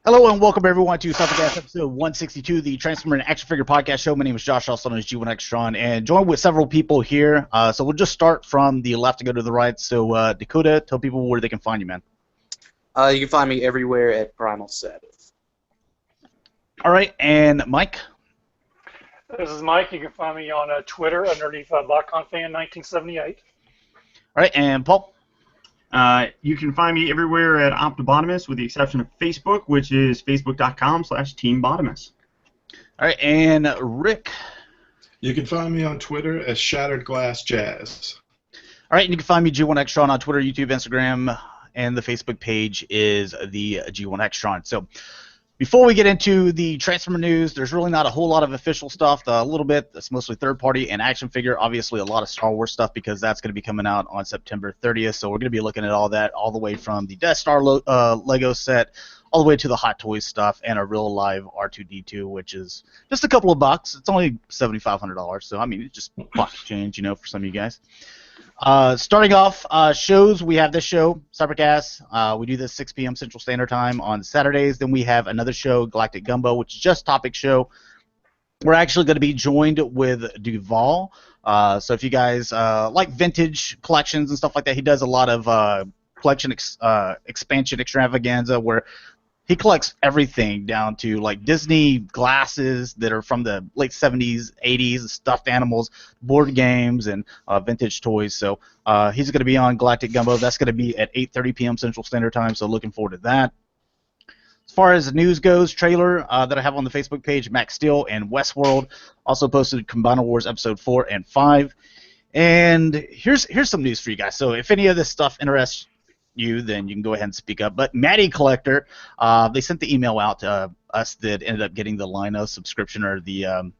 Hello and welcome everyone to Cybercast episode 162, the Transformer and Action Figure Podcast Show. My name is Josh, also known as G1Xtron, and joined with several people here. So we'll just start from the left and go to the right. So Dakota, tell people where they can find you, man. You can find me everywhere at PrimalSabbath. All right, and Mike. This is Mike. You can find me on Twitter underneath LockOnFan1978. All right, and Paul. You can find me everywhere at Optibotimus, with the exception of Facebook, which is facebook.com/TeamBotimus. All right, and Rick. You can find me on Twitter as Shatrdglassjazz. All right, and you can find me G1Xtron on Twitter, YouTube, Instagram, and the Facebook page is the G1Xtron. So before we get into the Transformer news, there's really not a whole lot of official stuff. A little bit, that's mostly third-party and action figure. Obviously, a lot of Star Wars stuff because that's going to be coming out on September 30th. So we're going to be looking at all that, all the way from the Death Star Lego set, all the way to the Hot Toys stuff, and a real live R2-D2, which is just a couple of bucks. It's only $7,500. So, I mean, it's just pocket change, you know, for some of you guys. Starting off, shows, we have this show, Cybercast. We do this 6 p.m. Central Standard Time on Saturdays. Then we have another show, Galactic Gumbo, which is just topic show. We're actually going to be joined with Duval. So if you guys like vintage collections and stuff like that, he does a lot of collection expansion extravaganza where he collects everything down to like Disney glasses that are from the late 70s, 80s, stuffed animals, board games, and vintage toys. So he's going to be on Galactic Gumbo. That's going to be at 8:30 p.m. Central Standard Time, so looking forward to that. As far as the news goes, trailer that I have on the Facebook page, Max Steel and Westworld also posted Combiner Wars Episode 4 and 5. And here's some news for you guys. So if any of this stuff interests you, then you can go ahead and speak up. But Maddie Collector, they sent the email out to us that ended up getting the Lino subscription or the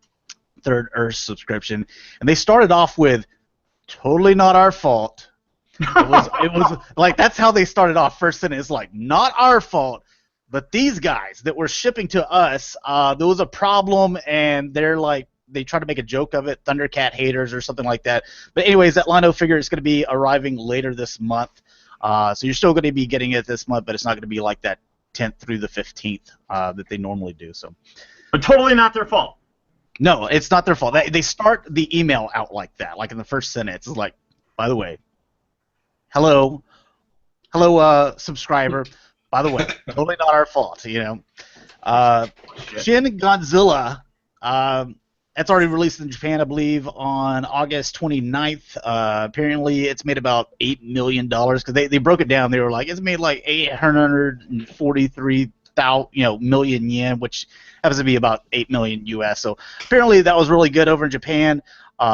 Third Earth subscription, and they started off with "totally not our fault." It was like that's how they started off. First sentence, like not our fault, but these guys that were shipping to us, there was a problem, and they're like they try to make a joke of it, Thundercat haters or something like that. But anyways, that Lino figure is going to be arriving later this month. So you're still going to be getting it this month, but it's not going to be like that 10th through the 15th that they normally do. So, but totally not their fault. No, it's not their fault. They start the email out like that, like in the first sentence. It's like, by the way, hello, subscriber. By the way, totally not our fault. You know, Shin Godzilla. That's already released in Japan, I believe, on August 29th. Apparently, it's made about $8 million because they broke it down. They were like, it's made like 843,000 million yen, which happens to be about 8 million US. So apparently, that was really good over in Japan.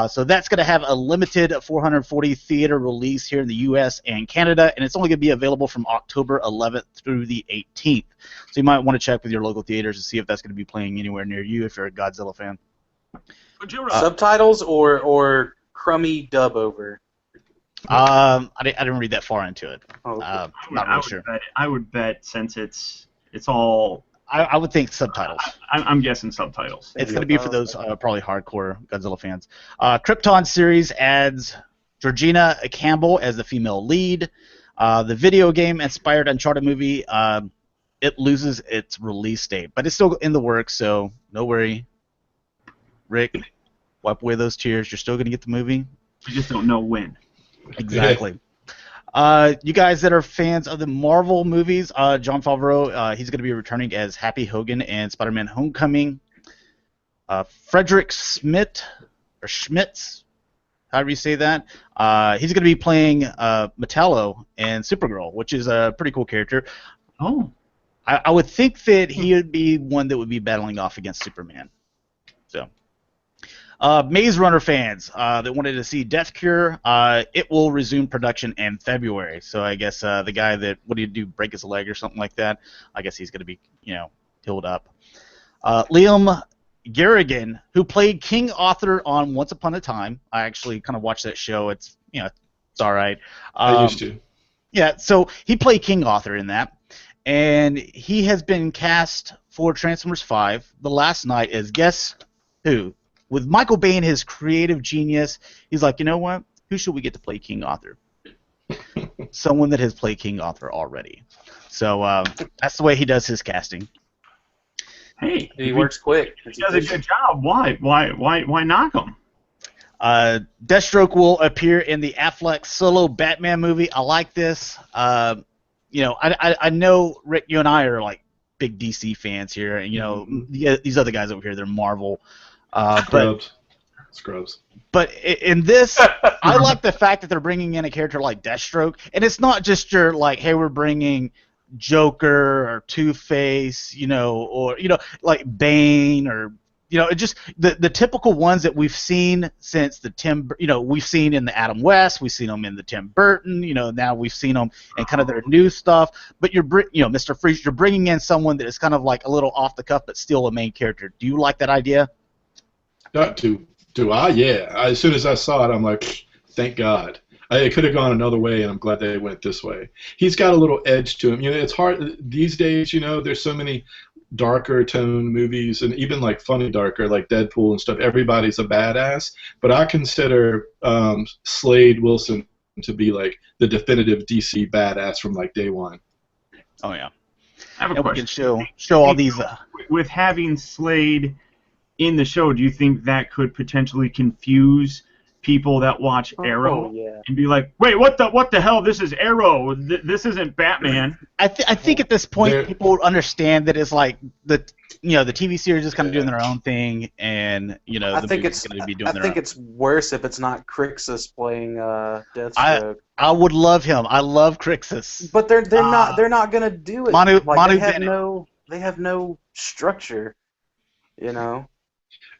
So that's going to have a limited 440 theater release here in the US and Canada, and it's only going to be available from October 11th through the 18th. So you might want to check with your local theaters to see if that's going to be playing anywhere near you if you're a Godzilla fan. Subtitles or crummy dub over? I didn't read that far into it. Not really sure. I would bet since it's all. I would think subtitles. I'm guessing subtitles. It's going to be for those probably hardcore Godzilla fans. Krypton series adds Georgina Campbell as the female lead. The video game-inspired Uncharted movie, it loses its release date, but it's still in the works, so no worry. Rick, wipe away those tears. You're still going to get the movie. We just don't know when. Exactly. You guys that are fans of the Marvel movies, Jon Favreau, he's going to be returning as Happy Hogan in Spider-Man Homecoming. Frederick Schmitz, however you say that, he's going to be playing Metallo in Supergirl, which is a pretty cool character. Oh. I would think that he would be one that would be battling off against Superman. So. Maze Runner fans that wanted to see Death Cure, it will resume production in February. So I guess the guy that, what do you do, break his leg or something like that? I guess he's going to be, healed up. Liam Garrigan, who played King Arthur on Once Upon a Time. I actually kind of watched that show. It's, it's all right. I used to. Yeah, so he played King Arthur in that. And he has been cast for Transformers 5. The last night is, guess who? With Michael Bay and his creative genius, he's like, you know what? Who should we get to play King Arthur? Someone that has played King Arthur already. So that's the way he does his casting. Hey, He works quick. He does a good job. Why knock him? Deathstroke will appear in the Affleck solo Batman movie. I like this. You know, I know Rick, you and I are like big DC fans here, and you know these other guys over here, they're Marvel. Scrubs. But in this, I like the fact that they're bringing in a character like Deathstroke, and it's not just your like, hey, we're bringing Joker or Two-Face, you know, or you know, like Bane or you know, it just the typical ones that we've seen since the we've seen in the Adam West, we've seen them in the Tim Burton, you know, now we've seen them in kind of their new stuff. But Mr. Freeze, you're bringing in someone that is kind of like a little off the cuff, but still a main character. Do you like that idea? Do I? Yeah. As soon as I saw it, I'm like, thank God. It could have gone another way, and I'm glad they went this way. He's got a little edge to him. You know, it's hard these days. You know, there's so many darker tone movies, and even like funny darker, like Deadpool and stuff. Everybody's a badass, but I consider Slade Wilson to be like the definitive DC badass from like day one. Oh yeah. I have a question. We can show all these. With having Slade in the show, do you think that could potentially confuse people that watch Arrow and be like, wait, what the hell? This is Arrow. This isn't Batman. I think at this point people understand that it's like the TV series is kind of doing their own thing, and you know I think it's worse if it's not Crixus playing Deathstroke. I would love him. I love Crixus. But they're not gonna do it. They have no structure. You know.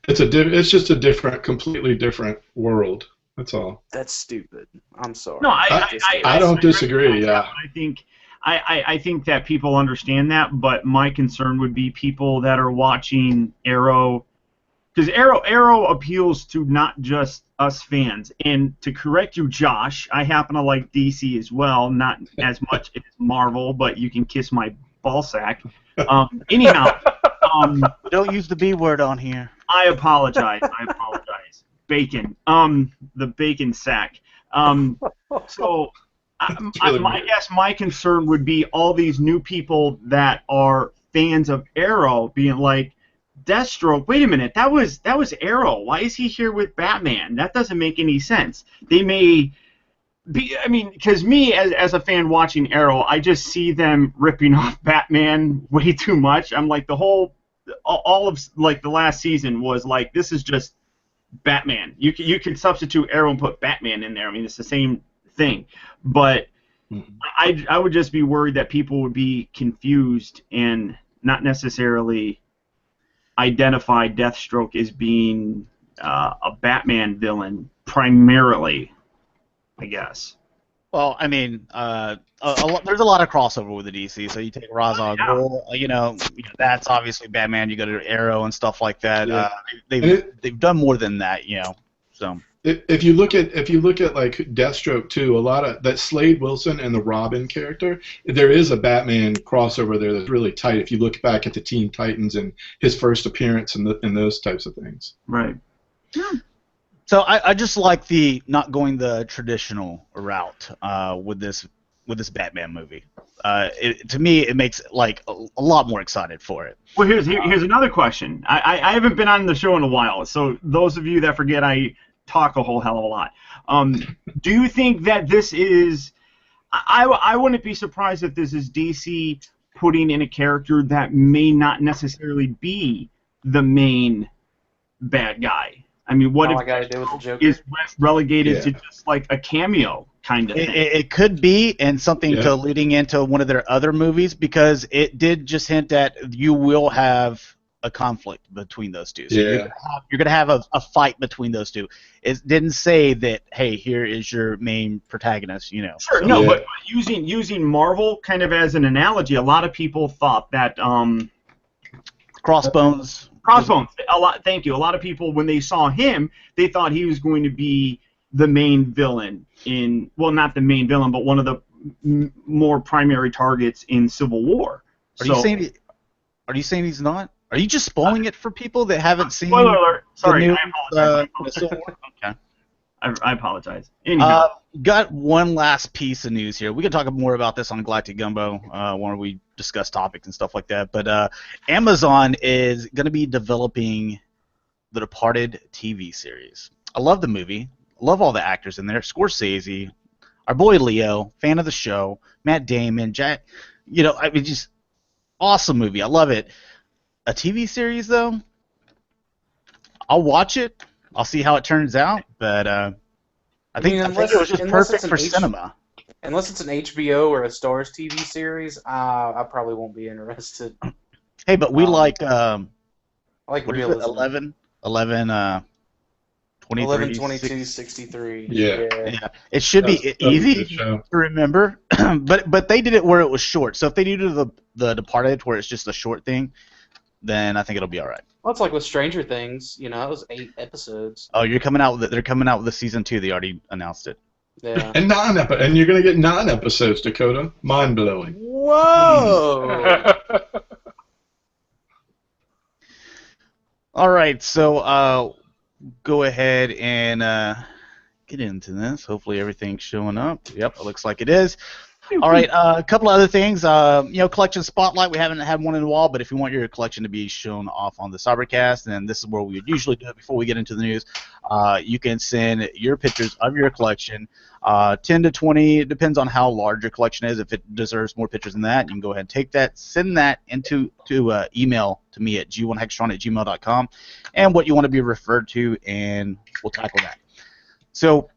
It's just a completely different world. That's all. That's stupid. I'm sorry. No, I don't disagree. Yeah. I think that people understand that, but my concern would be people that are watching Arrow, because Arrow appeals to not just us fans. And to correct you, Josh, I happen to like DC as well, not as much as Marvel, but you can kiss my ballsack. Anyhow. Don't use the B word on here. I apologize. Bacon. The bacon sack. So, I guess my concern would be all these new people that are fans of Arrow being like, Deathstroke, wait a minute, that was Arrow. Why is he here with Batman? That doesn't make any sense. They may be, because me as a fan watching Arrow, I just see them ripping off Batman way too much. I'm like, all of like the last season was like, this is just Batman. You can substitute Arrow and put Batman in there. I mean, it's the same thing. But I would just be worried that people would be confused and not necessarily identify Deathstroke as being a Batman villain primarily, I guess. Well, I mean, there's a lot of crossover with the DC. So you take Ra's al Ghul, you know, that's obviously Batman. You go to Arrow and stuff like that. Yeah. They've done more than that, you know. So if you look at like Deathstroke too, a lot of that Slade Wilson and the Robin character, there is a Batman crossover there that's really tight. If you look back at the Teen Titans and his first appearance and those types of things. Right. Yeah. So I just like the not going the traditional route with this Batman movie. To me, it makes like a lot more excited for it. Well, here's another question. I haven't been on the show in a while, so those of you that forget, I talk a whole hell of a lot. Do you think that this is? I wouldn't be surprised if this is DC putting in a character that may not necessarily be the main bad guy. I mean, what if is relegated to just like a cameo kind of thing? It could be, and something to leading into one of their other movies, because it did just hint at you will have a conflict between those two. So you're gonna have a fight between those two. It didn't say that, hey, here is your main protagonist, you know. Sure, no, but using Marvel kind of as an analogy, a lot of people thought that Crossbones. Thank you. A lot of people, when they saw him, they thought he was going to be the main villain not the main villain, but one of the more primary targets in Civil War. Are you saying he's not? Are you just spoiling it for people that haven't seen? Spoiler alert. Sorry, the new, I apologize. Civil War? Okay. I apologize. Anyhow. Got one last piece of news here. We can talk more about this on Galactic Gumbo when we discuss topics and stuff like that. But Amazon is going to be developing the Departed TV series. I love the movie. Love all the actors in there. Scorsese, our boy Leo, fan of the show, Matt Damon, Jack. I mean, just awesome movie. I love it. A TV series, though, I'll watch it. I'll see how it turns out. But I think it was just perfect for cinema. Unless it's an HBO or a Starz TV series, I probably won't be interested. Hey, but we like I like realism. 11, 23, 11, 22, 63. Yeah. It should be easy to remember, but they did it where it was short. So if they do the Departed where it's just a short thing, then I think it'll be all right. Well, it's like with Stranger Things. It was 8 episodes. Oh, they're coming out with the season 2. They already announced it. Yeah. And and you're gonna get 9 episodes, Dakota. Mind blowing. Whoa. All right, so go ahead and get into this. Hopefully everything's showing up. Yep, it looks like it is. All right, a couple other things. Collection spotlight. We haven't had one in a while, but if you want your collection to be shown off on the Cybercast, and this is where we would usually do it before we get into the news, you can send your pictures of your collection, 10 to 20. It depends on how large your collection is. If it deserves more pictures than that, you can go ahead and take that, send that into email to me at g1hextron@gmail.com, and what you want to be referred to, and we'll tackle that. So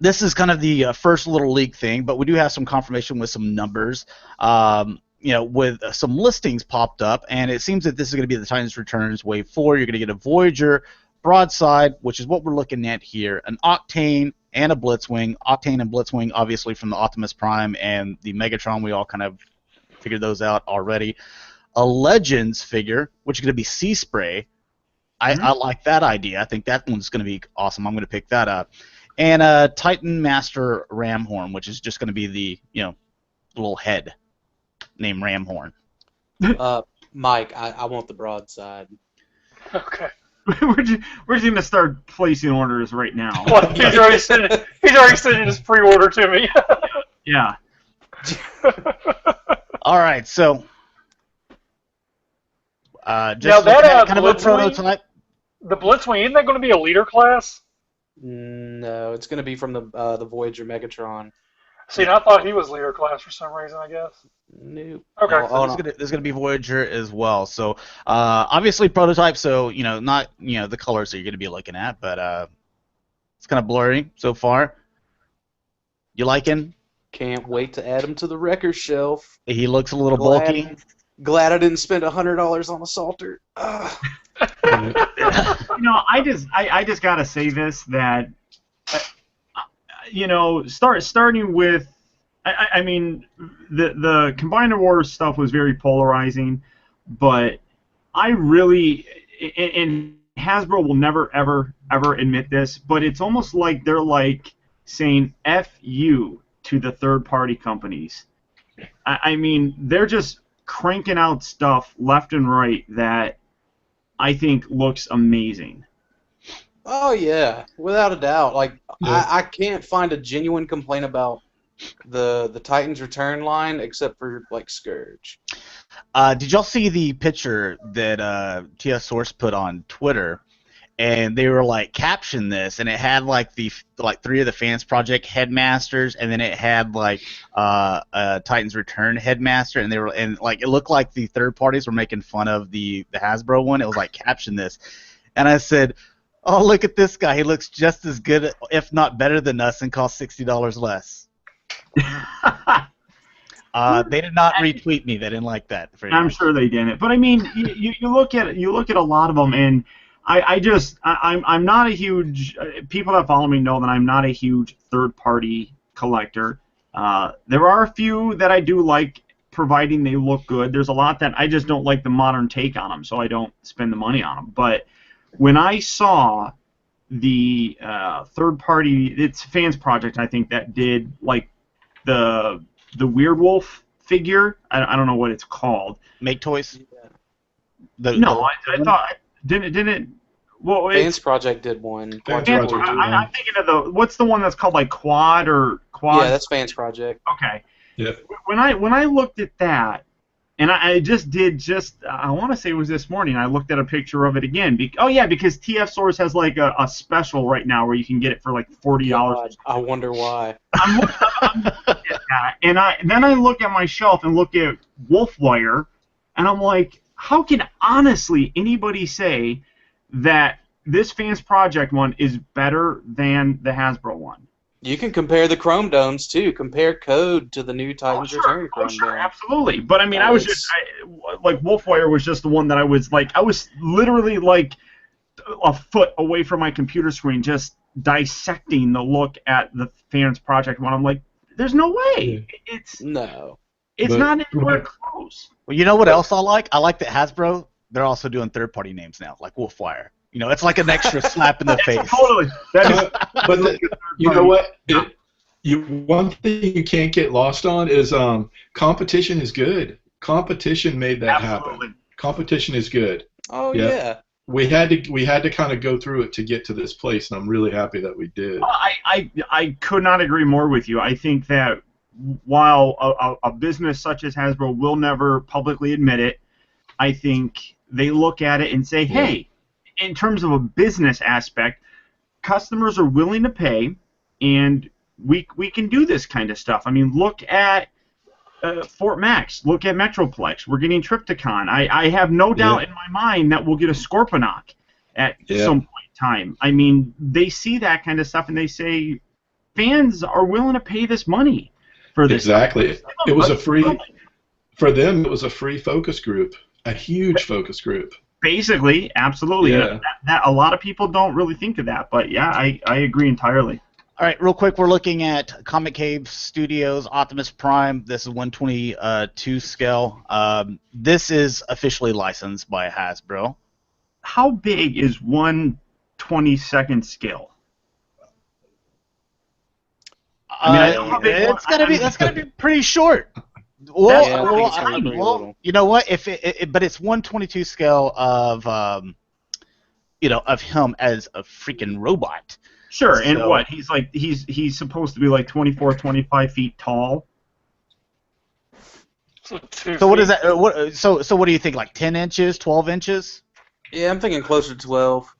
this is kind of the first little leak thing, but we do have some confirmation with some numbers. With some listings popped up, and it seems that this is going to be the Titans Returns Wave 4. You're going to get a Voyager broadside, which is what we're looking at here, an Octane and a Blitzwing. Octane and Blitzwing, obviously, from the Optimus Prime and the Megatron. We all kind of figured those out already. A Legends figure, which is going to be Sea Spray. I like that idea. I think that one's going to be awesome. I'm going to pick that up. And a Titan Master Ramhorn, which is just going to be the little head named Ramhorn. Mike, I want the broadside. Okay. We're just going to start placing orders right now. Well, he's already sending his pre-order to me. Yeah. All right, so just now that kind of a prototype. The Blitzwing, isn't that going to be a leader class? No, it's going to be from the Voyager Megatron. See, I thought he was leader class for some reason, I guess. Nope. Okay. So there's gonna be Voyager as well. So obviously prototype. So not the colors that you're gonna be looking at, but it's kind of blurry so far. You liking? Can't wait to add him to the record shelf. He looks a little bulky. Glad I didn't spend $100 on a Salter. I just gotta say this, that starting with, I mean, the Combiner Wars stuff was very polarizing, but I really, and Hasbro will never ever admit this, but it's almost like they're like saying F you to the third-party companies. I mean, they're just cranking out stuff left and right that I think looks amazing. Oh yeah, without a doubt. I can't find a genuine complaint about the Titans Return line except for Scourge. Did y'all see the picture that TS Source put on Twitter? And they were caption this, and it had three of the Fans Project headmasters, and then it had Titans Return headmaster, and it looked like the third parties were making fun of the Hasbro one. It was caption this, and I said, "Oh, look at this guy! He looks just as good, if not better than us, and costs $60 less." They did not retweet me. They didn't like that. I'm sure they didn't. But I mean, you look at a lot of them, and I'm not a huge. People that follow me know that I'm not a huge third-party collector. There are a few that I do like, providing they look good. There's a lot that I just don't like the modern take on them, so I don't spend the money on them. But when I saw the third-party, it's Fans Project, I think, that did the Weird Wolf figure. I don't know what it's called. Make Toys. I thought didn't. Well, Fans Project did one. Fans Fans, Project did I'm thinking of what's the one that's called like Quad or Quad? Yeah, that's Fans Project. Okay. Yeah. When I looked at that, and I I want to say it was this morning, I looked at a picture of it again. Because TF Source has like a special right now where you can get it for like $40. God, I wonder why. I'm looking at that, and then I look at my shelf and look at Wolfwire, and I'm like, how can honestly anybody say that this Fans Project one is better than the Hasbro one? You can compare the Chrome Domes too. Compare Code to the new Titans Return Chrome Dome. Absolutely. But I mean, I was like Wolfwire was just the one that I was literally like a foot away from my computer screen, just dissecting the look at the Fans Project one. I'm like, there's no way. It's not anywhere close. Well, you know what else I like? I like that Hasbro, they're also doing third-party names now, like Wolfwire. You know, it's like an extra slap in the face. Totally. You know what? One thing you can't get lost on is competition is good. Competition made that happen. Competition is good. Oh yeah. We had to kind of go through it to get to this place, and I'm really happy that we did. I could not agree more with you. I think that while a business such as Hasbro will never publicly admit it, I think they look at it and say, hey, in terms of a business aspect, customers are willing to pay, and we can do this kind of stuff. I mean, look at Fort Max. Look at Metroplex. We're getting Trypticon. I have no doubt in my mind that we'll get a Scorponok at some point in time. I mean, they see that kind of stuff, and they say, fans are willing to pay this money for this. Exactly. It was for them, it was a free focus group, a huge focus group. Basically, absolutely. Yeah. That a lot of people don't really think of that, but yeah, I agree entirely. All right, real quick, we're looking at Comic Cave Studios Optimus Prime. This is 122 scale. This is officially licensed by Hasbro. How big is 1/22 scale? I mean, it's gonna be pretty short. Well, you know what? But it's 122 scale of of him as a freaking robot. Sure, and what? He's supposed to be like 24, 25 feet tall. So what is that? So what do you think? Like 10 inches, 12 inches? Yeah, I'm thinking closer to 12.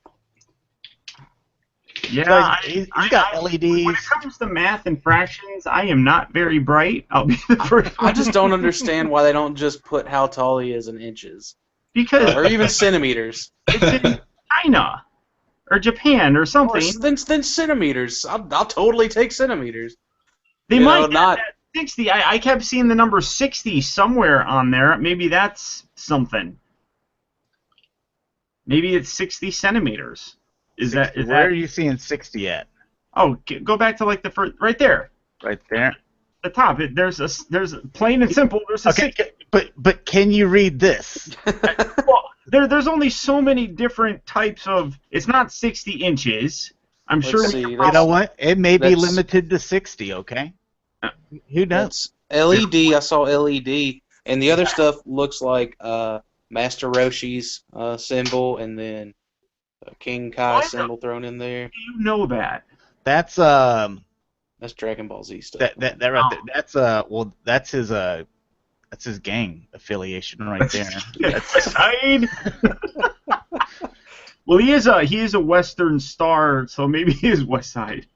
Yeah, he's got LEDs. When it comes to math and fractions, I am not very bright. I'll be the first. I just don't understand why they don't just put how tall he is in inches. Because or even centimeters. It's in China or Japan or something. Then centimeters. I'll totally take centimeters. They might not 60. I kept seeing the number 60 somewhere on there. Maybe that's something. Maybe it's 60 centimeters. Where are you seeing 60 at? Oh, go back to like the first, right there. Right there. The top. There's plain and simple. There's a 60. But can you read this? Well, there's only so many different types of. It's not 60 inches. I'm sure. See, you know what? It may be limited to 60. Okay. Who knows? LED. I saw LED, and the other stuff looks like Master Roshi's symbol, and then a King Kai symbol thrown in there. Do you know that? That's Dragon Ball Z stuff. That right there. That's his gang affiliation right there. Well, he is a Western Star, so maybe he is West Side.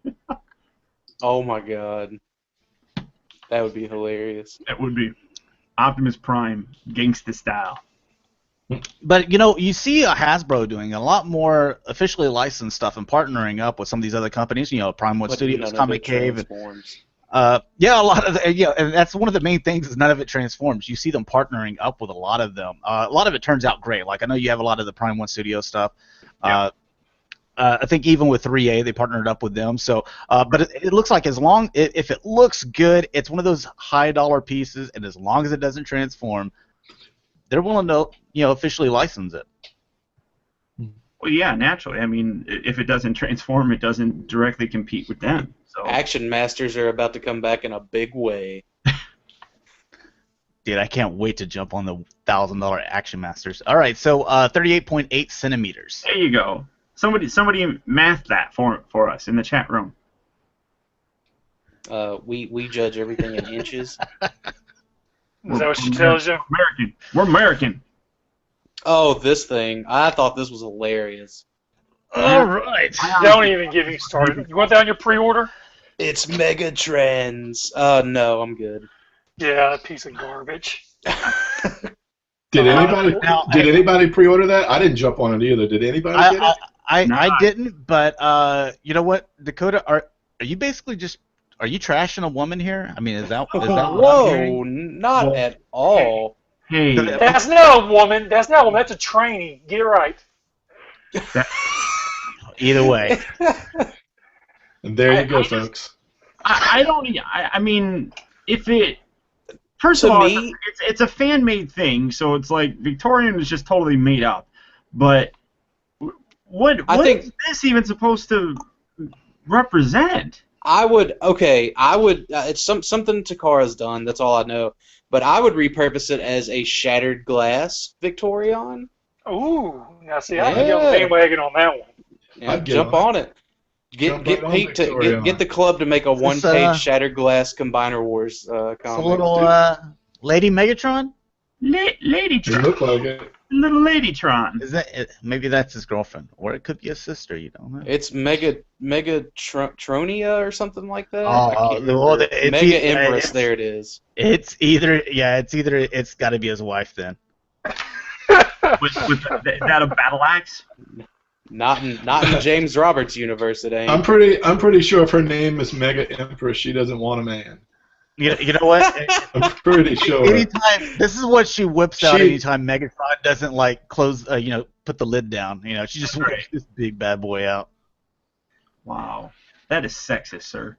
Oh my God, that would be hilarious. That would be Optimus Prime, gangsta style. But you see Hasbro doing a lot more officially licensed stuff and partnering up with some of these other companies. Prime One Studios, Comic Cave. A lot of and that's one of the main things is none of it transforms. You see them partnering up with a lot of them. A lot of it turns out great. Like I know you have a lot of the Prime One Studios stuff. Yeah. I think even with 3A they partnered up with them. So, but it looks like if it looks good, it's one of those high dollar pieces, and as long as it doesn't transform, they're willing to officially license it. Well, yeah, naturally. I mean, if it doesn't transform, it doesn't directly compete with them. So. Action Masters are about to come back in a big way. Dude, I can't wait to jump on the $1,000 Action Masters. All right, so 38.8 centimeters. There you go. Somebody math that for us in the chat room. We judge everything in inches. Is that what she tells you? American. We're American. Oh, this thing. I thought this was hilarious. All right. Don't even get me started. You want that on your pre-order? It's Megatrends. No, I'm good. Yeah, that piece of garbage. Did anybody pre-order that? I didn't jump on it either. Did anybody get it? I didn't, but you know what, Dakota, are you basically just you trashing a woman here? I mean, is that what I'm hearing? Not at all. Hey, That's not a woman. That's not a woman. That's a trainee. Get it right. Either way. And there you go, folks. I mean, if it. First of all, it's a fan-made thing, so it's like Victorian is just totally made up. But what is this even supposed to represent? It's something Takara's done. That's all I know. But I would repurpose it as a shattered glass Victorion. Ooh, now see, I can get on the bandwagon on that one. Yeah, jump on it. Get Pete to get the club to make a one-page Shattered Glass Combiner Wars comic. It's a little Lady Megatron. Ladytron. Look like it. Little Ladytron. Is that maybe that's his girlfriend, or it could be a sister. You don't know. It's Megatronia or something like that. It's Mega Empress. There it is. It's got to be his wife then. with that a battle axe? Not in James Roberts' universe, it ain't. I'm pretty sure if her name is Mega Empress, she doesn't want a man. You know what? I'm pretty sure. Anytime this is what she whips out. Anytime Megatron doesn't like close, put the lid down. She just whips this big bad boy out. Wow, that is sexist, sir.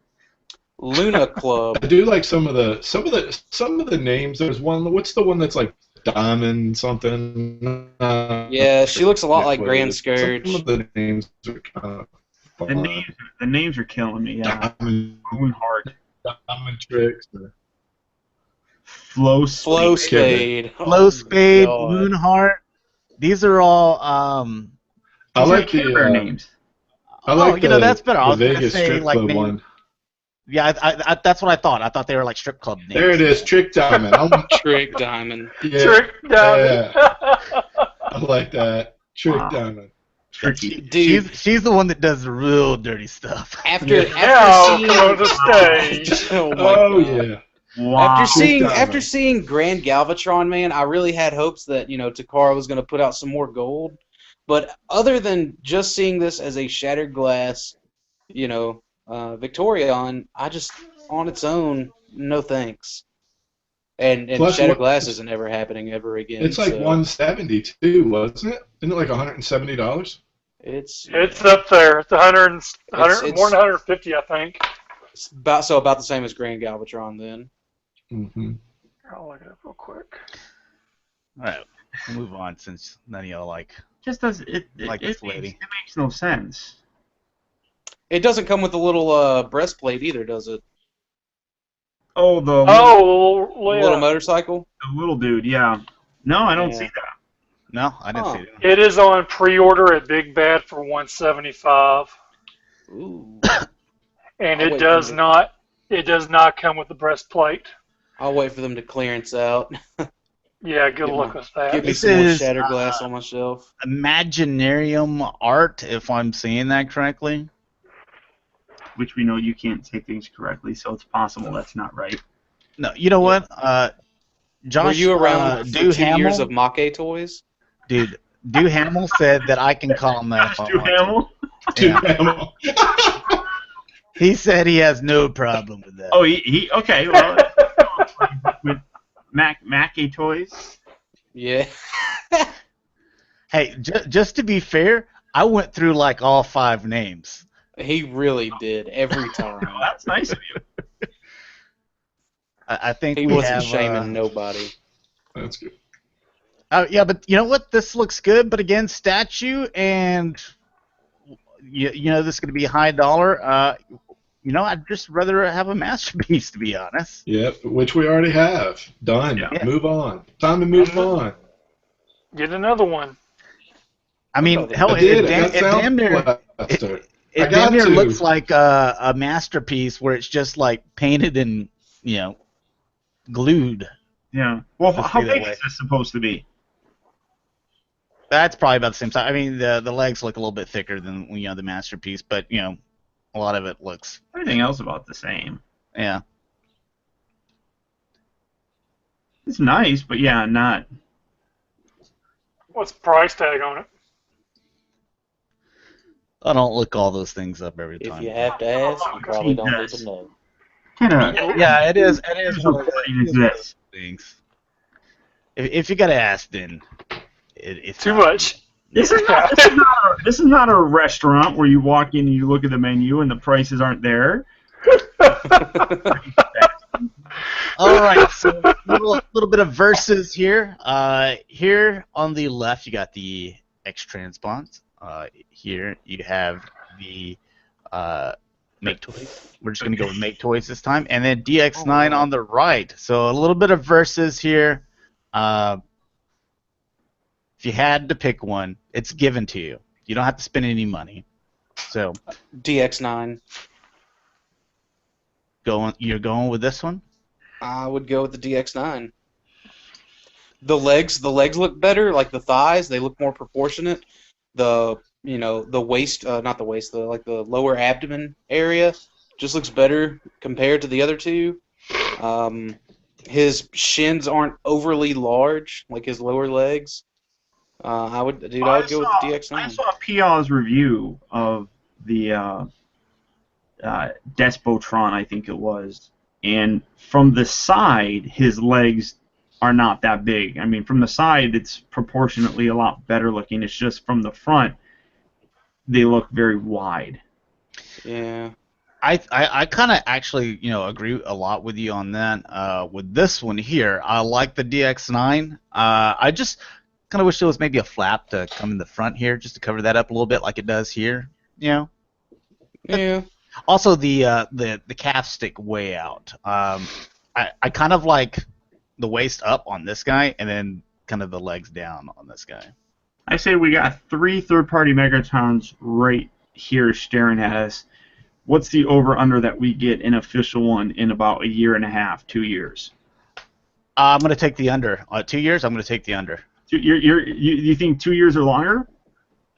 Luna Club. I do like some of the names. There's one. What's the one that's like Diamond something? Yeah, she looks a lot like Grand Scourge. Some of the names are kind of fun. The names are killing me. Yeah. Moonheart. Diamond Tricks. Flow Spade. Flow Spade. Moonheart. These are all. I like the names. I like that's better. I was the gonna Vegas say strip like club maybe, one. Yeah, I that's what I thought. I thought they were like strip club names. There it is, Trick Diamond. Trick Diamond. Yeah, Trick Diamond. Yeah. I like that. Trick Diamond. Dude, she's the one that does the real dirty stuff. After seeing the stage. Yeah. Wow. After seeing Grand Galvatron, man, I really had hopes that Takara was going to put out some more gold. But other than just seeing this as a Shattered Glass, Victorion, I just on its own, no thanks. And Plus, Shattered Glass isn't ever happening ever again. It's like $172, wasn't it? Isn't it like $170? It's up there. It's 100 more than 150, I think. It's about the same as Grand Galvatron then. Mm-hmm. I'll look it up real quick. All right, we'll move on since none of y'all like. Just does it this lady. It makes no sense. It doesn't come with a little breastplate either, does it? Oh, the little motorcycle? The little dude, yeah. No, I don't see that. No, I didn't see that. It is on pre-order at Big Bad for $175. Ooh. And it does not come with the breastplate. I'll wait for them to clearance out. Yeah, good luck with that. Give me some more Shattered Glass on my shelf. Imaginarium art, if I'm saying that correctly. Which we know you can't say things correctly, so it's possible that's not right. No, you know what? Josh, were you around for 2 years of Make toys? Dude, Du Hamill said that I can call him that. Du Hamill? Du Hamill. He said he has no problem with that. Oh, he okay. Well, with Mackie toys. Yeah. Hey, just to be fair, I went through like all 5 names. He really did every time. Oh, that's nice of you. I think he wasn't shaming nobody. That's good. Yeah, but you know what? This looks good, but again, statue and this is going to be high dollar. I'd just rather have a masterpiece, to be honest. Yep, which we already have. Done. Yeah. Move on. Time to move on. Get another one. I mean, hell, I did. I got Sound Blaster. It damn near looks like a masterpiece where it's just like painted and glued. Yeah. Well, how big is this supposed to be? That's probably about the same size. I mean, the legs look a little bit thicker than the masterpiece, but a lot of it looks. Everything else about the same. Yeah. It's nice, but yeah, not. What's the price tag on it? I don't look all those things up every time. If you have to ask, you probably don't need to know. Yeah, it is. It is one of those things. If you gotta ask, then it's too much. This is not a restaurant where you walk in and you look at the menu and the prices aren't there. All right, so a little bit of verses here. Here on the left, you got the X-Transpons. Here you have the Make Toys. We're just going to go with Make Toys this time. And then DX9 on the right. So a little bit of verses here. If you had to pick one, it's given to you. You don't have to spend any money. So DX9. You're going with this one? I would go with the DX9. The legs look better, like the thighs, they look more proportionate. The waist, not the waist, the lower abdomen area just looks better compared to the other two. His shins aren't overly large, like his lower legs. I would go with the DX9. I saw Pia's review of the Despotron, I think it was, and from the side, his legs are not that big. I mean, from the side, it's proportionately a lot better looking. It's just from the front, they look very wide. Yeah. I kind of actually, agree a lot with you on that. With this one here, I like the DX9. I just kind of wish there was maybe a flap to come in the front here, just to cover that up a little bit, like it does here. Yeah. Also, the calf stick way out. I kind of like the waist up on this guy, and then kind of the legs down on this guy. I say we got 3 third-party Megatrons right here staring at us. What's the over/under that we get an official one in about a year and a half, 2 years? I'm going to take the under. 2 years, I'm going to take the under. You think 2 years or longer?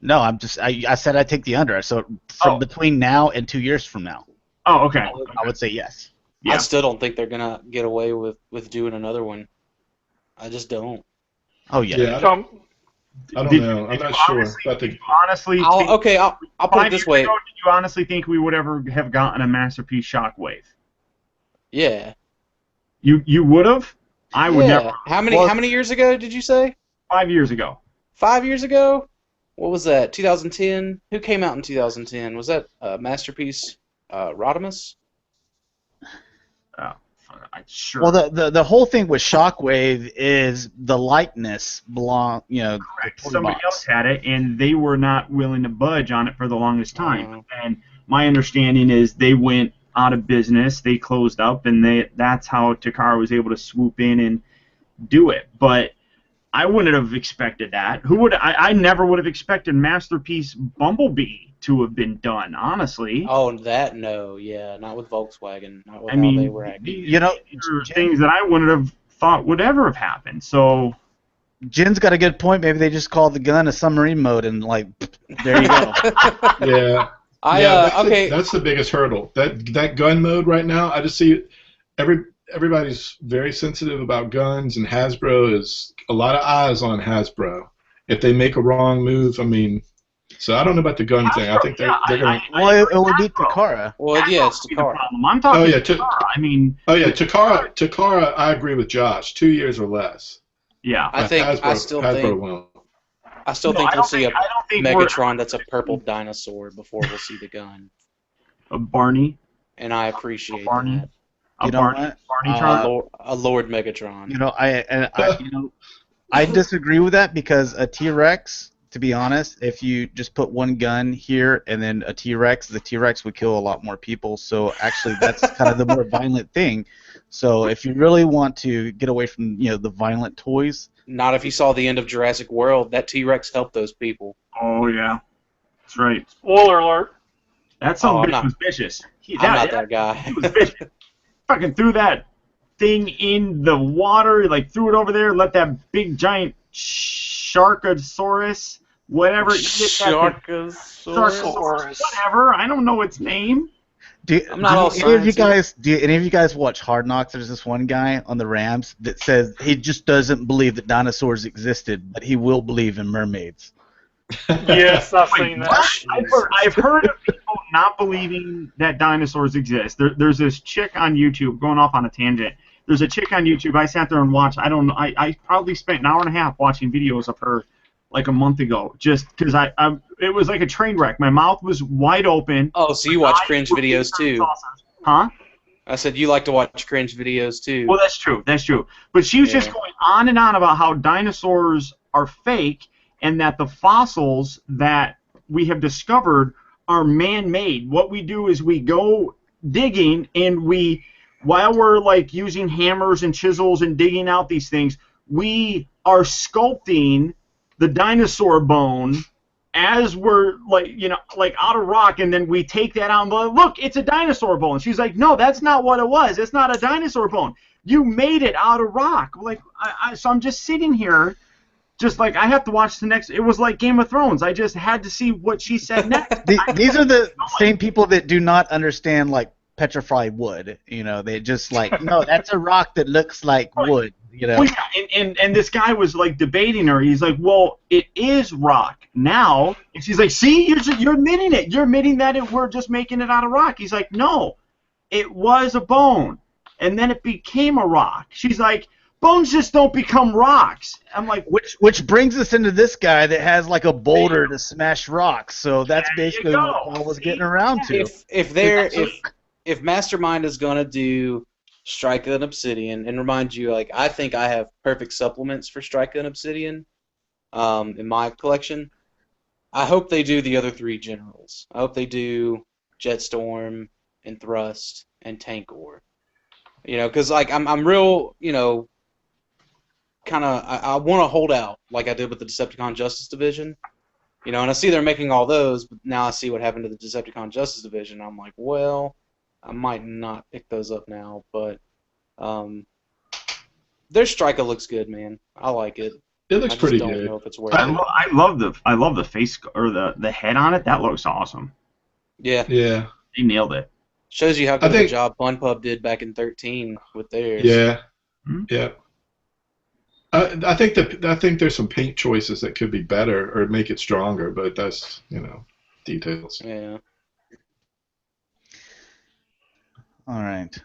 No, I said I'd take the under. So from between now and 2 years from now. Oh, okay. I would say yes. Yeah. I still don't think they're gonna get away with doing another one. I just don't. Oh yeah. I don't know. I'm not sure. Honestly, I'll put it this way. Did you honestly think we would ever have gotten a Masterpiece Shockwave? Yeah. You would have? I would never. How many years ago did you say? 5 years ago. 5 years ago? What was that? 2010? Who came out in 2010? Was that Masterpiece Rodimus? Sure. Well, the whole thing with Shockwave is the likeness belong. Correct. Somebody else had it, and they were not willing to budge on it for the longest time. And my understanding is they went out of business, they closed up, and that's how Takara was able to swoop in and do it. But I wouldn't have expected that. I never would have expected Masterpiece Bumblebee to have been done, honestly. Oh, not with Volkswagen. Not with how they were acting. These are things that I wouldn't have thought would ever have happened. So, Jen's got a good point. Maybe they just called the gun a submarine mode, and there you go. Yeah. That's the biggest hurdle. That gun mode right now. I just see everybody's very sensitive about guns, and Hasbro is a lot of eyes on Hasbro. If they make a wrong move, I mean. So I don't know about the gun thing. I think they're going to... Well, it would be Takara. Well, yeah, it's Takara. I'm talking Takara. Takara, I agree with Josh. 2 years or less. Yeah. I still think we'll see a Megatron that's a purple dinosaur before we'll see the gun. A Barney. And I appreciate Barney. that. A Barneytron? A Lord Megatron. I disagree with that because a T-Rex... To be honest, if you just put one gun here and then a T-Rex, the T-Rex would kill a lot more people. So actually, that's kind of the more violent thing. So if you really want to get away from the violent toys, Not if you saw the end of Jurassic World. That T-Rex helped those people. Oh yeah, that's right. Spoiler alert. That son of a I'm bitch not- was vicious. I'm not that guy. He was vicious. Fucking threw that thing in the water, like threw it over there, let that big giant Sharkosaurus, whatever, eat it. Sharkosaurus. Whatever. I don't know its name. I'm not all do any of you sciencey. guys watch Hard Knocks? There's this one guy on the Rams that says he just doesn't believe that dinosaurs existed, but he will believe in mermaids. Yes, I've seen that. I've heard of people not believing that dinosaurs exist. There's this chick on YouTube, going off on a tangent. There's a chick on YouTube. I sat there and watched. I don't know. I probably spent an hour and a half watching videos of her like a month ago, just because it was like a train wreck. My mouth was wide open. Oh, so you watch cringe videos too? Huh? I said you like to watch cringe videos too. Well, that's true. That's true. But she was just going on and on about how dinosaurs are fake and that the fossils that we have discovered are man-made. What we do is we go digging and while we're like using hammers and chisels and digging out these things, we are sculpting the dinosaur bone as we're like out of rock, and then we take that out and go, look, it's a dinosaur bone. She's like, no, that's not what it was. It's not a dinosaur bone. You made it out of rock. Like, so I'm just sitting here, just like I have to watch the next. It was like Game of Thrones. I just had to see what she said next. These are the same people that do not understand like petrified wood. They just like, no, that's a rock that looks like wood. Well, yeah, and this guy was like debating her. He's like, well, it is rock now. And she's like, see, you're admitting it. You're admitting that we're just making it out of rock. He's like, no, it was a bone, and then it became a rock. She's like, bones just don't become rocks. I'm like, which brings us into this guy that has like a boulder to smash rocks. So that's basically what Paul was getting around to. If Mastermind is gonna do Strike and Obsidian, and remind you, like, I think I have perfect supplements for Strike and Obsidian in my collection. I hope they do the other three generals. I hope they do Jetstorm and Thrust and Tankor. Because like I'm real, kind of I want to hold out like I did with the Decepticon Justice Division. And I see they're making all those, but now I see what happened to the Decepticon Justice Division. I'm like, well, I might not pick those up now, but their Striker looks good, man. I like it. It looks pretty don't good. know if it's worth I love the face or the head on it. That looks awesome. Yeah. Yeah. They nailed it. Shows you how good a job BunPub did back in 13 with theirs. Yeah. Hmm? Yeah. I think there's some paint choices that could be better or make it stronger, but that's details. Yeah. All right.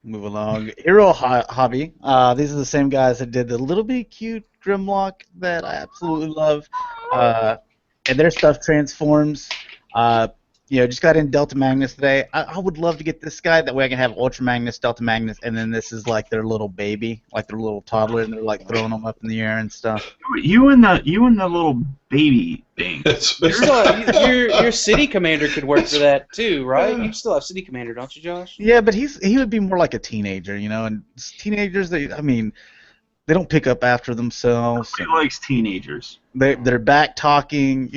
Move along. Hero Hobby. These are the same guys that did the little bit cute Grimlock that I absolutely love. And their stuff transforms. Just got in Delta Magnus today. I would love to get this guy. That way I can have Ultra Magnus, Delta Magnus, and then this is like their little baby, like their little toddler, and they're like throwing them up in the air and stuff. You and the little baby thing. Your City Commander could work for that too, right? You still have City Commander, don't you, Josh? Yeah, but he would be more like a teenager, and teenagers, they don't pick up after themselves. Nobody likes teenagers. They're back talking,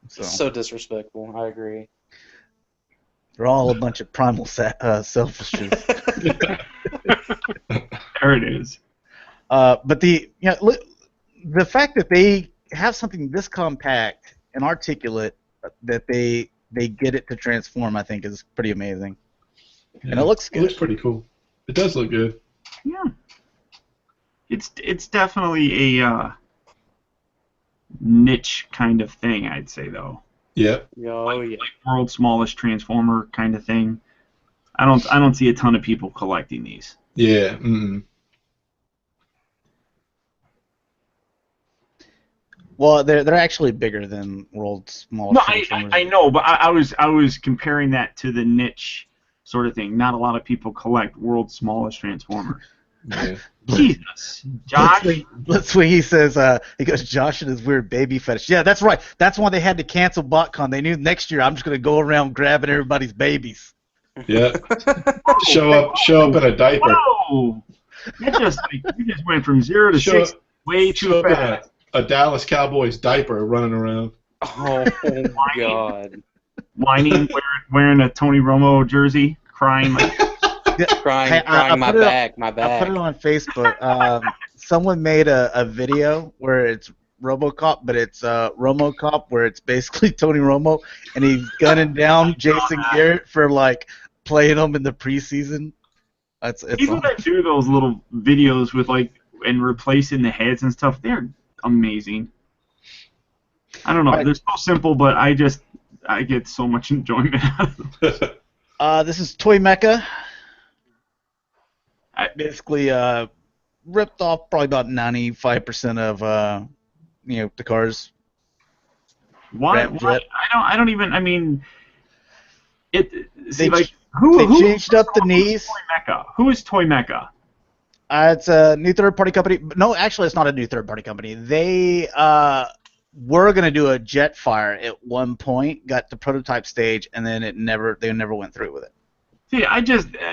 So disrespectful. I agree. They're all a bunch of primal selfishes. There it is. But the fact that they have something this compact and articulate that they get it to transform, I think, is pretty amazing. Yeah. And it looks good. It looks pretty cool. It does look good. Yeah. It's definitely a niche kind of thing, I'd say, though. Yeah. Oh, yeah. Like world's smallest transformer kind of thing. I don't see a ton of people collecting these. Yeah. Mm. Well, they're actually bigger than world's smallest. No, transformers. I know, but I was comparing that to the niche sort of thing. Not a lot of people collect world's smallest transformers. Yeah. Jesus, Josh. That's what he says. He goes, Josh and his weird baby fetish. Yeah, that's right. That's why they had to cancel BotCon. They knew next year I'm just going to go around grabbing everybody's babies. Yeah. Show up in a diaper. Whoa! You just went from 0 to 6 way too fast. A Dallas Cowboys diaper running around. Oh God! Whining, wearing a Tony Romo jersey, crying like. crying, my back. I put it on Facebook. Someone made a video where it's RoboCop, but it's RomoCop, where it's basically Tony Romo, and he's gunning down Jason Garrett for like playing him in the preseason. People that do those little videos with like and replacing the heads and stuff, they're amazing. I don't know, they're so simple, but I get so much enjoyment out of them. This is Toy Mecha. Basically, ripped off probably about 95% of the cars. Why? I don't even. I mean, They changed up the knees. Who is Toy Mecha? It's a new third-party company. No, actually, it's not a new third-party company. They were gonna do a Jetfire at one point, got the prototype stage, and then they never went through with it. See, I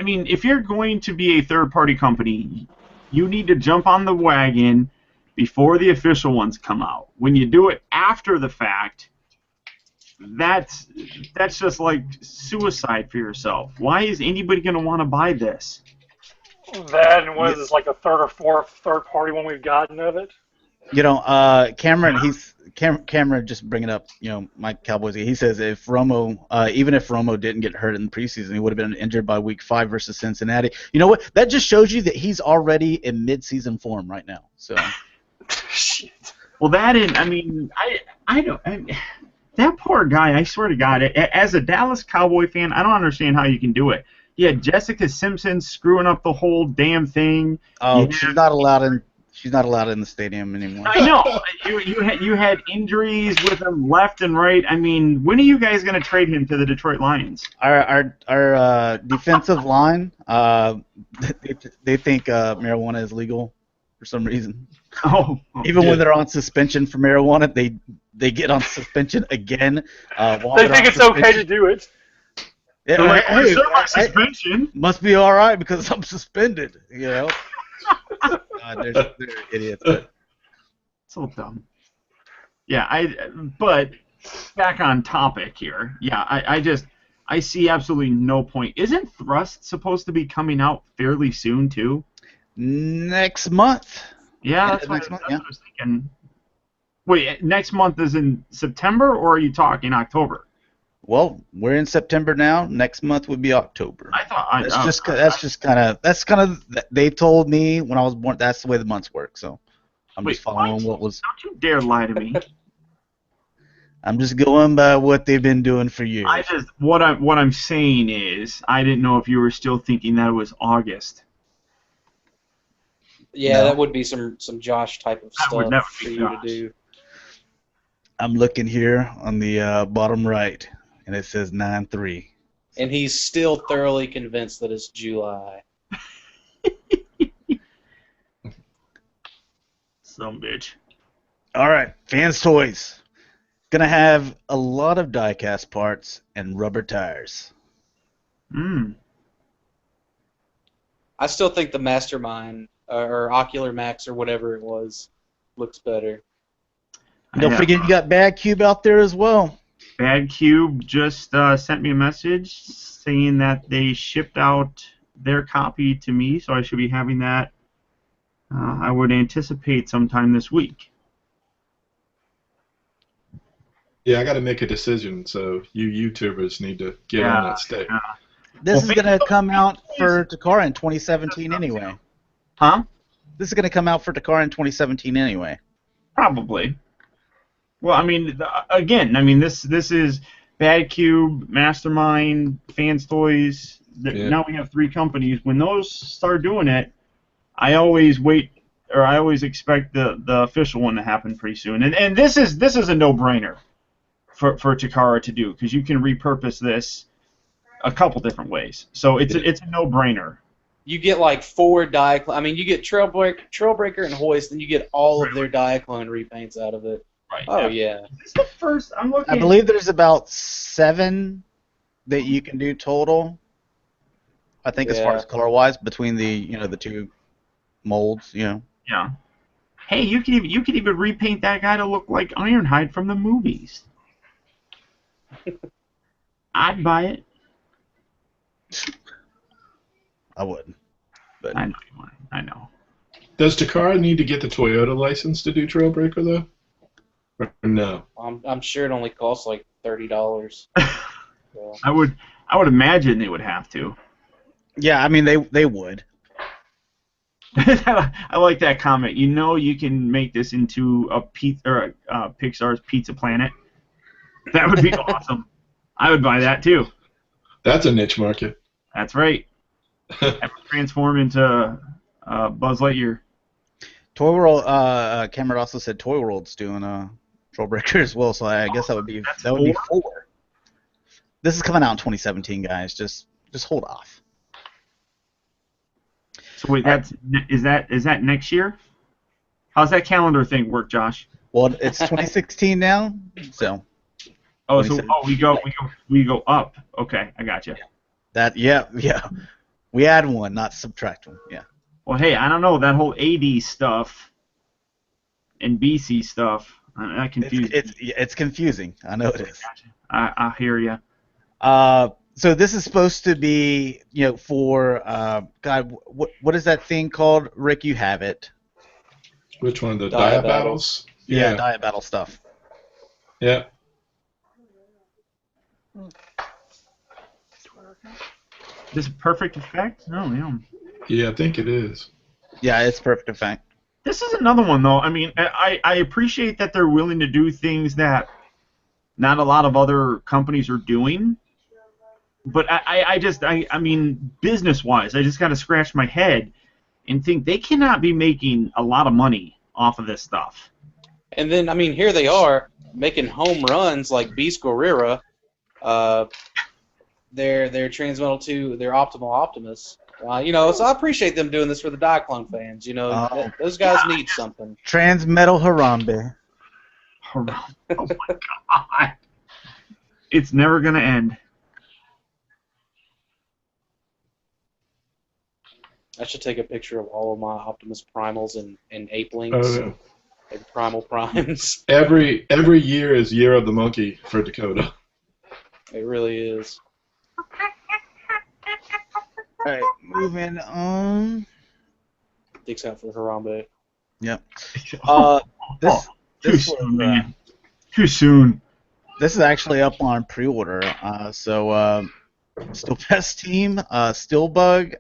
mean, if you're going to be a third-party company, you need to jump on the wagon before the official ones come out. When you do it after the fact, that's just like suicide for yourself. Why is anybody going to want to buy this? That and was this like a third or fourth third-party one we've gotten of it? Cameron, Cameron just bringing up, Mike Cowboys. He says even if Romo didn't get hurt in the preseason, he would have been injured by week 5 versus Cincinnati. You know what? That just shows you that he's already in mid-season form right now. So. Shit. Well, I don't. That poor guy. I swear to God, as a Dallas Cowboy fan, I don't understand how you can do it. You had Jessica Simpson screwing up the whole damn thing. Oh, she's not allowed in. She's not allowed in the stadium anymore. I know. You had injuries with him left and right. I mean, when are you guys going to trade him to the Detroit Lions? Our defensive line, they think marijuana is legal for some reason. Even when they're on suspension for marijuana, they get on suspension again. They think it's okay to do it. Yeah, they're like, my suspension must be all right because I'm suspended. God, they're idiots. So dumb. Yeah, but back on topic here. Yeah, I see absolutely no point. Isn't Thrust supposed to be coming out fairly soon too? Next month. Yeah, that's what I was thinking. Wait, next month is in September, or are you talking October? Well, we're in September now. Next month would be October. I thought that's kind of they told me when I was born. That's the way the months work. So I'm just following what was. Don't you dare lie to me. I'm just going by what they've been doing for years. What I'm saying is I didn't know if you were still thinking that it was August. Yeah, that would be some Josh type of stuff for you to do. I'm looking here on the bottom right, and it says 9/3. And he's still thoroughly convinced that it's July. Some bitch. All right, Fans Toys. Gonna have a lot of die-cast parts and rubber tires. I still think the Mastermind or Ocular Max or whatever it was looks better. Don't forget you got Bad Cube out there as well. Bad Cube just sent me a message saying that they shipped out their copy to me, so I should be having that. I would anticipate sometime this week. Yeah, I got to make a decision, so you YouTubers need to get on that stick. This is going to come out for Takara in 2017 anyway. Huh? This is going to come out for Takara in 2017 anyway. Probably. Well, I mean, again, this is Bad Cube, Mastermind, Fans Toys. Now we have 3 companies. When those start doing it, I always expect the official one to happen pretty soon. And this is a no-brainer for Takara to do, because you can repurpose this a couple different ways. So it's a no-brainer. You get like 4 you get Trailbreaker and Hoist, and you get all of their Diaclone repaints out of it. Right. Oh yeah. This is the first I'm looking. I believe there's about 7 that you can do total. I think as far as color-wise between the the two molds, you know. Yeah. Hey, you could even repaint that guy to look like Ironhide from the movies. I'd buy it. I wouldn't. But I know you want it. I know. Does Dakota need to get the Toyota license to do Trailbreaker though? Or no. I'm sure it only costs like $30. So. I would imagine they would have to. yeah, I mean they would. I like that comment. You know, you can make this into a Pixar's Pizza Planet. That would be awesome. I would buy that too. That's a niche market. That's right. Have it transform into Buzz Lightyear. Toy World. Cameron also said Toy World's doing Trailbreaker as well, so I guess that would be be 4. This is coming out in 2017, guys. Just hold off. So wait, is that next year? How's that calendar thing work, Josh? Well, it's 2016 now, so. Oh, so we go up. Okay, I got you. Yeah. We add one, not subtract one. Yeah. Well, hey, I don't know that whole AD stuff and BC stuff. That confused. It's confusing. I know it is. I hear you. So this is supposed to be, for God, what is that thing called? Rick, you have it. Which one? The Diet Diet Battles? Yeah, Diet Battle stuff. Yeah. This Perfect Effect? No, yeah. Yeah, I think it is. Yeah, it's Perfect Effect. This is another one, though. I mean, I appreciate that they're willing to do things that not a lot of other companies are doing. But I mean, business-wise, I just got to scratch my head and think they cannot be making a lot of money off of this stuff. And then, I mean, here they are making home runs like Beast Guerrera. They're transmetal to their Optimal Optimus. So I appreciate them doing this for the Diaclone fans. Those guys need something. Transmetal Harambe. Oh my God! It's never gonna end. I should take a picture of all of my Optimus Primals and Apelings. Oh, yeah. And Primal Primes. Every year is Year of the Monkey for Dakota. It really is. All right, moving on. Dicks out for Harambe. Yep. Too soon, man. Too soon. This is actually up on pre-order. So Still Pest Team, Steelbug.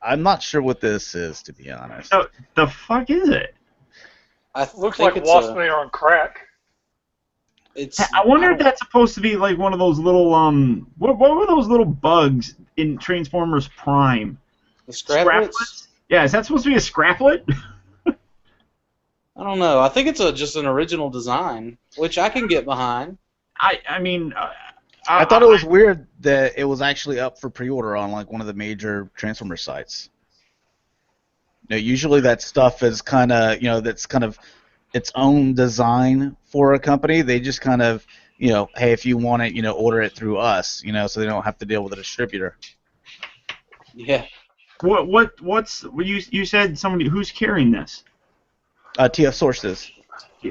I'm not sure what this is, to be honest. The fuck is it? Looks like Waspinator on crack. I wonder if that's supposed to be like one of those little what were those little bugs in Transformers Prime? The Scraplets? Yeah, is that supposed to be a Scraplet? I don't know. I think it's just an original design, which I can get behind. I mean, I thought it was weird that it was actually up for pre-order on like one of the major Transformer sites. Usually that stuff is kind of, that's kind of its own design for a company. They just kind of, hey, if you want it, order it through us, so they don't have to deal with a distributor. Yeah. What's you said somebody who's carrying this? TF Sources.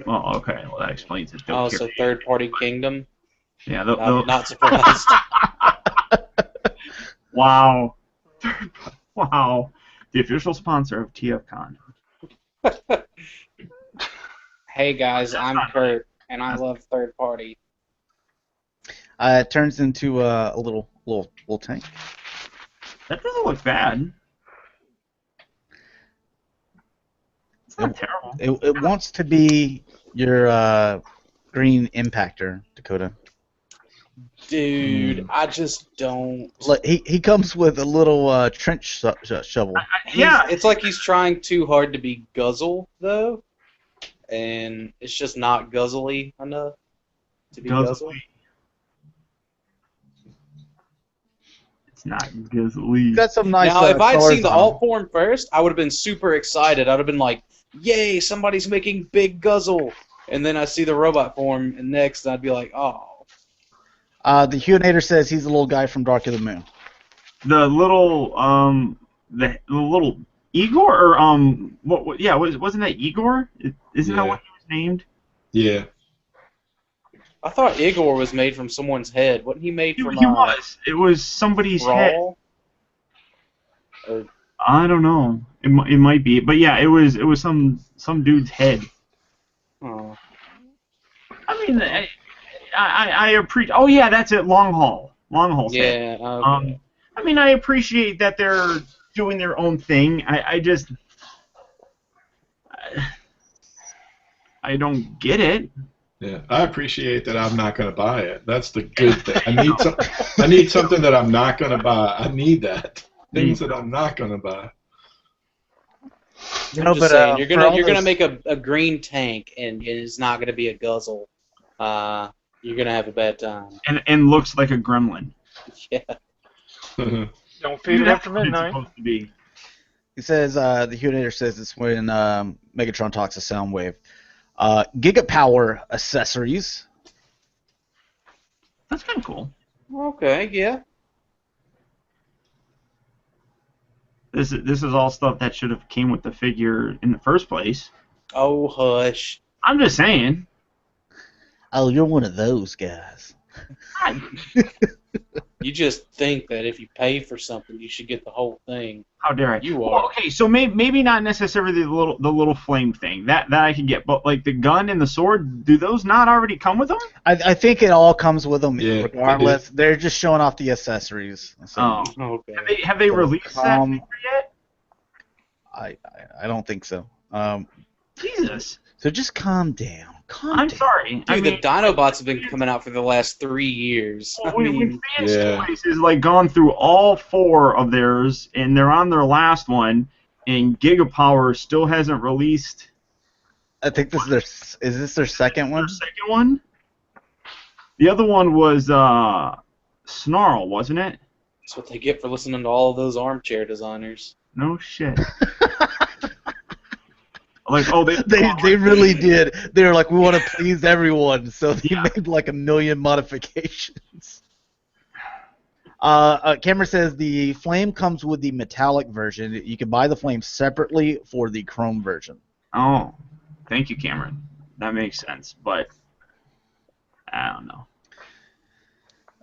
Oh, okay. Well, that explains it. Oh, so third-party Kingdom. Yeah. Not surprised. Wow. Wow. The official sponsor of TFCon. Hey guys, I'm Kurt, and I love third party. It turns into a little tank. That doesn't look bad. It's not terrible. It wants to be your green impactor, Dakota. Dude, I just don't. Like he comes with a little trench shovel. Yeah, it's like he's trying too hard to be Guzzle though, and it's just not guzzly enough to be Guzzle. It's not guzzly. Got some nice. Now, if I'd seen the alt alt form first, I would have been super excited. I'd have been like, "Yay, somebody's making big Guzzle!" And then I see the robot form, and next I'd be like, "Oh." The Huanator says he's the little guy from Dark of the Moon. The little Igor or what? Yeah, wasn't that Igor? Isn't that what he was named? Yeah. I thought Igor was made from someone's head. Wasn't he made from? He was. It was somebody's head. Or, I don't know. It might be, but yeah, it was some dude's head. oh. I mean, I appreciate. Oh yeah, that's it. Long haul. Yeah. Okay. I mean, I appreciate that they're doing their own thing. I don't get it. Yeah, I appreciate that I'm not going to buy it. That's the good thing. I need something that I'm not going to buy. I need that. Things that I'm not going to buy. I'm just saying, you're gonna make a green tank, and it's not gonna be a guzzle. You're gonna have a bad time. And looks like a gremlin. Yeah. Don't feed it after midnight. Supposed to be. He says, the Hunator says it's when Megatron talks to Soundwave. Gigapower accessories. That's kind of cool. Okay, yeah. This is all stuff that should have came with the figure in the first place. Oh, hush. I'm just saying. Oh, you're one of those guys. You just think that if you pay for something, you should get the whole thing. How dare I? You are. Well, okay, so maybe not necessarily the little flame thing that I can get, but like the gun and the sword, do those not already come with them? I think it all comes with them regardless. They They're just showing off the accessories. So, Okay. Have they released that figure yet? I don't think so. Jesus. So just calm down. I'm sorry. Dude, the Dinobots have been coming out for the last 3 years. When Fans Toys has like gone through all 4 of theirs, and they're on their last one, and Gigapower still hasn't released. I think this is this their second one? Their second one. The other one was Snarl, wasn't it? That's what they get for listening to all of those armchair designers. No shit. Like, oh, they really did. They were like, we want to please everyone, so they made like 1 million modifications. Cameron says the flame comes with the metallic version. You can buy the flame separately for the chrome version. Oh, thank you, Cameron. That makes sense, but I don't know.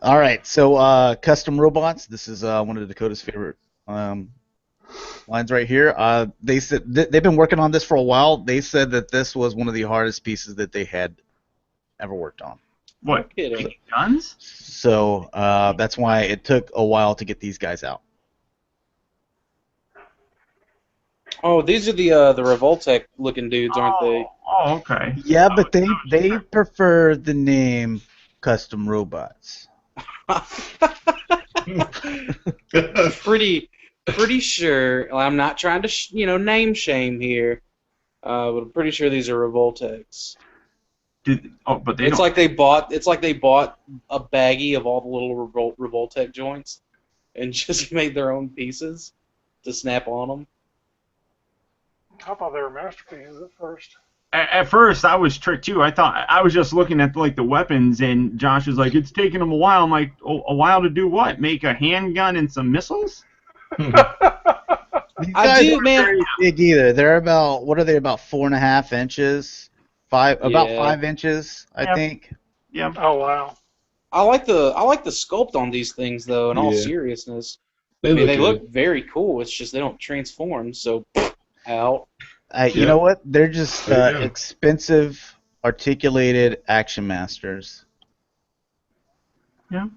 All right, so custom robots. This is one of Dakota's favorite lines right here. They said they've been working on this for a while. They said that this was one of the hardest pieces that they had ever worked on. What? Guns? So that's why it took a while to get these guys out. Oh, these are the Revoltech looking dudes, aren't they? Oh, okay. Yeah, but they prefer the name Custom Robots. Pretty sure. I'm not trying to name shame here, but I'm pretty sure these are Revoltechs. But it's like they bought a baggie of all the little Revoltech joints and just made their own pieces to snap on them. I thought they were masterpieces at first. At first, I was tricked too. I thought I was just looking at like the weapons, and Josh was like, "It's taking them a while." I'm like, "A while to do what? Make a handgun and some missiles?" These guys aren't very big either. They're about about 4.5 inches, 5 inches, I think. Yeah. Oh wow. I like the sculpt on these things though. In all seriousness, they look very cool. It's just they don't transform. So out. You know what? They're just expensive, articulated action masters. Yeah.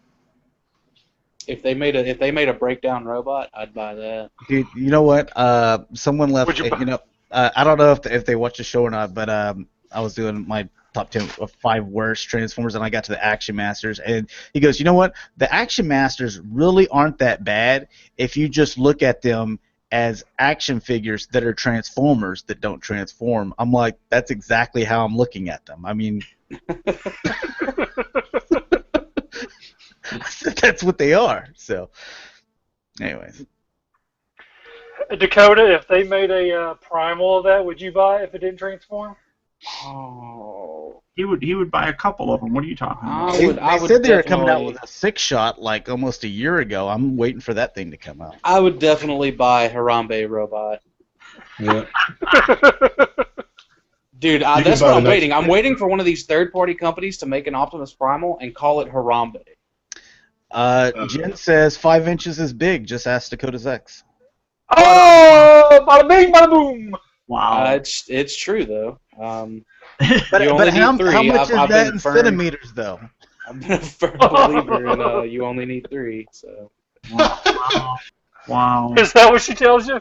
If they made a breakdown robot, I'd buy that. Dude, you know what? Someone left. I don't know if they watched the show or not, but I was doing my top 10 of 5 worst Transformers, and I got to the Action Masters, and he goes, "You know what? The Action Masters really aren't that bad if you just look at them as action figures that are Transformers that don't transform." I'm like, that's exactly how I'm looking at them. I mean, that's what they are. So, anyways. Dakota, if they made a primal of that, would you buy it if it didn't transform? Oh. He would buy a couple of them. What are you talking about? They said they were coming out with a 6-shot like almost a year ago. I'm waiting for that thing to come out. I would definitely buy Harambe robot. Yeah. Dude, can that's buy what the I'm next- waiting. I'm waiting for one of these third-party companies to make an Optimus Primal and call it Harambe. Jen says 5 inches is big. Just ask Dakota's X. Oh, bada bing, bada boom. Wow. It's true though. But, You only but how, need 3. how much is I've that been in firm- centimeters, though? I've been a firm believer in you only need 3. So. Wow. Wow. Is that what she tells you?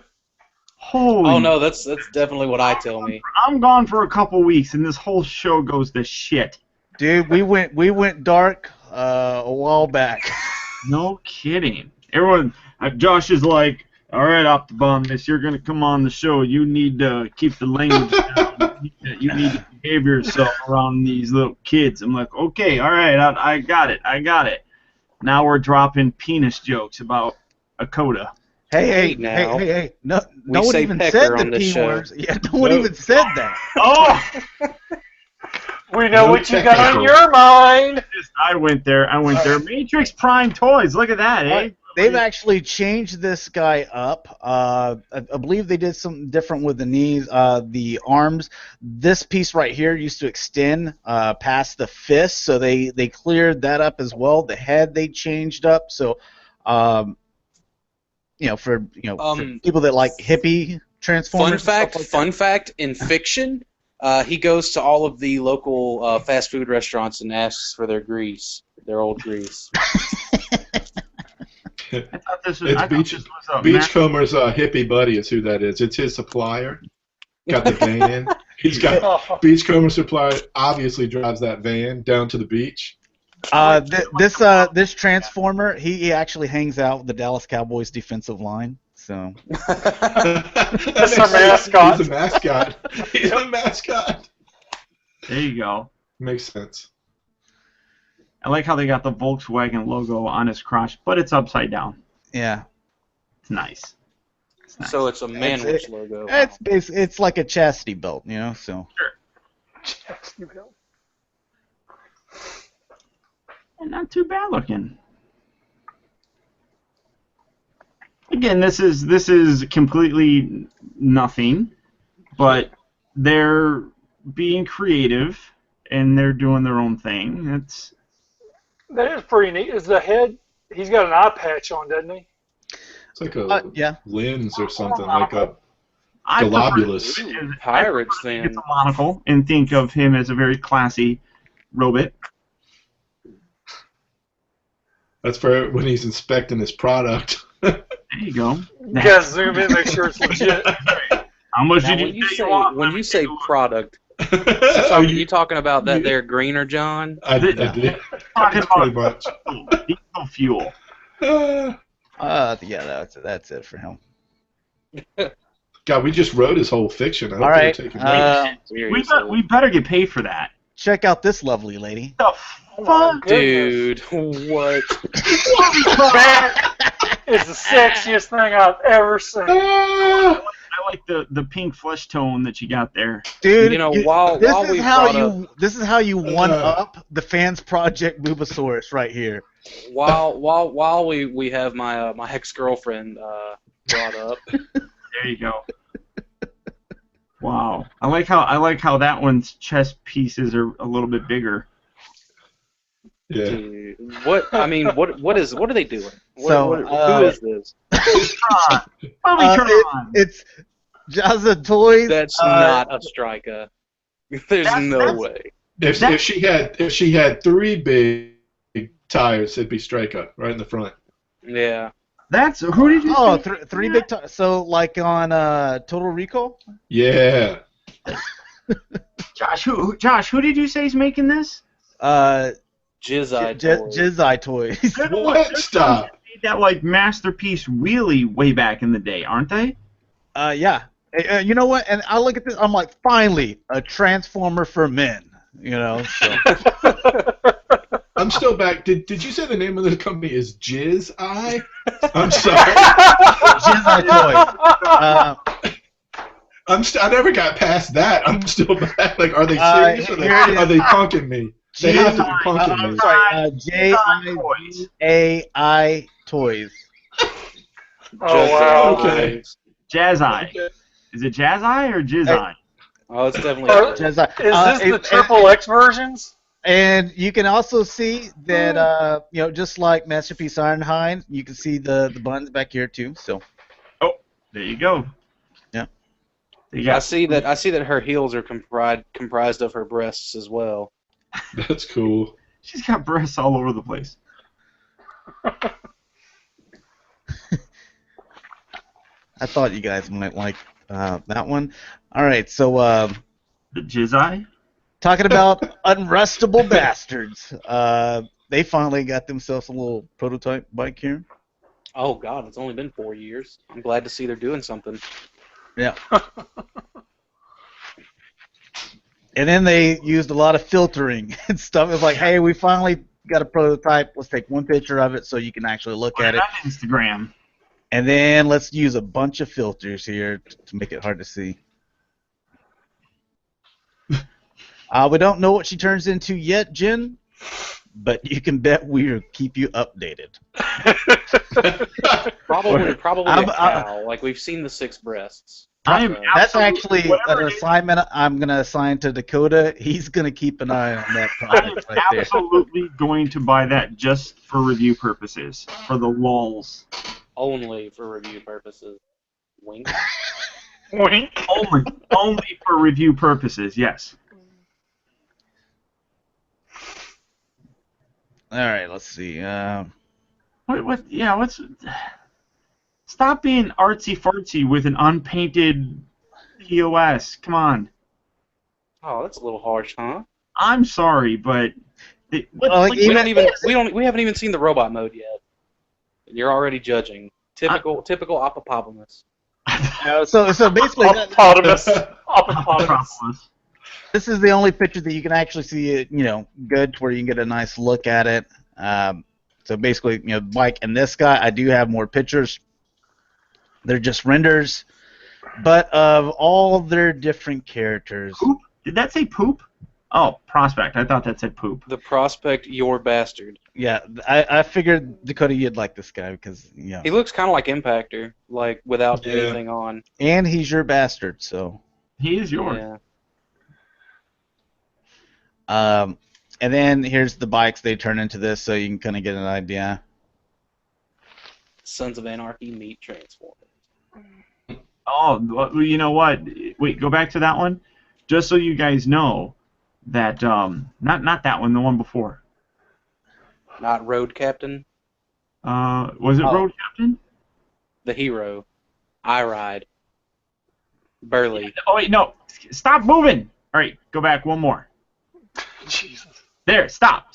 Holy. Oh no, that's definitely what I tell me. I'm gone for a couple weeks, and this whole show goes to shit. Dude, we went dark a while back. No kidding. Everyone, Josh is like, all right, Optibotimus, you're going to come on the show. You need to keep the language down. You need to behave yourself around these little kids. I'm like, okay, all right, I got it. Now we're dropping penis jokes about Dakota. Hey. No We one say even pecker said on the this P show. words. Yeah, no one even said that. Oh! We know No what you got on technical. your mind. I went there. Matrix Prime Toys. Look at that, eh? They've actually changed this guy up. I believe they did something different with the knees, the arms. This piece right here used to extend past the fist, so they cleared that up as well. The head they changed up, so for people that like hippie transformers. Fun fact, in fiction, he goes to all of the local fast food restaurants and asks for their grease, their old grease. I thought this was, It's I thought this was a Beachcomber's hippie buddy is who that is. It's his supplier. Got the van. He's got Beachcomber supplier. Obviously drives that van down to the beach. This transformer, he actually hangs out with the Dallas Cowboys defensive line. So That's our mascot. He's a mascot. He's a mascot. There you go. Makes sense. I like how they got the Volkswagen logo on his crotch, but it's upside down. yeah, It's nice. So it's a Manwich logo. it's like a chastity belt, So And not too bad looking. Again, this is completely nothing, but they're being creative and they're doing their own thing. That is pretty neat. Is the head? He's got an eye patch on, doesn't he? It's like a yeah. lens or something, like a I globulus. prefer- Pirates I then. think it's a monocle and think of him as a very classy robot. That's for when he's inspecting his product. There you go. You gotta zoom in, make sure it's legit. How much Now, did you say you want? when you say product, Are you talking about that there greener, John? I did. Talking Pretty about much. diesel fuel. Yeah, that's it for him. God, we just wrote his whole fiction. I hope All they're right, taking notes. We better get paid for that. check out this lovely lady. The fuck? Dude, what? That is the sexiest thing I've ever seen. I like the pink flesh tone that you got there. Dude, You know, while this we is how you one up the Fans Project Bubasaurus right here. while we have my ex-girlfriend brought up. There you go. Wow, I like how that one's chest pieces are a little bit bigger. Yeah. Dude, what I mean, what are they doing? So, who is this? It's Jazza Toys. That's not a striker. There's no way. If she had three big tires, it'd be Straker right in the front. Yeah. That's who did you? Oh, say? three big tires. So like on Total Recall. Yeah. Josh, who did you say is making this? Jizzeye Toys. What? Stop. Made that like masterpiece wheelie way back in the day, aren't they? Yeah. You know what? And I look at this. I'm like, finally, a transformer for men. You know. So. I'm still back. Did you say the name of the company is Jizz Eye? I'm sorry. Jizzeye Toys. I never got past that. I'm still back. Like, are they serious or are they punking me? They have to be punking me. I'm sorry. Jizzai Toys. Oh wow. Okay. Jazz Eye. Okay. Is it Jazz Eye or Jizz Eye? Oh, it's definitely. Or- Is Is this the triple X versions? And you can also see that, just like Masterpiece Ironhide, you can see the buns back here too. So. Oh, there you go. Yeah. I see that her heels are comprised of her breasts as well. That's cool. She's got breasts all over the place. I thought you guys might like that one. All right, so The Jizz Eye? talking about unrustable bastards. They finally got themselves a little prototype bike here. Oh God, it's only been 4 years. I'm glad to see they're doing something. Yeah. And then they used a lot of filtering and stuff. It's like, hey, we finally got a prototype. Let's take one picture of it so you can actually look at it. On Instagram. And then let's use a bunch of filters here to make it hard to see. We don't know what she turns into yet, Jen, but you can bet we'll keep you updated. Probably I'm- a cow. Like we've seen the 6 breasts. That's actually whatever an it is. assignment I'm going to assign to Dakota. He's going to keep an eye on that I'm project right there. absolutely going to buy that just for review purposes, for the lulz. Only for review purposes. Wink. Wink. Only for review purposes, yes. All right, let's see. What's... Stop being artsy-fartsy with an unpainted POS. Come on. Oh, that's a little harsh, huh? I'm sorry, but... We haven't even seen the robot mode yet. And you're already judging. Typical Optibotimus. So basically, Optibotimus. this is the only picture that you can actually see it, good to where you can get a nice look at it. So basically, Mike and this guy, I do have more pictures. They're just renders, but of all their different characters. Poop? Did that say poop? Oh, prospect. I thought that said poop. The prospect, your bastard. Yeah, I figured, Dakota, you'd like this guy because, He looks kind of like Impactor, like without anything on. and he's your bastard, so. He is yours. Yeah. And then here's the bikes they turn into this, so you can kind of get an idea. Sons of Anarchy meet Transformers. Oh, well, you know what? Wait, go back to that one. Just so you guys know that, not that one, the one before. Not Road Captain. Was it Road Captain? The hero. I Ride. Burley. Oh, wait, no. Stop moving. All right, go back one more. Jesus. There, stop.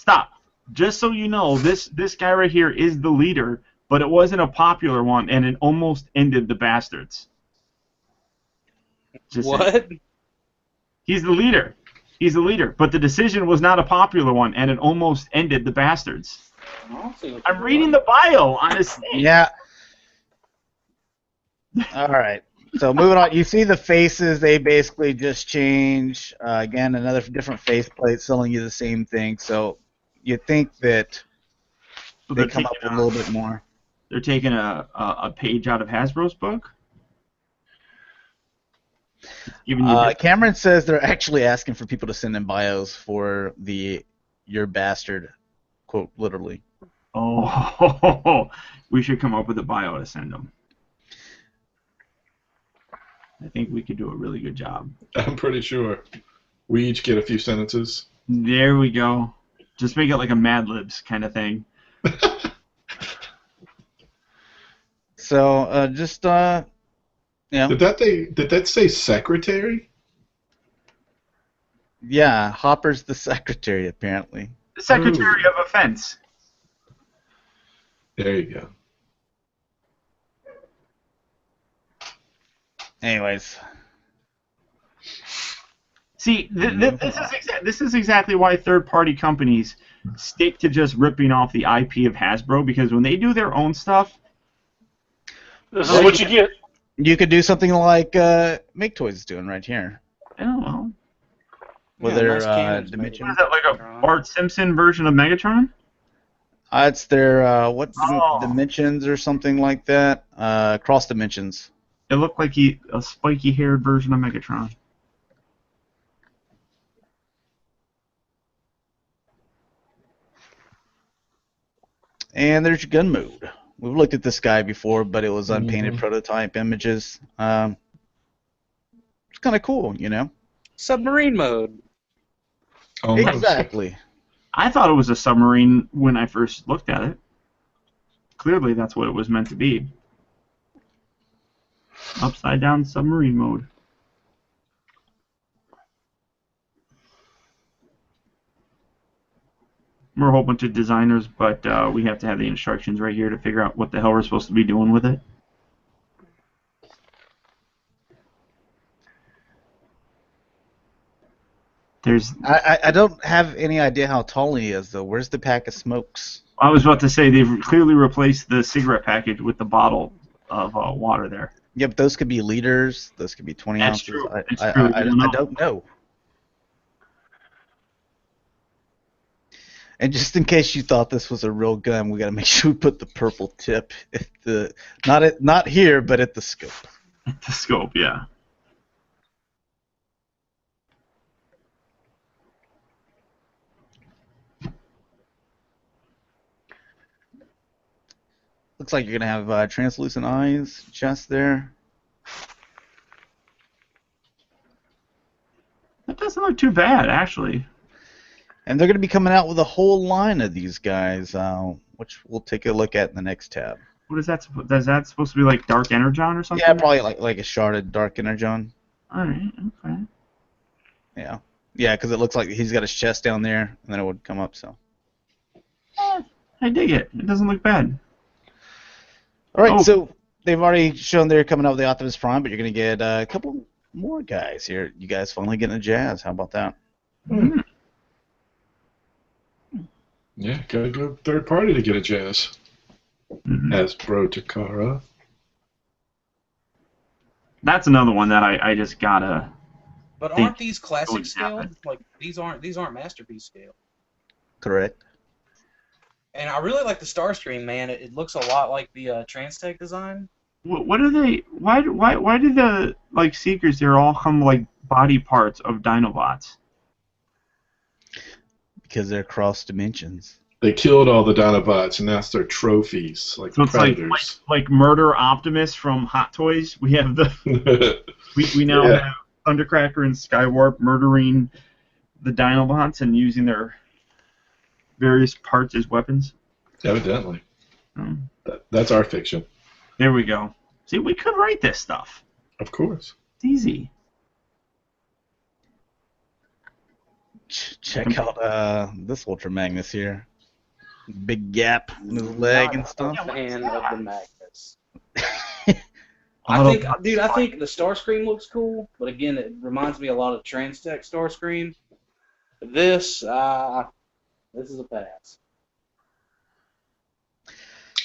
Just so you know, this guy right here is the leader, but it wasn't a popular one, and it almost ended the bastards. Just What? saying. He's the leader. But the decision was not a popular one, and it almost ended the bastards. I'm reading the bio on his thing. Yeah. All right. So moving on, you see the faces. They basically just change. Again, another different faceplate selling you the same thing. So you think that they come up with a little bit more. They're taking a page out of Hasbro's book. Cameron says they're actually asking for people to send in bios for your bastard, quote, literally. Oh, we should come up with a bio to send them. I think we could do a really good job. I'm pretty sure. We each get a few sentences. There we go. Just make it like a Mad Libs kind of thing. So Did that say secretary? Yeah, Hopper's the secretary apparently. The Secretary of Offense. There you go. Anyways. See, this is exactly why third-party companies stick to just ripping off the IP of Hasbro, because when they do their own stuff, This is what you get. You could do something like Make Toys is doing right here. oh well. With Yeah, their nice cannons, dimension. What is that, like a Bart Simpson version of Megatron? It's their Oh. dimensions or something like that. Cross dimensions. It looked like a spiky-haired version of Megatron. And there's your gun mode. We've looked at this guy before, but it was unpainted prototype images. It's kind of cool, you know? Submarine mode. Almost. Exactly. I thought it was a submarine when I first looked at it. Clearly, that's what it was meant to be. Upside down submarine mode. We're a whole bunch of designers, but we have to have the instructions right here to figure out what the hell we're supposed to be doing with it. I don't have any idea how tall he is, though. Where's the pack of smokes? I was about to say they've clearly replaced the cigarette package with the bottle of water there. Yeah, but those could be liters. Those could be 20 That's ounces. true. I don't know. And just in case you thought this was a real gun, we got to make sure we put the purple tip at the not here, but at the scope. At the scope, yeah. Looks like you're gonna have translucent eyes, chest there. That doesn't look too bad, actually. And they're gonna be coming out with a whole line of these guys, which we'll take a look at in the next tab. What is that? Is that supposed to be like Dark Energon or something? Yeah, probably like a sharded Dark Energon. All right. Okay. Yeah, because it looks like he's got his chest down there, and then it would come up. So. I dig it. It doesn't look bad. All right, so they've already shown they're coming out with the Optimus Prime, but you're going to get a couple more guys here. You guys finally getting a Jazz. How about that? Hmm. Yeah, gotta go third party to get a Jazz. Hasbro Takara. That's another one that I just gotta. But aren't these classic scale? Like these aren't masterpiece scale. Correct. And I really like the Starscream, man. It looks a lot like the Transtech design. What are they? Why do the Seekers there all come like body parts of Dinobots? Because they're cross dimensions. They killed all the Dinobots, and that's their trophies, like So Predators. it's like Murder Optimus from Hot Toys. We have the we now have Thundercracker and Skywarp murdering the Dinobots and using their various parts as weapons. Evidently. That's our fiction. There we go. See, we could write this stuff. Of course. It's easy. Check out this Ultra Magnus here. Big gap in his leg and stuff. I'm a fan of the Magnus. I think the Starscream looks cool, but again, it reminds me a lot of Transtech Starscream. This is a pass.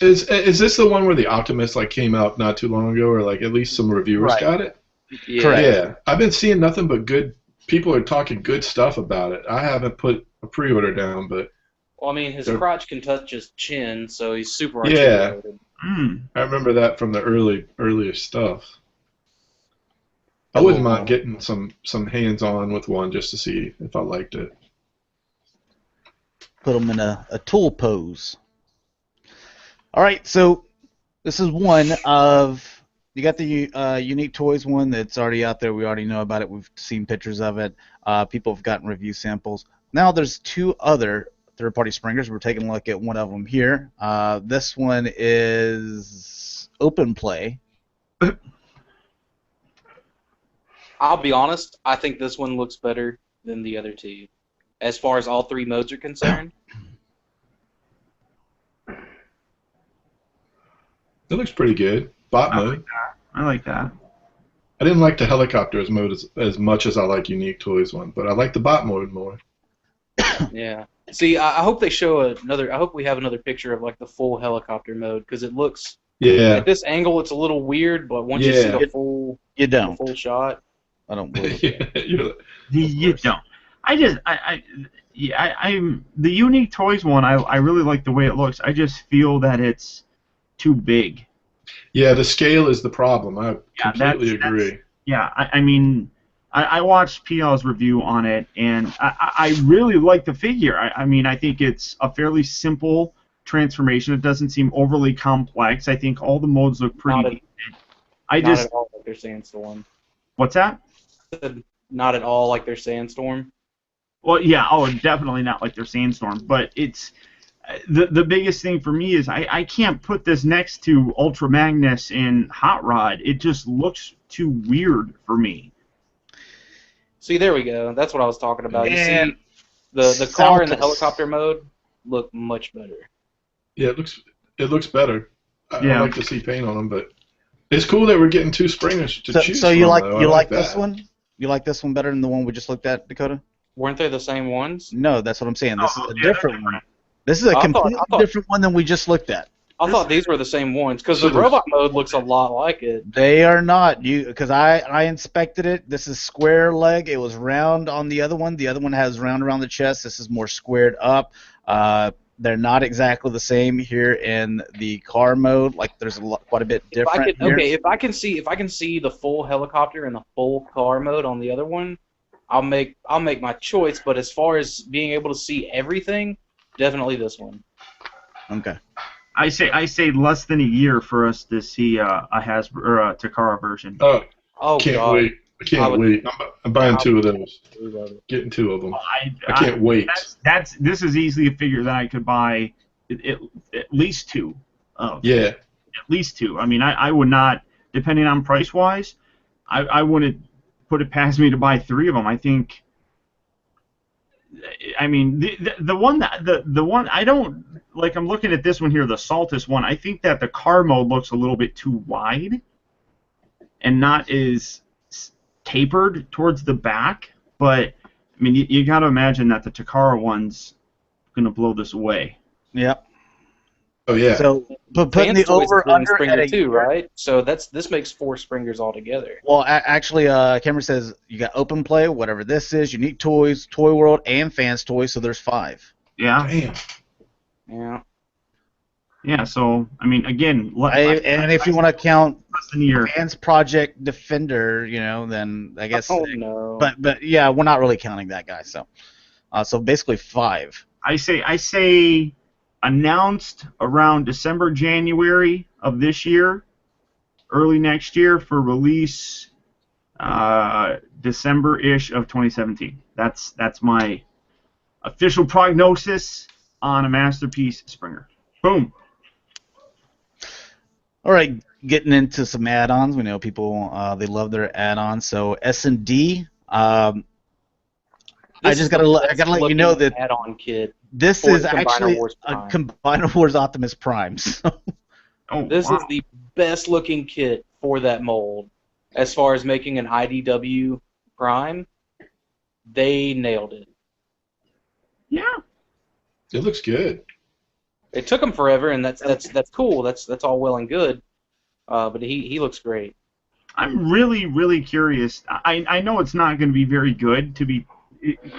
Is this the one where the Optimus came out not too long ago, or at least some reviewers got it? Yeah. Correct. Yeah, I've been seeing nothing but good. People are talking good stuff about it. I haven't put a pre-order down, but Well, I mean, his crotch can touch his chin, so he's super Yeah. articulated. I remember that from the earlier stuff. I wouldn't mind getting some hands-on with one just to see if I liked it. Put them in a tool pose. All right, so this is one of... You got the Unique Toys one that's already out there. We already know about it. We've seen pictures of it. People have gotten review samples. Now there's two other third-party Springers. We're taking a look at one of them here. This one is Open Play. I'll be honest, I think this one looks better than the other two, as far as all three modes are concerned. It looks pretty good. Bot mode. I like that. I didn't like the helicopters mode as much as I like Unique Toys one, but I like the bot mode more. Yeah. See, I hope they show another. I hope we have another picture of the full helicopter mode, because it looks. Yeah. At this angle, it's a little weird, but once you see the full. You don't. The full shot. I don't believe it. You don't. I'm the Unique Toys one. I really like the way it looks. I just feel that it's too big. Yeah, the scale is the problem. I completely agree. Yeah, I mean, I watched PL's review on it, and I really like the figure. I mean, I think it's a fairly simple transformation. It doesn't seem overly complex. I think all the modes look pretty decent. Not at all like their Sandstorm. What's that? Not at all like their Sandstorm. Well, yeah, definitely not like their Sandstorm, but it's the biggest thing for me is I can't put this next to Ultra Magnus and Hot Rod. It just looks too weird for me. See, there we go. That's what I was talking about. You see, the car in the helicopter mode look much better. Yeah, it looks better. I like to see paint on them, but it's cool that we're getting two springers to choose from. So you like this one? You like this one better than the one we just looked at, Dakota? Weren't they the same ones? No, that's what I'm saying. This is a different one. This is a completely different one than we just looked at. I thought these were the same ones because the robot mode looks a lot like it. They are not. Because I inspected it. This is square leg. It was round on the other one. The other one has round around the chest. This is more squared up. They're not exactly the same here in the car mode. Like there's quite a bit different. If I can see the full helicopter and the full car mode on the other one, I'll make my choice. But as far as being able to see everything, definitely this one. Okay. I say less than a year for us to see a Hasbro or a Takara version. Oh, can't wait! I can't wait. I'm buying two of those. Getting two of them. I can't wait. This is easily a figure that I could buy at least two of. Yeah. At least two. I mean, I would not, depending on price wise, I wouldn't put it past me to buy three of them. I think. I mean, the one I don't like. I'm looking at this one here, the Saltus one. I think that the car mode looks a little bit too wide, and not as tapered towards the back. But I mean, you got to imagine that the Takara one's gonna blow this away. Yep. Oh yeah. So, but putting the over under Springer too, right? So this makes 4 Springers altogether. Well, actually, Cameron says you got Open Play, whatever this is, Unique Toys, Toy World, and Fans Toys. So there's 5. Yeah. Damn. Yeah. Yeah. So I mean, again, and if you want to count year. Fans Project Defender, then I guess. Oh no. But yeah, we're not really counting that guy. So basically 5. I say. Announced around December, January of this year, early next year for release, December-ish of 2017. That's my official prognosis on a Masterpiece Springer. Boom. All right, getting into some add-ons. We know people they love their add-ons. So S&D. I gotta let you know that add-on kit. This is actually a Combiner Wars Optimus Prime. So. This is the best looking kit for that mold. As far as making an IDW Prime, they nailed it. Yeah. It looks good. It took them forever, and that's cool. That's all well and good. But he looks great. I'm really, really curious. I know it's not going to be very good to be.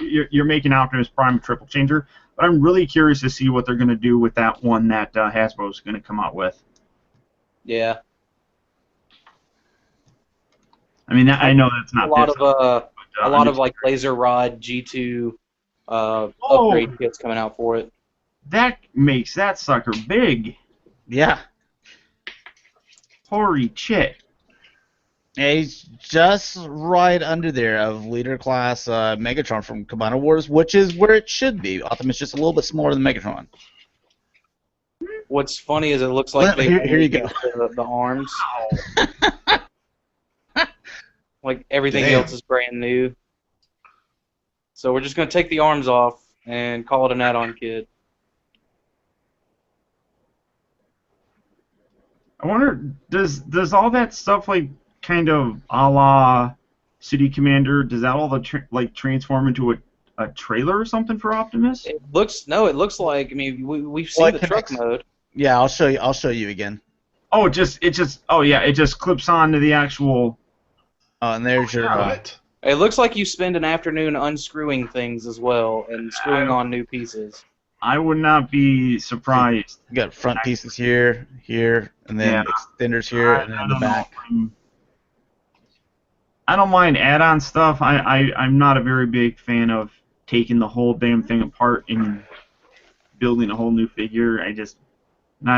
You're making Optimus Prime a triple changer, but I'm really curious to see what they're going to do with that one that Hasbro's going to come out with. Yeah. I mean, I know that's not a lot of like Laser Rod G2 upgrade kits coming out for it. That makes that sucker big. Yeah. Holy shit. Yeah, he's just right under there of leader class Megatron from Combiner Wars, which is where it should be. Optimus just a little bit smaller than Megatron. What's funny is it looks like here you go. The arms. Like everything else is brand new. So we're just going to take the arms off and call it an add-on kit. I wonder, does all that stuff like kind of a la City Commander, does that all transform into a trailer or something for Optimus? It looks like, I mean, we've seen the truck mode. Yeah, I'll show you again. Oh, it just clips on to the actual. Oh, and there's your. It looks like you spend an afternoon unscrewing things as well and screwing on new pieces. I would not be surprised. You got front pieces here, and then extenders here, and then the back. I don't mind add-on stuff. I'm not a very big fan of taking the whole damn thing apart and building a whole new figure. I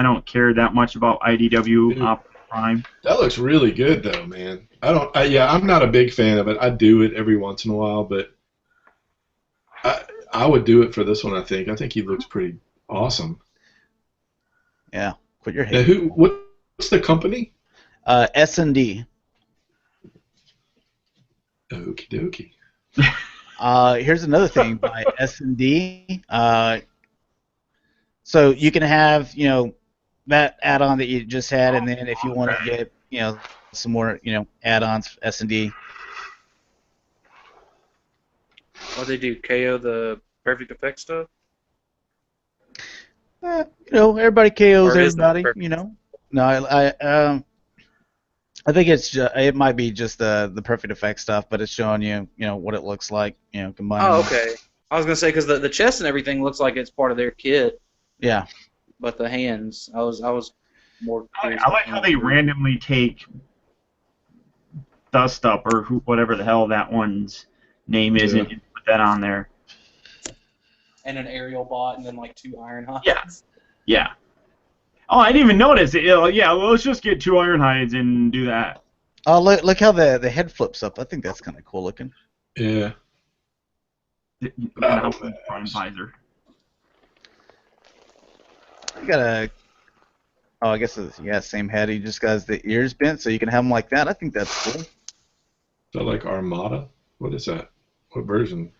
don't care that much about IDW Optimus Prime. That looks really good, though, man. I'm not a big fan of it. I do it every once in a while, but I would do it for this one. I think he looks pretty awesome. Yeah, quit your hate. Now, what's the company? S&D. Okie dokie. Here's another thing by S&D. So you can have, that add-on that you just had, and then if you want to get, some more, add-ons, S&D. What they do? KO the Perfect Effect stuff? Everybody KOs Or is it everybody. perfect? No, I think it might be just the Perfect Effect stuff, but it's showing you, what it looks like, combined. Oh, okay. I was gonna say because the chest and everything looks like it's part of their kit, Yeah. but the hands, I was more. I like how they randomly take Dust Up or whatever the hell that one's name is and put that on there. And an aerial bot, and then like 2 Ironhides. Yeah. Oh, I didn't even notice it. Yeah, well, let's just get 2 Ironhides and do that. Oh, look how the head flips up. I think that's kind of cool looking. Yeah. Prime visor. You got a. Oh, I guess it's, same head. He just got the ears bent, so you can have them like that. I think that's cool. Is that like Armada? What is that? What version?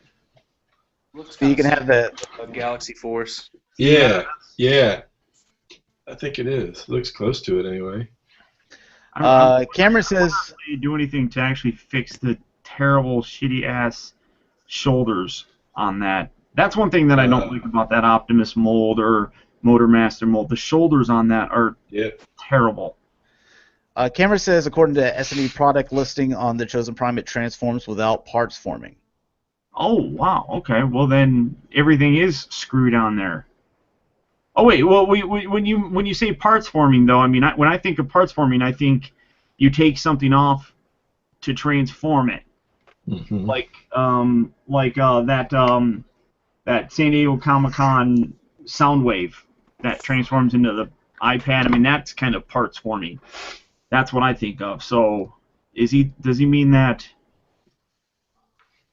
So you can have the Galaxy Force. Yeah. I think it is. Looks close to it anyway. Cameron says. They do anything to actually fix the terrible, shitty ass shoulders on that. That's one thing that I don't like about that Optimus mold or Motormaster mold. The shoulders on that are terrible. Cameron says, according to S&E product listing on the Chosen Prime, it transforms without parts forming. Oh, wow. Okay. Well, then everything is screwed on there. Oh, wait. Well, when you say parts forming, though, I mean, when I think of parts forming, I think you take something off to transform it. Mm-hmm. That San Diego Comic-Con Soundwave that transforms into the iPad. I mean, that's kind of parts forming. That's what I think of. So, does he mean that?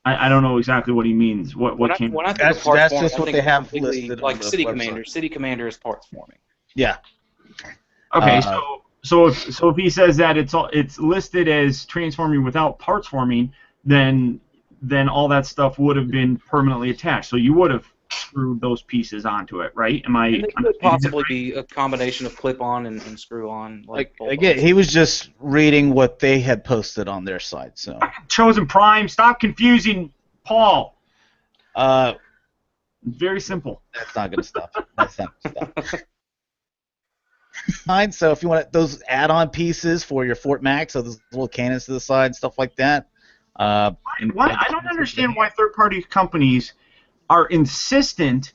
I don't know exactly what he means. When I think that's of parts just what they have completely listed like on the City website. Commander. City Commander is parts forming. Yeah. Okay, so if he says that it's listed as transforming without parts forming, then all that stuff would have been permanently attached. So you would have screwed those pieces onto it, right? And they could possibly be a combination of clip-on and screw-on. Again, he was just reading what they had posted on their site. So Chosen Prime, stop confusing Paul. Very simple. That's not gonna stop. That's not gonna stop. Fine. So if you want those add-on pieces for your Fort Max, so those little cannons to the side and stuff like that. I don't understand why third-party companies are insistent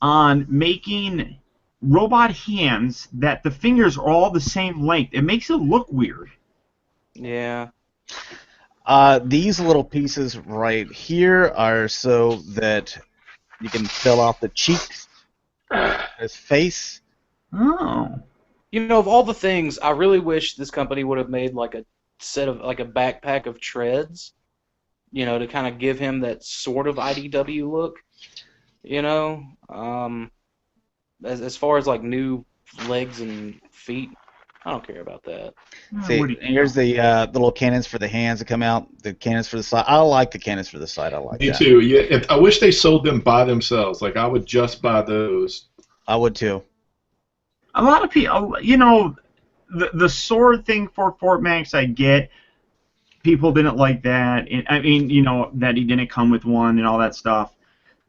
on making robot hands that the fingers are all the same length. It makes it look weird. Yeah. These little pieces right here are so that you can fill out the cheeks, his face. Oh. Of all the things, I really wish this company would have made like a set of like a backpack of treads, to kind of give him that sort of IDW look. As far as like new legs and feet, I don't care about that. See, here's the little cannons for the hands that come out. The cannons for the side. I like the cannons for the side. I like that. Me too. Yeah, I wish they sold them by themselves. Like I would just buy those. I would too. A lot of people, the sword thing for Fort Max, I get. People didn't like that. I mean, that he didn't come with one and all that stuff.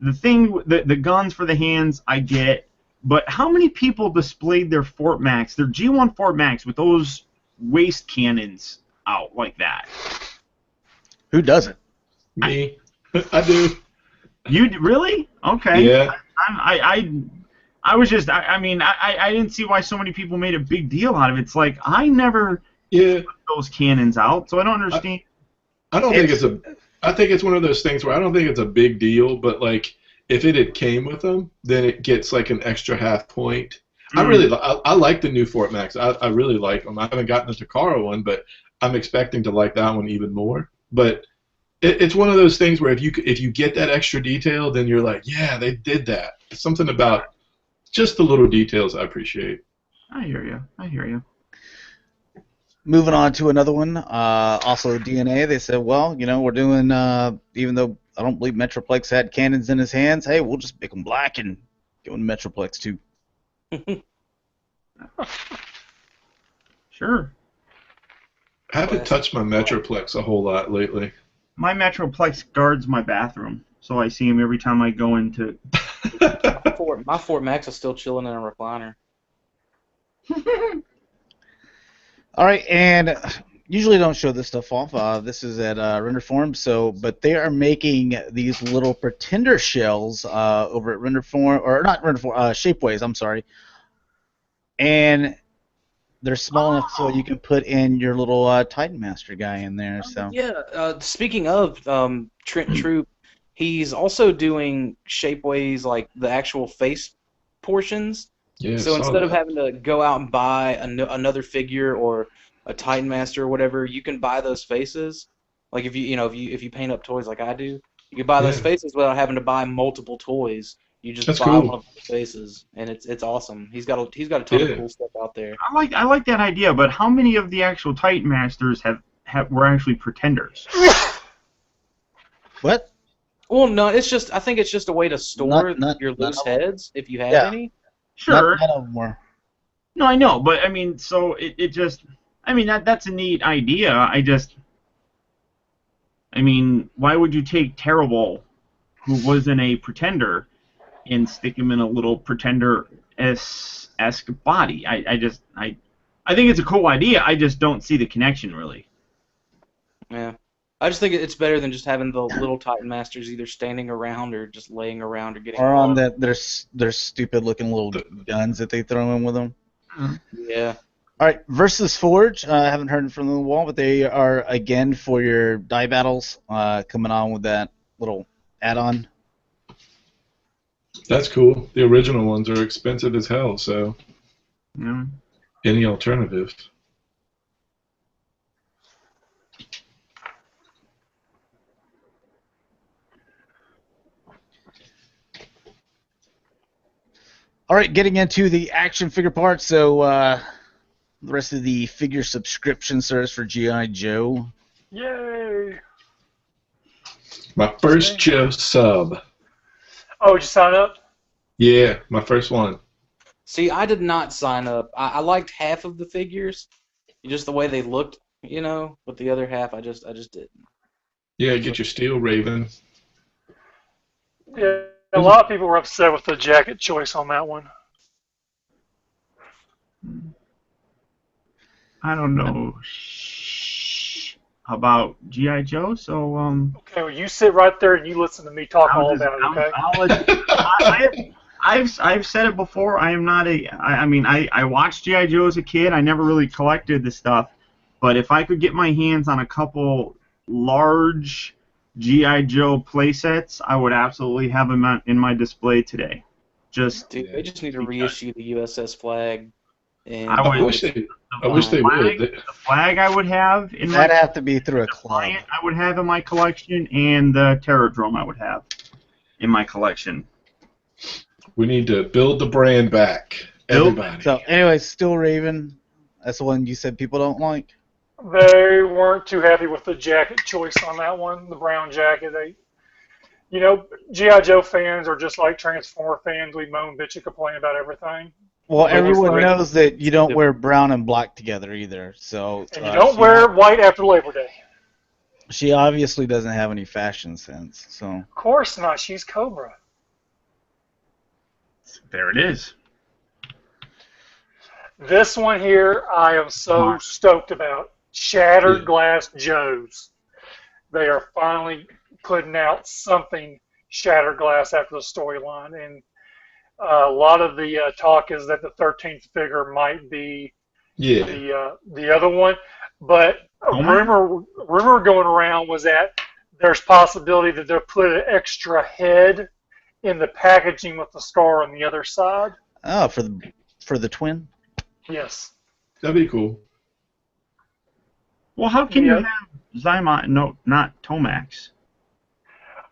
The thing, the guns for the hands, I get. But how many people displayed their Fort Max, their G1 Fort Max, with those waist cannons out like that? Who doesn't? Me. I do. You really? Okay. Yeah. I was just, I mean, I didn't see why so many people made a big deal out of it. It's like, I never put those cannons out, so I don't understand. I don't think I think it's one of those things where I don't think it's a big deal, but like, if it had came with them, then it gets like an extra half point. I like the new Fort Max. I really like them. I haven't gotten the Takara one, but I'm expecting to like that one even more. But it's one of those things where if you get that extra detail, then you're like, yeah, they did that. It's something about just the little details I appreciate. I hear you. Moving on to another one, also DNA. They said, well, we're doing, even though I don't believe Metroplex had cannons in his hands, hey, we'll just make them black and go into Metroplex too. Sure. I haven't touched my Metroplex a whole lot lately. My Metroplex guards my bathroom, so I see him every time I go into. My Fort Max is still chilling in a recliner. All right, and usually don't show this stuff off. This is at Render Form, but they are making these little pretender shells over at Render Form, or not Render Form, Shapeways. I'm sorry, and they're small enough so you can put in your little Titan Master guy in there. So yeah. Speaking of Trent Troop, he's also doing Shapeways like the actual face portions. Yeah, so instead of having to go out and buy another figure or a Titan Master or whatever, you can buy those faces. Like if you paint up toys like I do, you can buy those faces without having to buy multiple toys. You just buy one of the faces, and it's awesome. He's got a ton of cool stuff out there. I like that idea, but how many of the actual Titan Masters were actually pretenders? What? Well, no, I think it's just a way to store your loose heads if you have any. Sure. None of them were. No, I know, but I mean, so it just, I mean, that's a neat idea. I mean, why would you take Terrible, who wasn't a pretender, and stick him in a little pretender-esque body? I think it's a cool idea. I just don't see the connection, really. Yeah. I just think it's better than just having the little Titan Masters either standing around or just laying around or getting. Or on their stupid-looking little guns that they throw in with them. Yeah. All right, Versus Forge. I haven't heard from the wall, but they are again for your die battles, coming on with that little add-on. That's cool. The original ones are expensive as hell, so any alternative? All right, getting into the action figure part. So the rest of the figure subscription service for G.I. Joe. Yay! My first Joe sub. Oh, did you sign up? Yeah, my first one. See, I did not sign up. I liked half of the figures, just the way they looked, but the other half I just didn't. Yeah, get your Steel Raven. Yeah, a lot of people were upset with the jacket choice on that one. I don't know about G.I. Joe, so Okay, well, you sit right there and you listen to me talk all about it, okay? I've said it before. I am not I watched G.I. Joe as a kid. I never really collected the stuff, but if I could get my hands on a couple large G.I. Joe playsets, I would absolutely have them in my display today. Dude, they just need to reissue the USS flag. And I wish they would. The flag I would have in That'd have to be through a club. I would have in my collection, and the Terrordrome I would have in my collection. We need to build the brand back. Everybody. So, anyway, Steel Raven. That's the one you said people don't like. They weren't too happy with the jacket choice on that one, the brown jacket. G.I. Joe fans are just like Transformer fans. We moan, bitch, and complain about everything. Well, everyone knows that you don't wear brown and black together either. So. And you don't wear white after Labor Day. She obviously doesn't have any fashion sense. So. Of course not. She's Cobra. There it is. This one here, I am so stoked about. Shattered Glass Joes. They are finally putting out something Shattered Glass after the storyline, and A lot of the talk is that the 13th figure might be Yeah. the other one, but a Oh, rumor going around was that there's possibility that they'll put an extra head in the packaging with the scar on the other side. Oh, for the twin. Yes. That'd be cool. Well, how can you Yeah. have Xymon, no, not Tomax?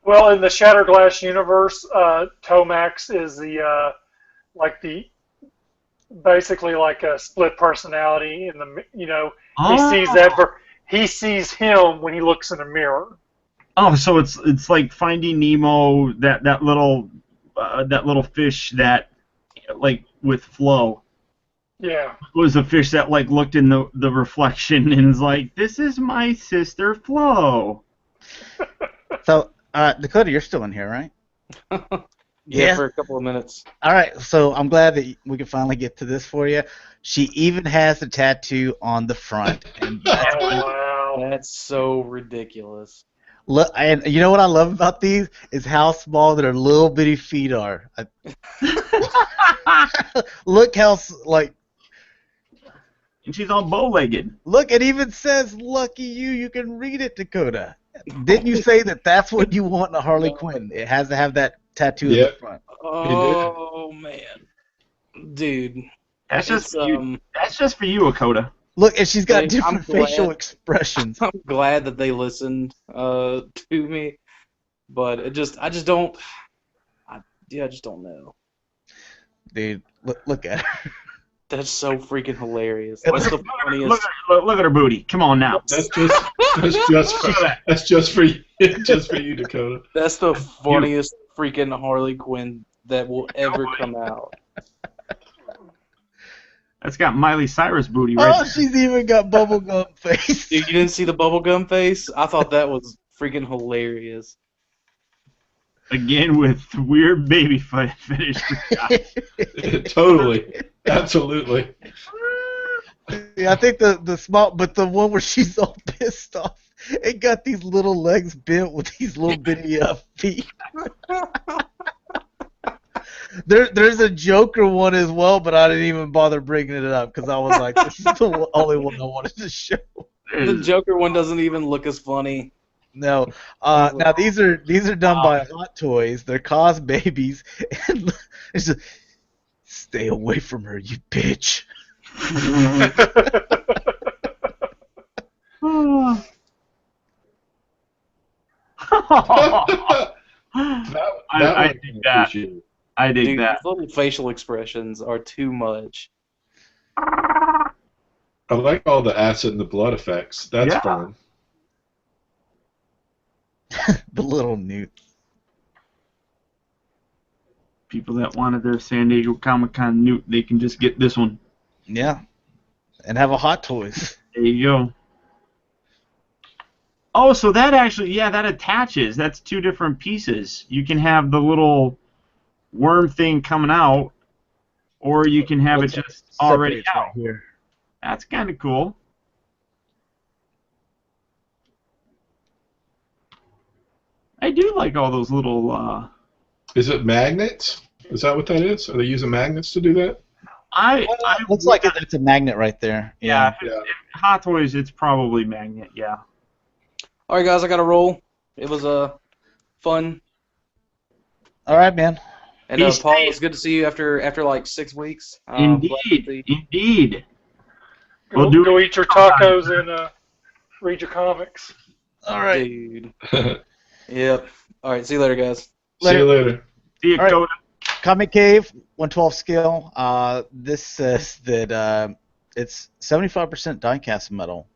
Well, in the Shatterglass universe, Tomax is the basically like a split personality. In the he sees him when he looks in a mirror. Oh, so it's like Finding Nemo, that little fish that like with Flo. Yeah. It was a fish that like looked in the reflection and was like, "This is my sister Flo." So, Dakota, you're still in here, right? Yeah, for a couple of minutes. All right, so I'm glad that we can finally get to this for you. She even has the tattoo on the front, and Oh, wow. That's so ridiculous. look, and you know what I love about these is how small their little bitty feet are. Look how like. And she's all bow-legged. Look, it even says "Lucky you." You can read it, Dakota. Didn't you say that that's what you want in a Harley Quinn? It has to have that tattoo in the front. Oh man, dude. That's just It's, for you. That's just for you, Dakota. Look, and she's got I'm different glad- facial expressions. I'm glad that they listened to me, but I just don't. I just don't know. Dude, look at her. That's so freaking hilarious. It That's was- the funniest. Look at her booty. Come on now. That's just for you, just for you, Dakota. That's the funniest freaking Harley Quinn that will ever come out. That's got Miley Cyrus booty right Oh, she's even got bubblegum face. Dude, you didn't see the bubblegum face? I thought that was freaking hilarious. again with weird baby fetish. Totally. Absolutely. Yeah, I think the small, but the one where she's all pissed off, it got these little legs bent with these little bitty feet. There's a Joker one as well, but I didn't even bother bringing it up because I was like, this is the only one I wanted to show. The Joker one doesn't even look as funny. No, now these are done by Hot Toys. They're cause babies, and it's just, stay away from her, you bitch. I dig that. I dig Dude, that. these little facial expressions are too much. I like all the acid and the blood effects. That's fun. The little newt. People that wanted their San Diego Comic-Con newt, they can just get this one. Yeah, and have a Hot Toys. There you go. Oh, so that actually, that attaches. That's two different pieces. You can have the little worm thing coming out, or you can have it just already out. Right here. That's kind of cool. I do like all those little. Is it magnets? Is that what that is? Are they using magnets to do that? Looks like it's a magnet right there. Yeah, if Hot Toys, it's probably magnet. Yeah. All right, guys, I got to roll. It was fun. All right, man. And Paul, it's good to see you after like 6 weeks. Indeed. Go eat your tacos and read your comics. All right. Dude. Yep. All right, see you later, guys. See you later. See you, Dakota. Comic Cave, 112 scale. This says that it's 75% die-cast metal.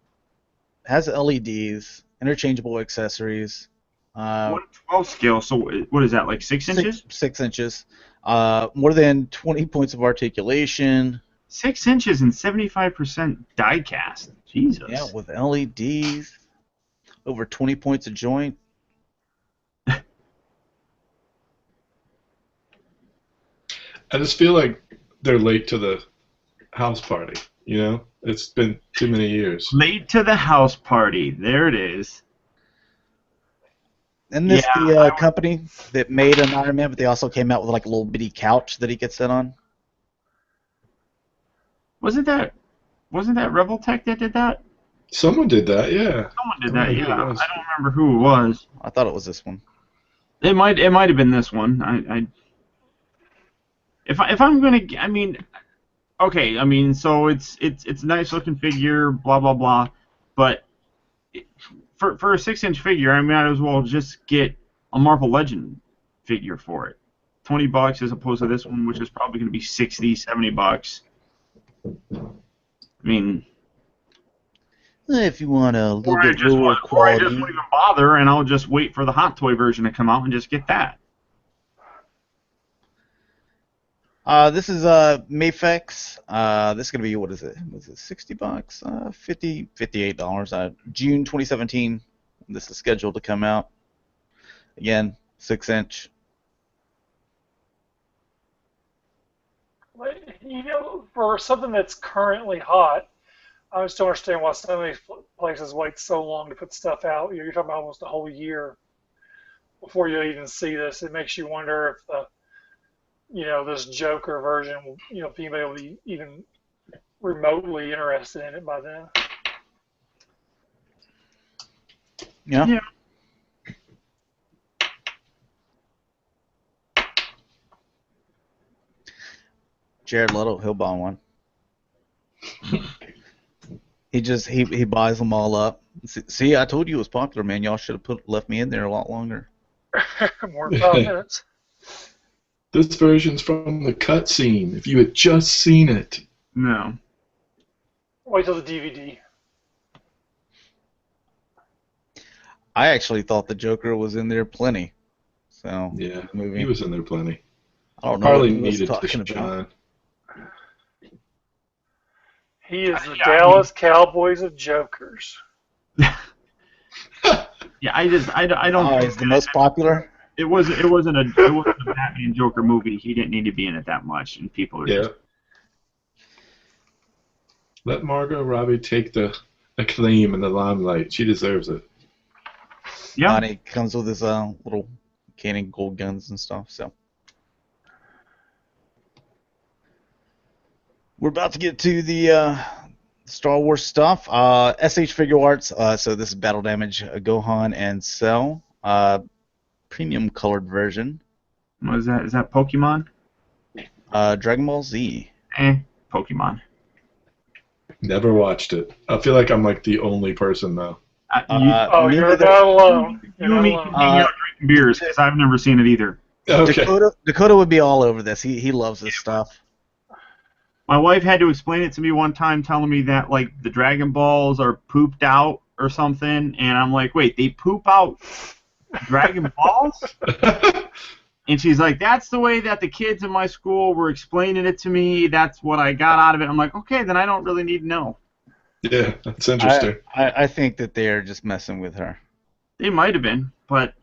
Has LEDs, interchangeable accessories. 112 scale, so what is that, like 6 inches? 6 inches. More than 20 points of articulation. 6 inches and 75% die cast. Jesus. Yeah, with LEDs. Over 20 points a joint. I just feel like they're late to the house party. You know, it's been too many years. Late to the house party. There it is. Isn't this Yeah, the company that made an Iron Man, but they also came out with like a little bitty couch that he could sit on? wasn't that Rebel Tech that did that? Someone did that, yeah. Someone did I don't that. know who Yeah, it was. I don't remember who it was. I thought it was this one. It might have been this one. If I'm gonna, I mean, okay, I mean, so it's a nice looking figure, blah blah blah, but for a 6-inch figure, I might as well just get a Marvel Legend figure for it. $20 as opposed to this one, which is probably going to be $60-$70. I mean, If you want a little or I bit just lower won't quality. even bother, and I'll just wait for the Hot Toy version to come out and just get that. This is Mayfex. This is gonna be, what is it? Was it $60? $58. June 2017. This is scheduled to come out. Again, 6-inch. You know, for something that's currently hot, I just don't understand why some of these places wait so long to put stuff out. You're talking about almost a whole year before you even see this. It makes you wonder if this Joker version, if anybody will be even remotely interested in it by then. Yeah. Jared Leto, he'll buy one. He buys them all up. See, I told you it was popular, man. Y'all should have left me in there a lot longer. More than 5 minutes. This version's from the cutscene. If you had just seen it. No. Wait till the DVD. I actually thought the Joker was in there plenty. So Yeah, movie. he was in there plenty. I don't know Hardly what he was needed to talking about. shine. He is the Yeah, Dallas Cowboys of Jokers. Yeah, I don't. Oh, he's the most popular. It wasn't a Batman Joker movie. He didn't need to be in it that much, and people are Yeah. just. Let Margot Robbie take the acclaim and the limelight. She deserves it. Yeah. And he comes with his little cannon gold guns and stuff. So we're about to get to the Star Wars stuff. SH Figure Arts. So this is Battle Damage, Gohan and Cell. Premium colored version. What is that? Is that Pokemon? Dragon Ball Z. Pokemon. Never watched it. I feel like I'm like the only person though. Oh, me you're neither. not alone. You and me can hang out drinking beers because I've never seen it either. Okay. Dakota would be all over this. He loves this stuff. My wife had to explain it to me one time, telling me that like the Dragon Balls are pooped out or something, and I'm like, wait, they poop out Dragon Balls? And she's like, that's the way that the kids in my school were explaining it to me. That's what I got out of it. I'm like, okay, then I don't really need to know. Yeah, that's interesting. I think that they're just messing with her. They might have been, but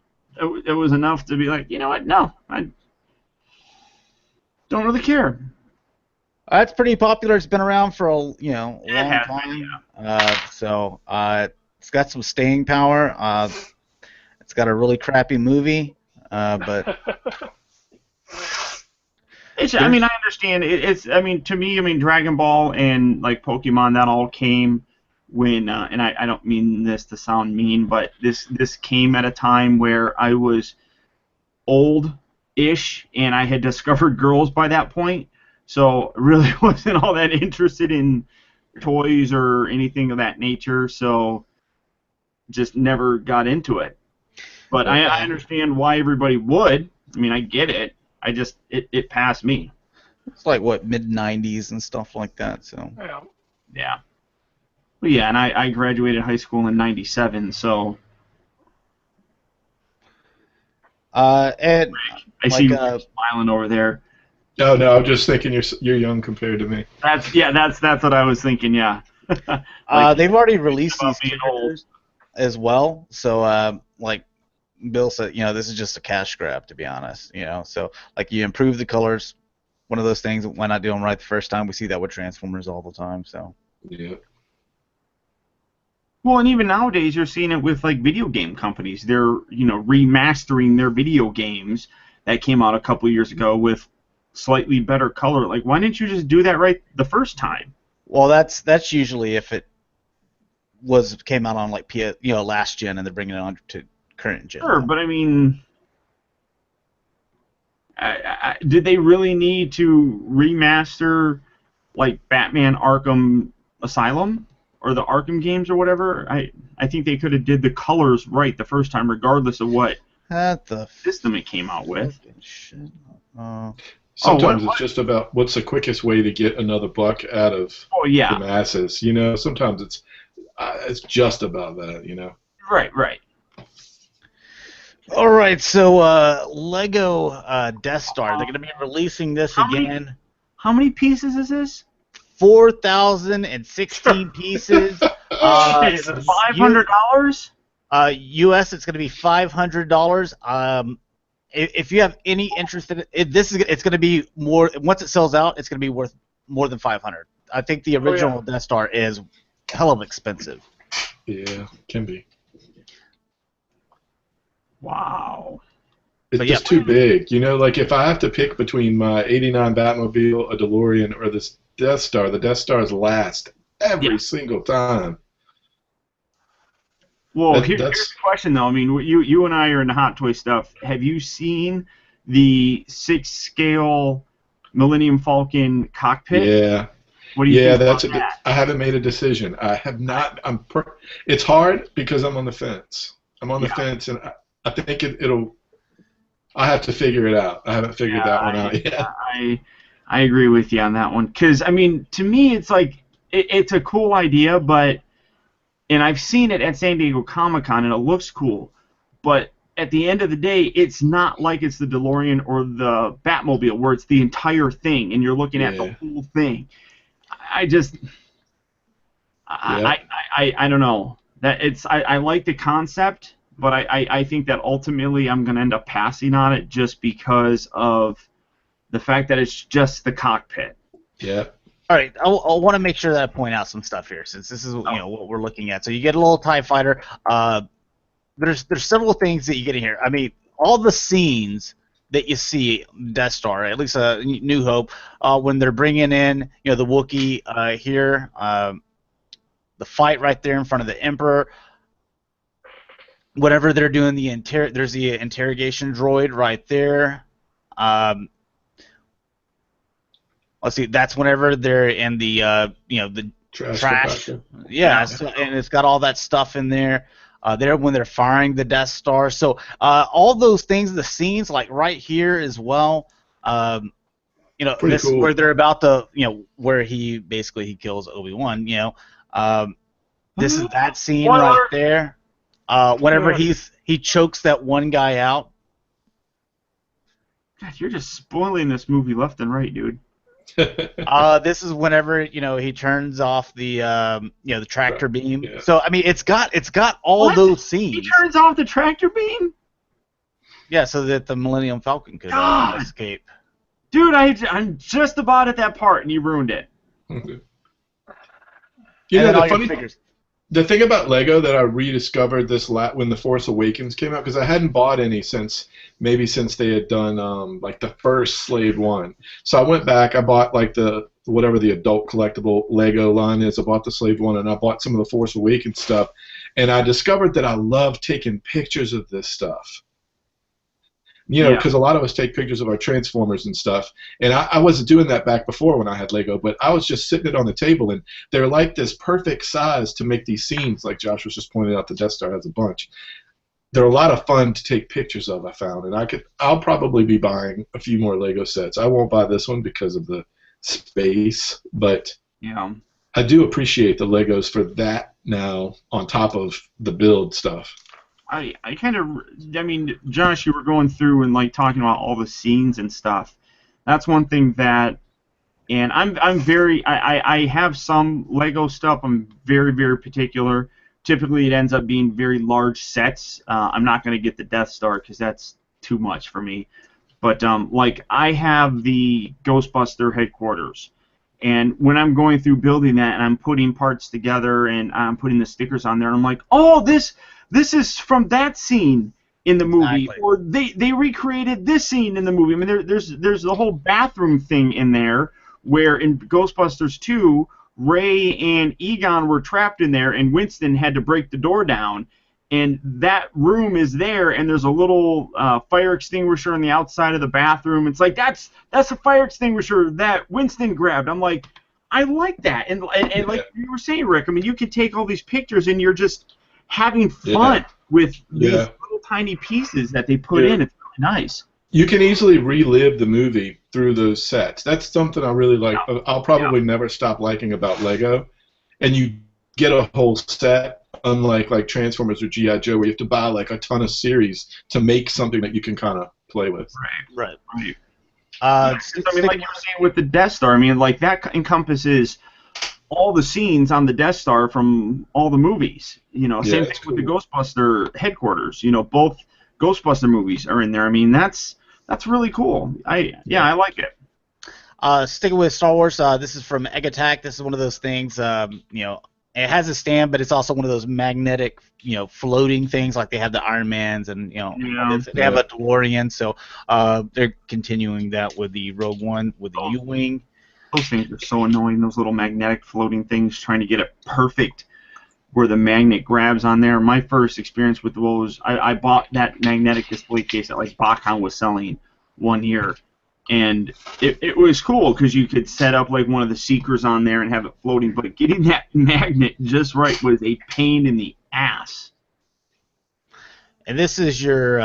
it was enough to be like, you know what? No, I don't really care. It's pretty popular. It's been around for a long has time. been, So it's got some staying power. It's got a really crappy movie, but I mean, I understand. I mean, to me, Dragon Ball and like Pokemon, that all came when, and I don't mean this to sound mean, but this came at a time where I was old-ish, and I had discovered girls by that point. So really wasn't all that interested in toys or anything of that nature. So just never got into it. But I understand why everybody would. I mean, I get it. I just it passed me. it's like what, mid-90s and stuff like that. So Yeah. Well, yeah, and I graduated high school in '97, so and I see you smiling over there. No, I'm just thinking you're young compared to me. That's what I was thinking. Yeah. they've already released about these being old. characters as well. So like Bill said, this is just a cash grab, to be honest. So like you improve the colors. One of those things. Why not do them right the first time? We see that with Transformers all the time. So Yeah. Well, and even nowadays, you're seeing it with like video game companies. They're remastering their video games that came out a couple years ago with slightly better color. Like, why didn't you just do that right the first time? Well, that's usually if it came out on like last gen and they're bringing it on to current gen. Sure, but I mean, did they really need to remaster like Batman Arkham Asylum or the Arkham games or whatever? I think they could have did the colors right the first time, regardless of what system it came out with. Sometimes it's just about what's the quickest way to get another buck out of the masses. Sometimes it's just about that. Right. All right, so Lego Death Star, they're going to be releasing this again. How many pieces is this? 4,016 pieces. $500? US, it's going to be $500. If you have any interest in it, it's going to be more. Once it sells out, it's going to be worth more than $500. I think the original Death Star is hell of expensive. Yeah, can be. Wow. It's just too big. Like if I have to pick between my 89 Batmobile, a DeLorean, or this Death Star, the Death Stars last every single time. Well, here's the question, though. I mean, you and I are in the Hot Toy stuff. Have you seen the 6-scale Millennium Falcon cockpit? Yeah. What do you think about that? I haven't made a decision. I have not. It's hard because I'm on the fence. I'm on the fence, and I think it'll. I have to figure it out. I haven't figured that one out yet. I agree with you on that one, because I mean, to me, it's like it's a cool idea, and I've seen it at San Diego Comic-Con, and it looks cool, but at the end of the day, it's not like it's the DeLorean or the Batmobile, where it's the entire thing, and you're looking at the whole thing. I don't know. I like the concept, but I think that ultimately I'm going to end up passing on it just because of the fact that it's just the cockpit. Yeah. All right, I want to make sure that I point out some stuff here, since this is what we're looking at. So you get a little TIE fighter. There's several things that you get in here. I mean, all the scenes that you see Death Star, at least New Hope, when they're bringing in the Wookiee here, the fight right there in front of the Emperor. Whenever they're doing there's the interrogation droid right there. Let's see, that's whenever they're in the the trash. Yeah, so, and it's got all that stuff in there. There when they're firing the Death Star. So all those things, the scenes like right here as well. This cool. where they're about to where he kills Obi-Wan. This is that scene right there. Whenever he chokes that one guy out. God, you're just spoiling this movie left and right, dude. This is whenever he turns off the the tractor beam. Yeah. So I mean, it's got all those scenes. He turns off the tractor beam. Yeah, so that the Millennium Falcon could escape. Dude, I'm just about at that part, and you ruined it. The thing about Lego that I rediscovered when The Force Awakens came out, because I hadn't bought any since they had done like the first Slave one. So I went back, I bought like whatever the adult collectible Lego line is. I bought the Slave one, and I bought some of the Force Awakens stuff, and I discovered that I love taking pictures of this stuff. Because a lot of us take pictures of our Transformers and stuff, and I wasn't doing that back before when I had Lego, but I was just sitting it on the table, and they're like this perfect size to make these scenes, like Josh was just pointing out. The Death Star has a bunch. They're a lot of fun to take pictures of, I found, and I'll probably be buying a few more Lego sets. I won't buy this one because of the space, but I do appreciate the Legos for that now on top of the build stuff. I mean, Josh, you were going through and like talking about all the scenes and stuff. That's one thing that, and I have some Lego stuff. I'm very, very particular. Typically, it ends up being very large sets. I'm not going to get the Death Star because that's too much for me. But like, I have the Ghostbuster headquarters, And when I'm going through building that and I'm putting parts together and I'm putting the stickers on there, I'm like, oh, this is from that scene in the movie, Exactly. or they recreated this scene in the movie. I mean, there's the whole bathroom thing in there where in Ghostbusters 2, Ray and Egon were trapped in there, and Winston had to break the door down. And that room is there, and there's a little fire extinguisher on the outside of the bathroom. It's like, that's a fire extinguisher that Winston grabbed. I'm like, I like that. And like you were saying, Rick, I mean, you can take all these pictures, and you're just having fun with these little tiny pieces that they put in. It's really nice. You can easily relive the movie through those sets. That's something I really like. I'll probably never stop liking about Lego. And you get a whole set. Unlike like Transformers or G.I. Joe, where you have to buy like a ton of series to make something that you can kind of play with. Right. I mean, like you were saying with the Death Star, I mean, like that encompasses all the scenes on the Death Star from all the movies. You know, same thing with the Ghostbuster headquarters. You know, both Ghostbuster movies are in there. I mean, that's really cool. I like it. Sticking with Star Wars, this is from Egg Attack. This is one of those things, you know. It has a stand, but it's also one of those magnetic, you know, floating things like they have the Iron Mans and, you know, they have a DeLorean. So they're continuing that with the Rogue One with the U-Wing. Those things are so annoying, those little magnetic floating things, trying to get it perfect where the magnet grabs on there. My first experience with those, I bought that magnetic display case that like Bachhound was selling one year. And it was cool because you could set up like one of the seekers on there and have it floating, but getting that magnet just right was a pain in the ass. And this is your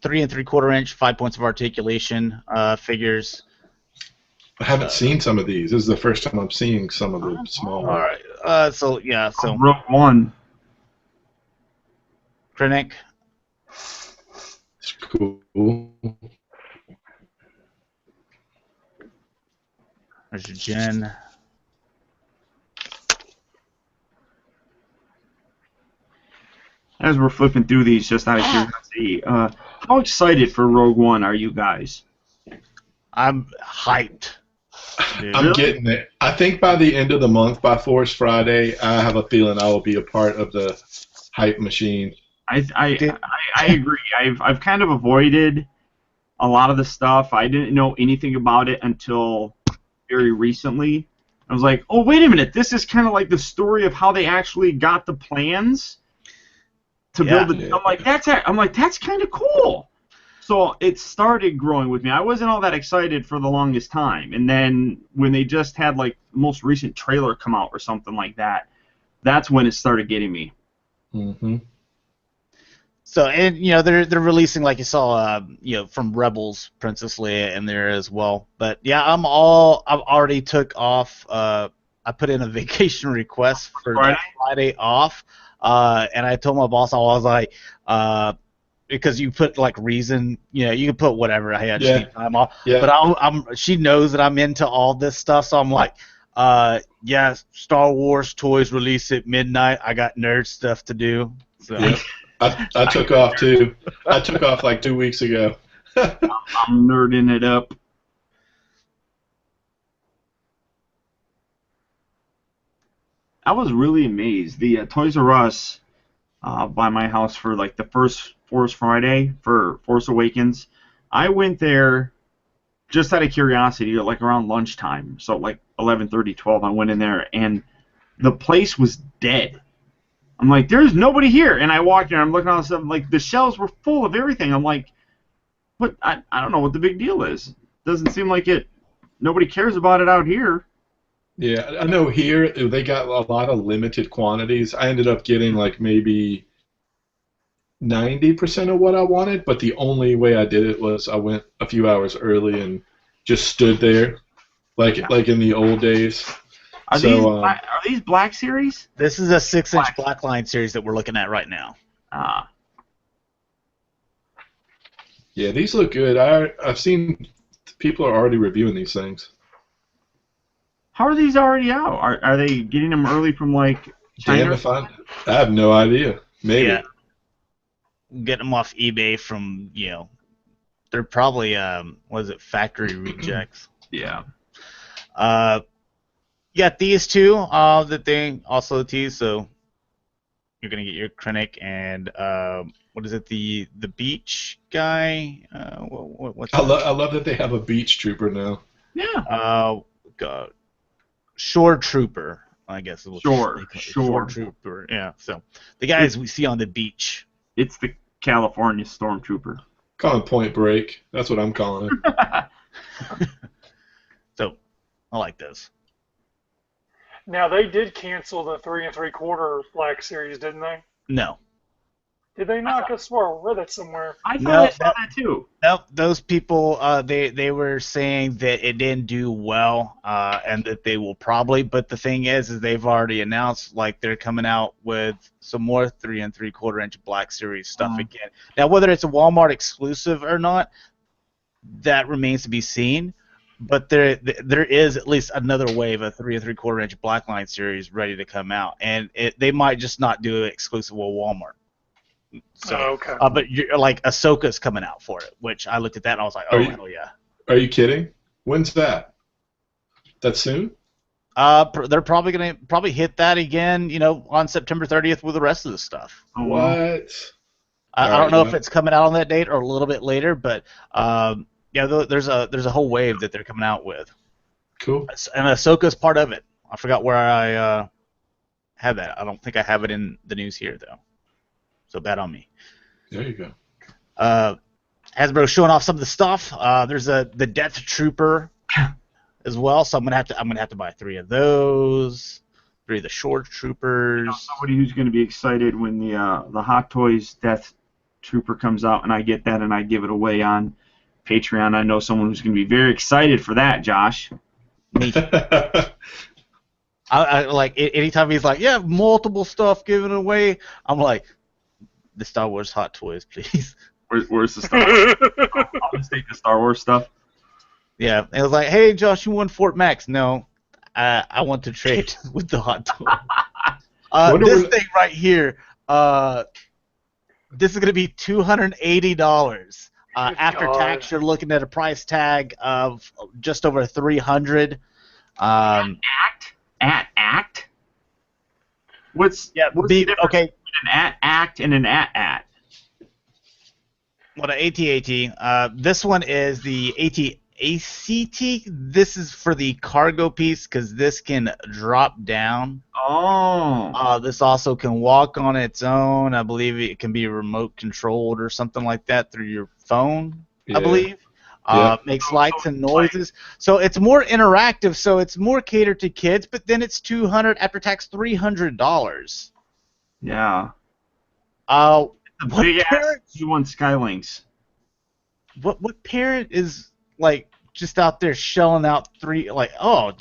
3 3/4 inch, 5 points of articulation figures. I haven't seen some of these. This is the first time I'm seeing some of the small All ones. right. So Rogue One. Krennic. It's cool. There's your Jen. As we're flipping through these, just out of curiosity, how excited for Rogue One are you guys? I'm hyped. Dude. I'm getting it. I think by the end of the month, by Force Friday, I have a feeling I will be a part of the hype machine. I agree. I've kind of avoided a lot of the stuff. I didn't know anything about it until very recently. I was like, oh, wait a minute. This is kind of like the story of how they actually got the plans to build it. I'm like, that's kind of cool. So it started growing with me. I wasn't all that excited for the longest time. And then when they just had like the most recent trailer come out or something like that, that's when it started getting me. Mm-hmm. So, and you know, they're releasing, like you saw, you know, from Rebels, Princess Leia in there as well. But yeah, I've already took off. I put in a vacation request for that Friday off, and I told my boss, I was like, because you put like reason, you know, you can put whatever. I had time off, but she knows that I'm into all this stuff, so I'm like, yeah, Star Wars toys release at midnight. I got nerd stuff to do. So. Yeah. I took off too. I took off like 2 weeks ago. I'm nerding it up. I was really amazed. The Toys R Us by my house for like the first Force Friday for Force Awakens, I went there just out of curiosity, like around lunchtime. So like 11:30, 12, I went in there and the place was dead. I'm like, there's nobody here. And I walked in, I'm looking at stuff, like the shelves were full of everything. I'm like, what? I don't know what the big deal is. Doesn't seem like it. Nobody cares about it out here. Yeah, I know here they got a lot of limited quantities. I ended up getting like maybe 90% of what I wanted, but the only way I did it was I went a few hours early and just stood there, like in the old days. Are these Black Series? This is a 6-inch Black Line series that we're looking at right now. Yeah, these look good. I've seen people are already reviewing these things. How are these already out? Are they getting them early from like China? Damn if I have no idea. Maybe. Yeah. Getting them off eBay from, you know, they're probably factory rejects. Yeah. You got these two that they also tease. So you're gonna get your Krennic and what is it? The beach guy. What's I love that they have a beach trooper now. Yeah. God, Shore Trooper. I guess it was Shore Trooper. Yeah. So the guys we see on the beach. It's the California Stormtrooper. Call him Point Break. That's what I'm calling him. So I like this. Now they did cancel the 3 3/4 Black Series, didn't they? No. Did they not? I swear I read that somewhere. I thought I saw that too. Nope, those people they were saying that it didn't do well and that they will probably. But the thing is they've already announced like they're coming out with some more 3 3/4 inch Black Series stuff again. Now whether it's a Walmart exclusive or not, that remains to be seen. But there is at least another wave of 3 3/4 inch Blackline series ready to come out, and they might just not do it exclusive with Walmart. So, okay. But you're, like Ahsoka's coming out for it, which I looked at that and I was like, oh hell yeah. Are you kidding? When's that? That soon? They're probably gonna hit that again, on September 30th with the rest of the stuff. What? I don't know if it's coming out on that date or a little bit later, but yeah, there's a whole wave that they're coming out with. Cool. And Ahsoka's part of it. I forgot where I have that. I don't think I have it in the news here though. So bad on me. There you go. Hasbro's showing off some of the stuff. There's the Death Trooper as well, so I'm gonna have to buy 3 of those. 3 of the Shore Troopers. Somebody who's going to be excited when the Hot Toys Death Trooper comes out, and I get that and I give it away on Patreon. I know someone who's going to be very excited for that, Josh. Me. I like anytime he's like, yeah, multiple stuff given away. I'm like, the Star Wars Hot Toys, please. Where's the Star Wars? I'll just take the Star Wars stuff. Yeah, it was like, hey, Josh, you won Fort Max. No, I want to trade with the Hot Toy. This thing right here, this is going to be $280. After tax, you're looking at a price tag of just over $300. Act? What's the difference between an act and an at? What an AT-AT. This one is the AT-ACT. This is for the cargo piece because this can drop down. Oh. This also can walk on its own. I believe it can be remote controlled or something like that through your phone, I believe. Makes lights and noises. So it's more interactive, so it's more catered to kids, but then it's $200 after tax $300. Yeah. What big parent, ass G1 Skylinks. What parent is like just out there shelling out you want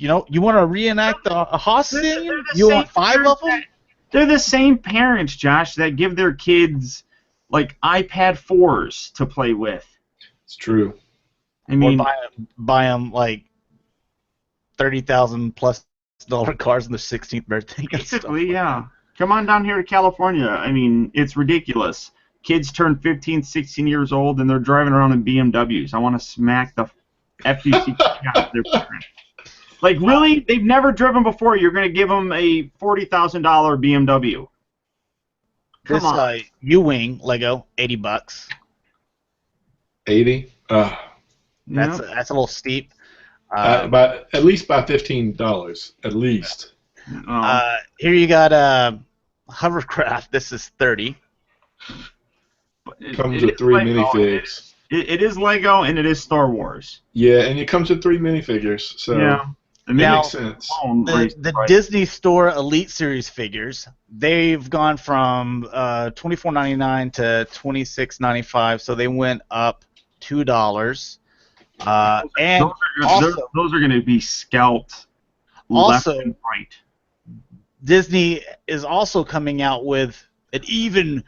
to reenact a Haas scene? You want 5 of them? They're the same parents, Josh, that give their kids like iPad 4s to play with. It's true. I mean, or buy them like $30,000+ cars on their 16th birthday. Basically, yeah. Come on down here to California. I mean, it's ridiculous. Kids turn 15, 16 years old, and they're driving around in BMWs. I want to smack the FUC out of their parents. Like, really? They've never driven before. You're going to give them a $40,000 BMW. Come on. U-Wing Lego, $80. 80? That's a little steep. But at least by $15, at least. Here you got hovercraft. This is $30. Comes with 3 minifigs. It is Lego and it is Star Wars. Yeah, and it comes with 3 minifigures. So yeah, it makes sense. The Disney Store Elite Series figures, they've gone from $24.99 to $26.95, so they went up $2. And those are going to be scalped left and right. Disney is also coming out with an even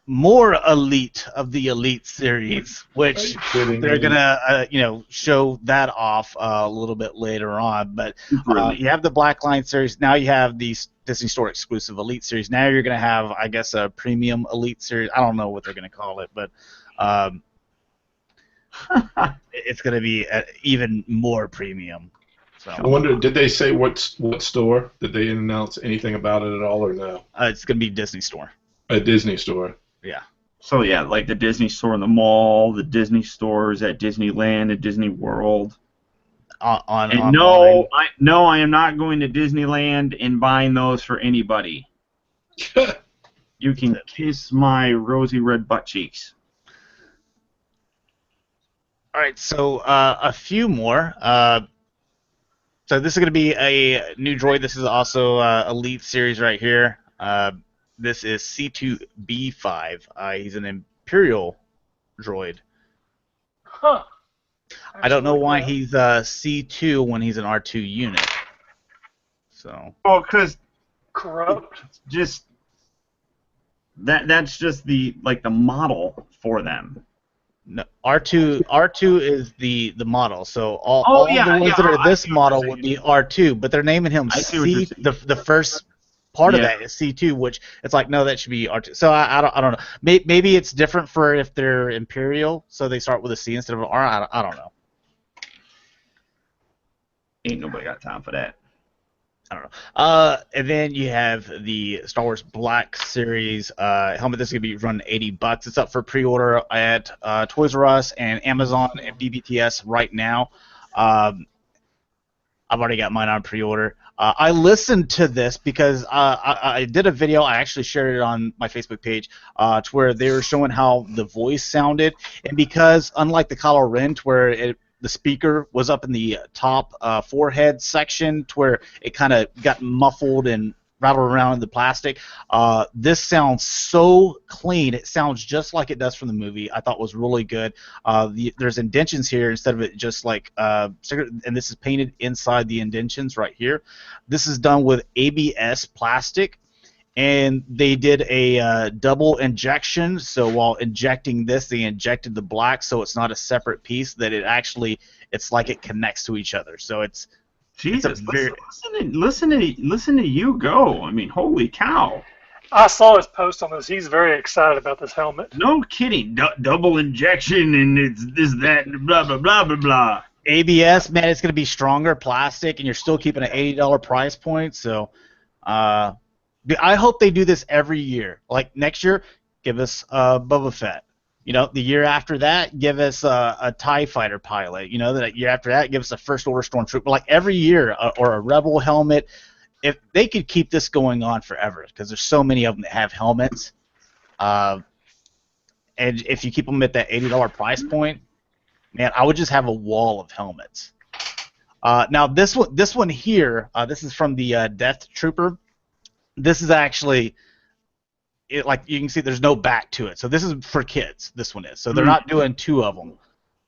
more elite of the Elite series, which they're gonna show that off a little bit later on. But you have the Blackline series. Now you have the Disney Store exclusive Elite series. Now you're gonna have, I guess, a premium Elite series. I don't know what they're gonna call it, but it's gonna be even more premium. So I wonder, did they say what store? Did they announce anything about it at all, or no? it's gonna be Disney Store. A Disney store. Yeah. So yeah, like the Disney Store in the mall, the Disney stores at Disneyland, at Disney World. And Online. no, I am not going to Disneyland and buying those for anybody. You can kiss my rosy red butt cheeks. All right, so a few more. So this is going to be a new droid. This is also Elite Series right here. This is C2B5. He's an Imperial droid. Huh. I don't know why he's C2 when he's an R2 unit. So. Well, because corrupt. Just that's just the model for them. No, R2 is the model. So all the ones that are this model would be R2, but they're naming him C. The first part of that is C2, which it's like no, that should be R2. So I don't know. Maybe it's different for if they're Imperial, so they start with a C instead of an R. I don't know. Ain't nobody got time for that. I don't know. And then you have the Star Wars Black Series helmet. This is going to be running $80. It's up for pre-order at Toys R Us and Amazon and BBTS right now. I've already got mine on pre-order. I listened to this because I did a video. I actually shared it on my Facebook page to where they were showing how the voice sounded. And because, unlike the Kylo Ren, where the speaker was up in the top forehead section to where it kind of got muffled and rattled around in the plastic. This sounds so clean. It sounds just like it does from the movie. I thought was really good. There's indentions here instead of it just like, and this is painted inside the indentions right here. This is done with ABS plastic. And they did a double injection, so while injecting this, they injected the black, so it's not a separate piece. That it's like it connects to each other. So it's Jesus. Listen to you go. I mean, holy cow! I saw his post on this. He's very excited about this helmet. No kidding. Double injection and it's this, that, and blah blah blah blah blah. ABS, man, it's gonna be stronger plastic, and you're still keeping an $80 price point. So, I hope they do this every year. Like next year, give us Boba Fett. You know, the year after that, give us a TIE fighter pilot. You know, the year after that, give us a First Order Stormtrooper. Like every year, or a Rebel helmet. If they could keep this going on forever, because there's so many of them that have helmets, and if you keep them at that $80 price point, man, I would just have a wall of helmets. Now this one here, this is from the Death Trooper. This is actually, like you can see, there's no back to it. So this is for kids. This one is. So they're not doing two of them.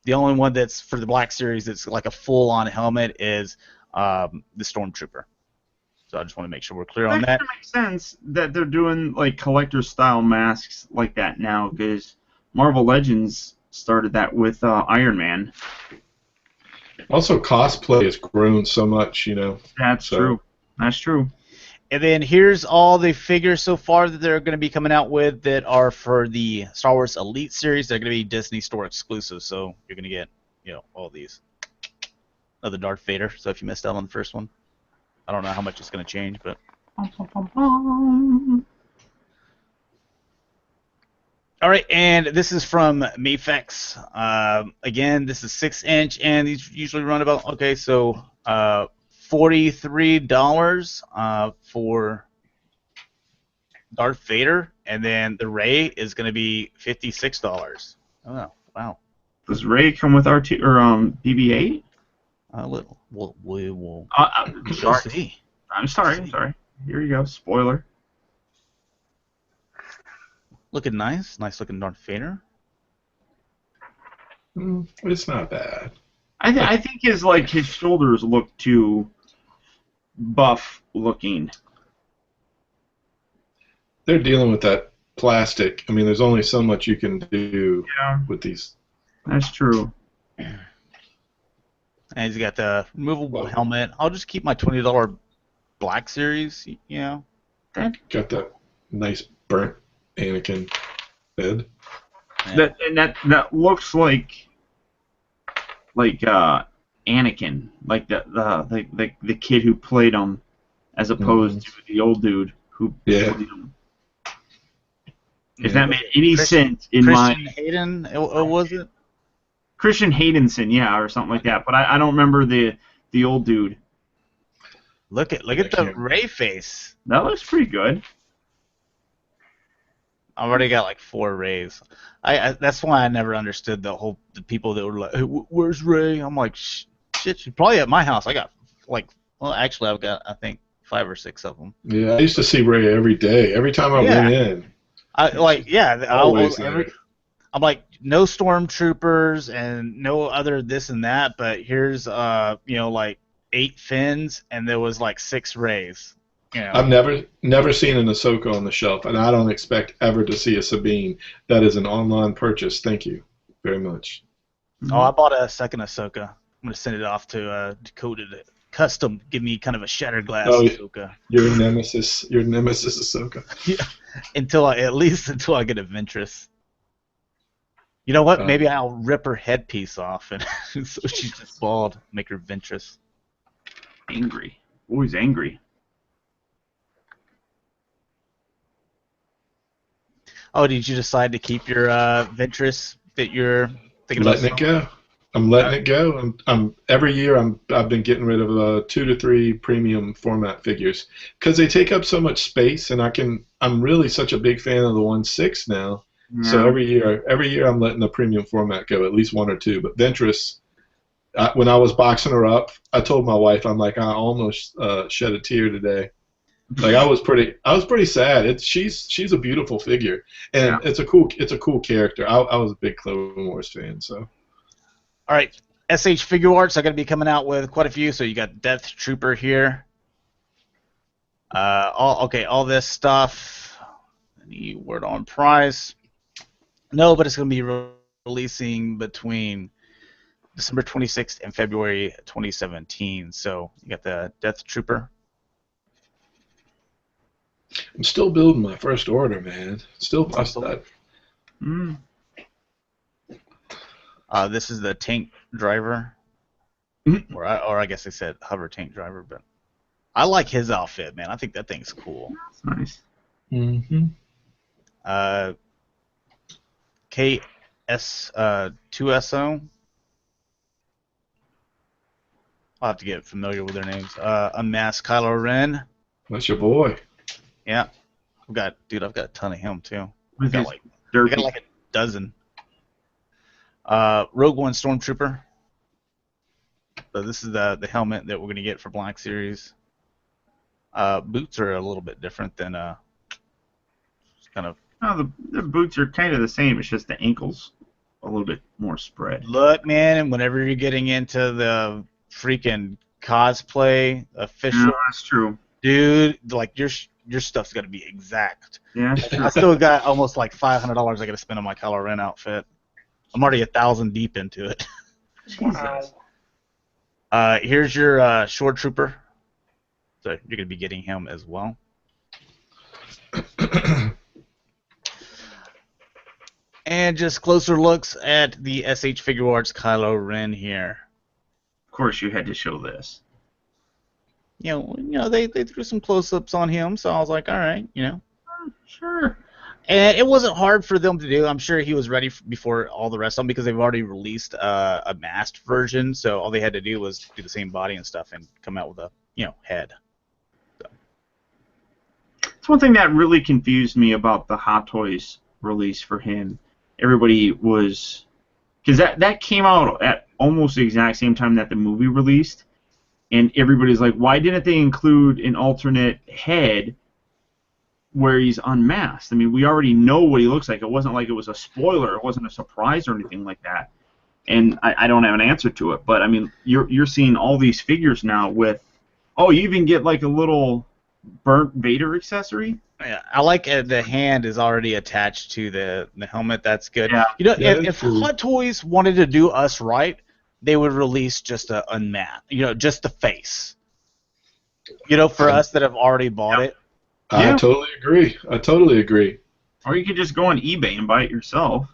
The only one that's for the Black Series that's like a full-on helmet is the Stormtrooper. So I just want to make sure we're clear on that. It makes sense that they're doing like collector-style masks like that now, because Marvel Legends started that with Iron Man. Also, cosplay has grown so much, you know. That's true. That's true. And then here's all the figures so far that they're going to be coming out with that are for the Star Wars Elite series. They're going to be Disney Store exclusive, so you're going to get, you know, all these. Another Darth Vader. So if you missed out on the first one, I don't know how much it's going to change, but. All right, and this is from Mafex. Again, this is 6-inch, and these usually run about $43 for Darth Vader, and then the Rey is going to be $56. Oh, wow. Does Rey come with RT or BB-8? We will. Sorry. I'm sorry. Here you go. Spoiler. Looking nice looking Darth Vader. It's not bad. I think his shoulders look too buff looking. They're dealing with that plastic. I mean, there's only so much you can do with these. That's true. And he's got the removable helmet. I'll just keep my $20 Black Series, you know. Got that nice burnt Anakin head. Yeah. That looks like Anakin, like the kid who played him, as opposed to the old dude who played him. If that made any sense in Christian Hayden, was it? Christian Haydenson, yeah, or something like that. But I don't remember the old dude. Look at the Ray face. That looks pretty good. I've already got like 4 Rays. That's why I never understood the people that were like, hey, "Where's Ray?" I'm like, shit, she's probably at my house. I got actually I've got I think 5 or 6 of them. Yeah, I used to see Ray every day. Every time I went in. I'm like, no stormtroopers and no other this and that, but here's like 8 fins and there was like 6 Rays. You know. I've never seen an Ahsoka on the shelf, and I don't expect ever to see a Sabine. That is an online purchase. Thank you very much. Oh, I bought a second Ahsoka. I'm gonna send it off to Dakota to custom give me kind of a Shatrdglass Ahsoka. Your nemesis Ahsoka. Yeah, until I get a Ventress. You know what? Maybe I'll rip her headpiece off, and so she's just bald. Make her Ventress. Angry. Always angry. Oh, did you decide to keep your Ventress that you're thinking about? Letting it go. I'm letting it go. Every year I've been getting rid of 2 to 3 premium format figures because they take up so much space, and I'm really such a big fan of the 1/6 now. Yeah. So every year I'm letting the premium format go, at least 1 or 2. But Ventress, when I was boxing her up, I told my wife, I'm like, I almost shed a tear today. Like I was pretty sad. She's a beautiful figure, and it's a cool character. I was a big Clone Wars fan, so. All right, SH Figure Arts are going to be coming out with quite a few. So you got Death Trooper here. All this stuff. Any word on price? No, but it's going to be releasing between December 26th and February 2017. So you got the Death Trooper. I'm still building my first order, man. Still. This is the tank driver, or I guess they said hover tank driver, but I like his outfit, man. I think that thing's cool. That's nice. KS2SO. I'll have to get familiar with their names. Unmasked Kylo Ren. That's your boy. Yeah, I've got a ton of him too. I I got like a dozen. Rogue One Stormtrooper. So this is the helmet that we're gonna get for Black Series. Boots are a little bit different than kind of. No, the boots are kind of the same. It's just the ankles a little bit more spread. Look, man, whenever you're getting into the freaking cosplay official, no, that's true, dude. Like your stuff's got to be exact. Yeah, that's true. I still got almost like $500 I got to spend on my Kylo Ren outfit. I'm already 1,000 deep into it. Wow. Here's your Shore Trooper. So you're going to be getting him as well. And just closer looks at the SH Figure Arts Kylo Ren here. Of course, you had to show this. You know, they threw some close-ups on him, so I was like, all right, Sure. And it wasn't hard for them to do. I'm sure he was ready before all the rest of them because they've already released a masked version, so all they had to do was do the same body and stuff and come out with a head. So. It's one thing that really confused me about the Hot Toys release for him. Everybody was, because that came out at almost the exact same time that the movie released, and everybody's like, why didn't they include an alternate head where he's unmasked? I mean, we already know what he looks like. It wasn't like it was a spoiler. It wasn't a surprise or anything like that. And I don't have an answer to it. But I mean, you're seeing all these figures now with, you even get like a little burnt Vader accessory. Yeah, I like the hand is already attached to the helmet. That's good. Yeah. If Hot Toys wanted to do us right, they would release just a unmasked, just the face. For us that have already bought it. I totally agree. Or you could just go on eBay and buy it yourself.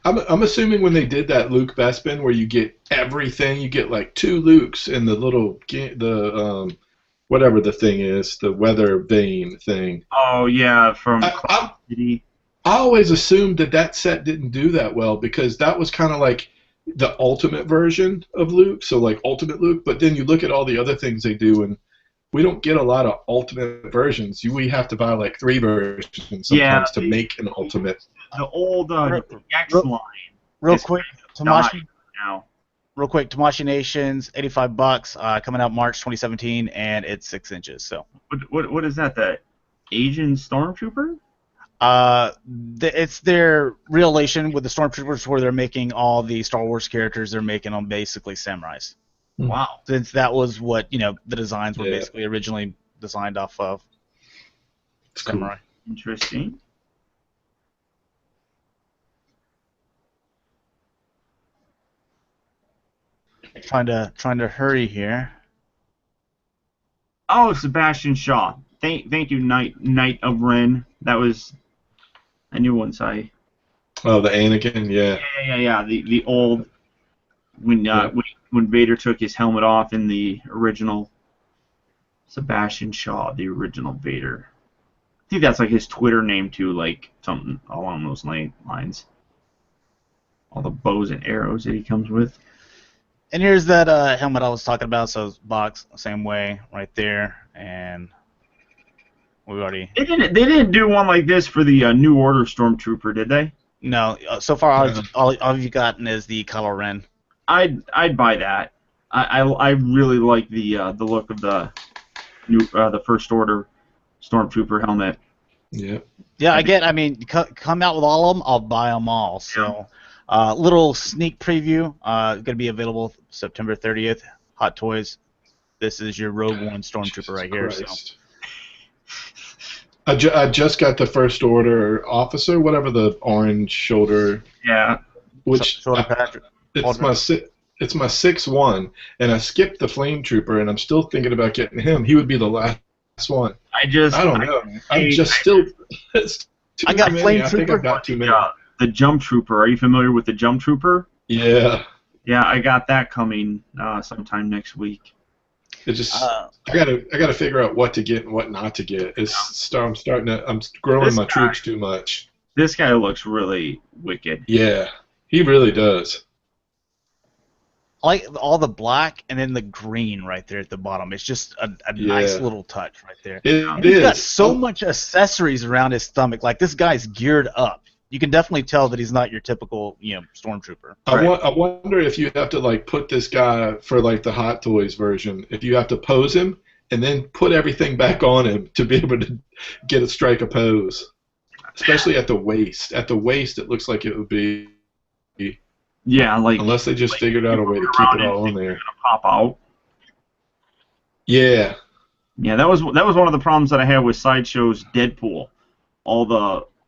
I'm assuming when they did that Luke Bespin where you get everything, you get like 2 Lukes and whatever the thing is, the weather vane thing. Oh yeah, from I City. always assumed that set didn't do that well because that was kind of like the ultimate version of Luke, so like Ultimate Luke. But then you look at all the other things they do, and we don't get a lot of ultimate versions. We have to buy like 3 versions sometimes to make an ultimate. The old X line. Real quick, Tamashi. Now. Real quick, Tamashi Nations, $85, coming out March 2017, and it's 6 inches. So. What is that? The Asian Stormtrooper? It's their relation with the Stormtroopers, where they're making all the Star Wars characters. They're making them basically samurais. Wow. Since that was what the designs were basically originally designed off of. Samurai. Cool. Interesting. Trying to hurry here. Oh, Sebastian Shaw. Thank you, Knight of Ren. That was a new one, sorry. Oh, the Anakin, yeah. Yeah. The old when Vader took his helmet off in the original Sebastian Shaw, the original Vader. I think that's like his Twitter name too, like something along those lines. All the bows and arrows that he comes with. And here's that helmet I was talking about. So box same way right there, and we already. They didn't do one like this for the New Order Stormtrooper, did they? No. So far, all you've gotten is the Kylo Ren. I'd buy that. I really like the look of the First Order Stormtrooper helmet. Yeah. Yeah, I mean, come out with all of them, I'll buy them all. So. Little sneak preview, going to be available September 30th. Hot Toys. This is your Rogue One Stormtrooper right here. So. I just got the First Order officer, whatever the orange shoulder. Yeah. Which shoulder patch. It's my 6-1, and I skipped the Flame Trooper, and I'm still thinking about getting him. He would be the last one. I don't know. I'm just still. I got Flame Trooper. I think I've got too many. The Jump Trooper. Are you familiar with the Jump Trooper? Yeah. Yeah, I got that coming sometime next week. It just I gotta figure out what to get and what not to get. I'm growing my troops too much. This guy looks really wicked. Yeah, he really does. I like all the black and then the green right there at the bottom. It's just a nice little touch right there. He's got so much accessories around his stomach. Like, this guy's geared up. You can definitely tell that he's not your typical, Stormtrooper. I wonder if you have to like put this guy for like the Hot Toys version. If you have to pose him and then put everything back on him to be able to get a strike a pose, especially at the waist. At the waist, it looks like it would be. Yeah, like unless they just figured out a way to keep it all on there. Pop out. Yeah. Yeah, that was one of the problems that I had with Sideshow's Deadpool.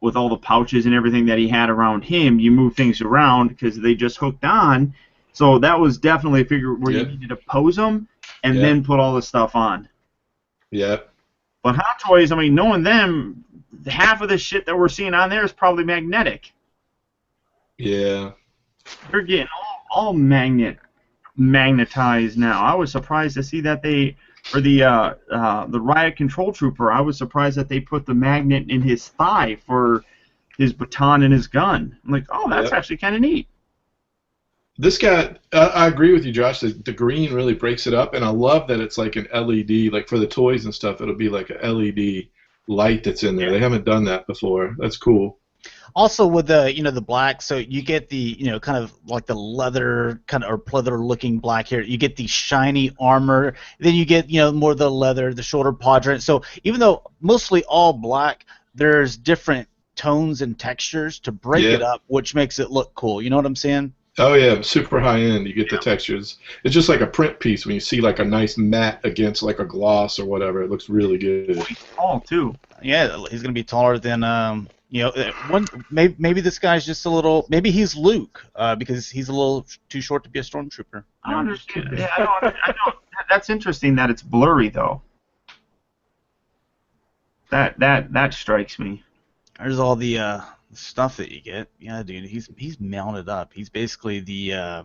With all the pouches and everything that he had around him, you move things around because they just hooked on. So that was definitely a figure where you needed to pose them and then put all the stuff on. Yeah. But Hot Toys, I mean, knowing them, half of the shit that we're seeing on there is probably magnetic. Yeah. They're getting all magnetized now. I was surprised to see that for the Riot Control Trooper, I was surprised that they put the magnet in his thigh for his baton and his gun. I'm like, oh, that's actually kind of neat. This guy, I agree with you, Josh. The green really breaks it up, and I love that it's like an LED. Like for the toys and stuff, it'll be like a LED light that's in there. They haven't done that before. That's cool. Also with the black, so you get the kind of like the leather or pleather looking black here. You get the shiny armor. Then you get more of the leather, the shoulder quadrant. So even though mostly all black, there's different tones and textures to break it up, which makes it look cool. You know what I'm saying? Oh yeah, super high end. You get the textures. It's just like a print piece when you see like a nice matte against like a gloss or whatever. It looks really good. He's tall too. Yeah, he's gonna be taller than maybe this guy's just a little. Maybe he's Luke because he's a little too short to be a stormtrooper. I don't understand. Yeah, I don't. That's interesting that it's blurry though. That strikes me. There's all the stuff that you get. Yeah, dude, he's mounted up. He's basically the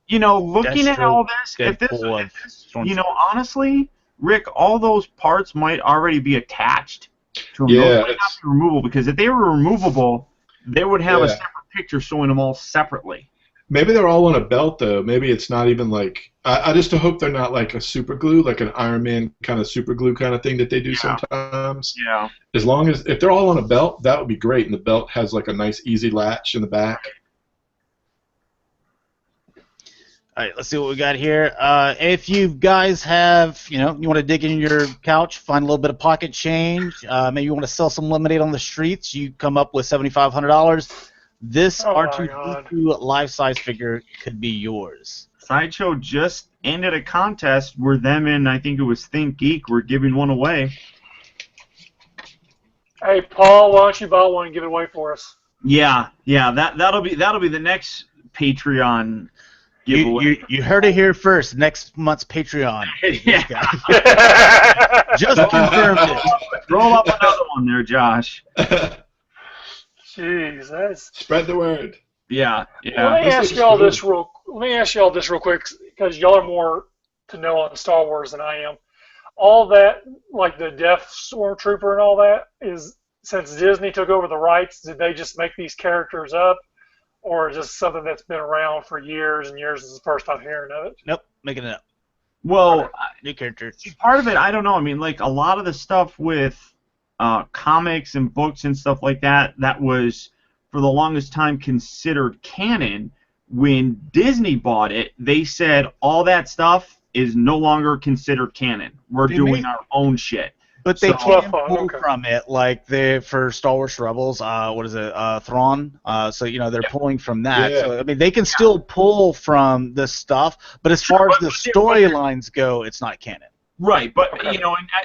Looking at all this, if Deadpool of this, Storm honestly, Rick, all those parts might already be attached to them. Yeah, Those might not be removable, because if they were removable, they would have a Yeah. separate picture showing them all separately. Maybe they're all on a belt though. Maybe it's not even like I just hope they're not like a super glue, like an Iron Man kind of super glue kind of thing that they do sometimes. Yeah. As long as if they're all on a belt, that would be great, and the belt has like a nice easy latch in the back. All right, let's see what we got here. If you guys have, you want to dig in your couch, find a little bit of pocket change, maybe you want to sell some lemonade on the streets, you come up with $7,500. This Oh my R2D2 life-size figure could be yours. Sideshow just ended a contest where them and I think it was Think Geek were giving one away. Hey, Paul, why don't you buy one and give it away for us? Yeah, that'll be the next Patreon giveaway. You heard it here first. Next month's Patreon. Yeah. Just confirmed it. Roll up another one there, Josh. Jeez, that's. Spread the word. Yeah. Let me ask y'all this real quick, because y'all are more to know on Star Wars than I am. All that, like the Death Stormtrooper and all that, is since Disney took over the rights, did they just make these characters up, or is this something that's been around for years and years? This is the first time hearing of it. Nope, making it up. Well, New character. part of it, I don't know. I mean, like a lot of the stuff with comics and books and stuff like that, that was for the longest time considered canon. When Disney bought it, they said all that stuff is no longer considered canon. We're doing our own shit. But they So- can pull Okay. from it, like for Star Wars Rebels, what is it, Thrawn? So they're pulling from that. Yeah. So I mean, they can still pull from this stuff, but as far as the storylines go, it's not canon. Right, but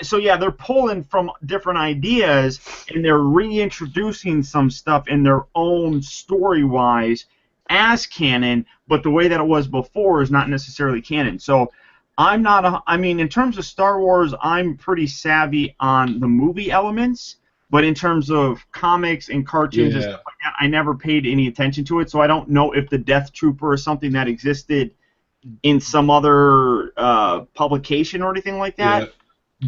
so yeah, they're pulling from different ideas and they're reintroducing some stuff in their own story-wise as canon, but the way that it was before is not necessarily canon. So I'm not. I mean, in terms of Star Wars, I'm pretty savvy on the movie elements, but in terms of comics and cartoons and stuff like that, I never paid any attention to it. So I don't know if the Death Trooper is something that existed in some other publication or anything like that. Yeah.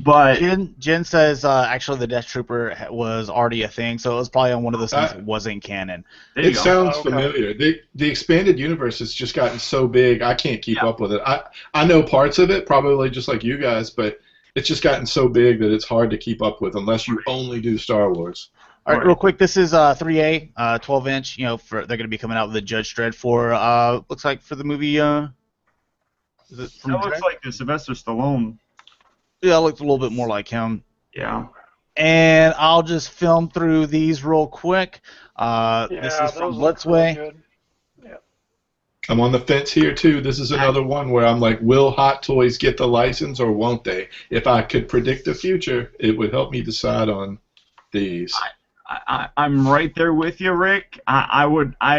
But Jen says actually the Death Trooper was already a thing, so it was probably on one of those things that wasn't canon. there you It go. sounds Okay. familiar. The expanded universe has just gotten so big, I can't keep up with it. I know parts of it, probably just like you guys, but it's just gotten so big that it's hard to keep up with unless you only do Star Wars. All right, real quick, this is 3A, 12-inch. They're going to be coming out with the Judge Dredd for looks like for the movie. Is it from That looks Dredd? like the Sylvester Stallone. Yeah, it looks a little bit more like him. Yeah. And I'll just film through these real quick. This is from those look Blitzway. really good. I'm on the fence here too. This is another one where I'm like, will Hot Toys get the license or won't they? If I could predict the future, it would help me decide on these. I'm right there with you, Rick. I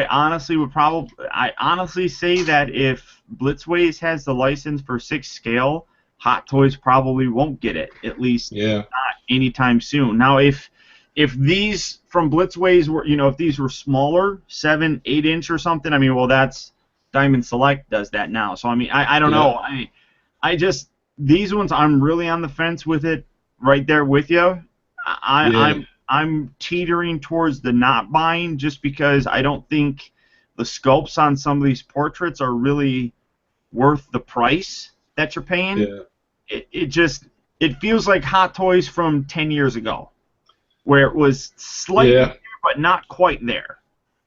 honestly say that if Blitzways has the license for 6 scale, Hot Toys probably won't get it, at least not anytime soon. Now, if these from Blitzways were, if these were smaller, 7, 8 inch or something, I mean, well, that's Diamond Select does that now. So I mean, I don't know. I just these ones, I'm really on the fence with it. Right there with you. I'm teetering towards the not buying just because I don't think the sculpts on some of these portraits are really worth the price that you're paying. Yeah. It feels like Hot Toys from 10 years ago, where it was slightly there, but not quite there.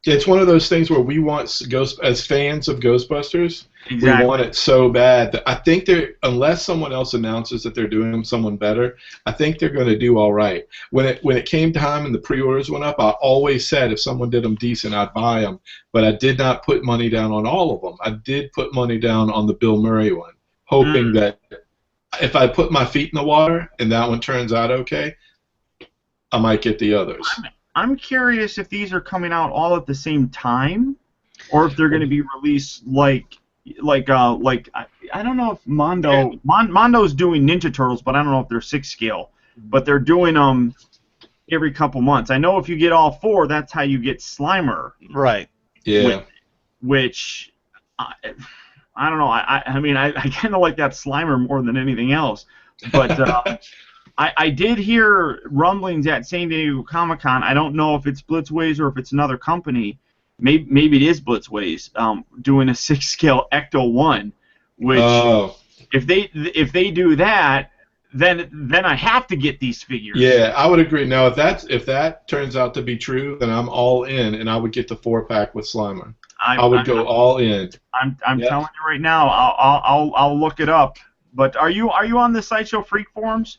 It's one of those things where we want as fans of Ghostbusters, Exactly. we want it so bad that I think unless someone else announces that they're doing someone better, I think they're going to do all right. When it came time and the pre-orders went up, I always said if someone did them decent, I'd buy them. But I did not put money down on all of them. I did put money down on the Bill Murray one, hoping that if I put my feet in the water and that one turns out okay, I might get the others. I'm curious if these are coming out all at the same time, or if they're going to be released like I don't know if Mondo's doing Ninja Turtles, but I don't know if they're 6 scale. But they're doing every couple months. I know if you get all 4, that's how you get Slimer. Right. Yeah. Which I don't know. I mean, I kind of like that Slimer more than anything else. But I did hear rumblings at San Diego Comic-Con. I don't know if it's Blitzways or if it's another company. Maybe it is Blitzways doing a 6-scale Ecto-1, which if they do that, then I have to get these figures. Yeah, I would agree. Now, if that turns out to be true, then I'm all in, and I would get the 4-pack with Slimer. I would go all in. I'm telling you right now. I'll look it up. But are you on the Sideshow Freak forums?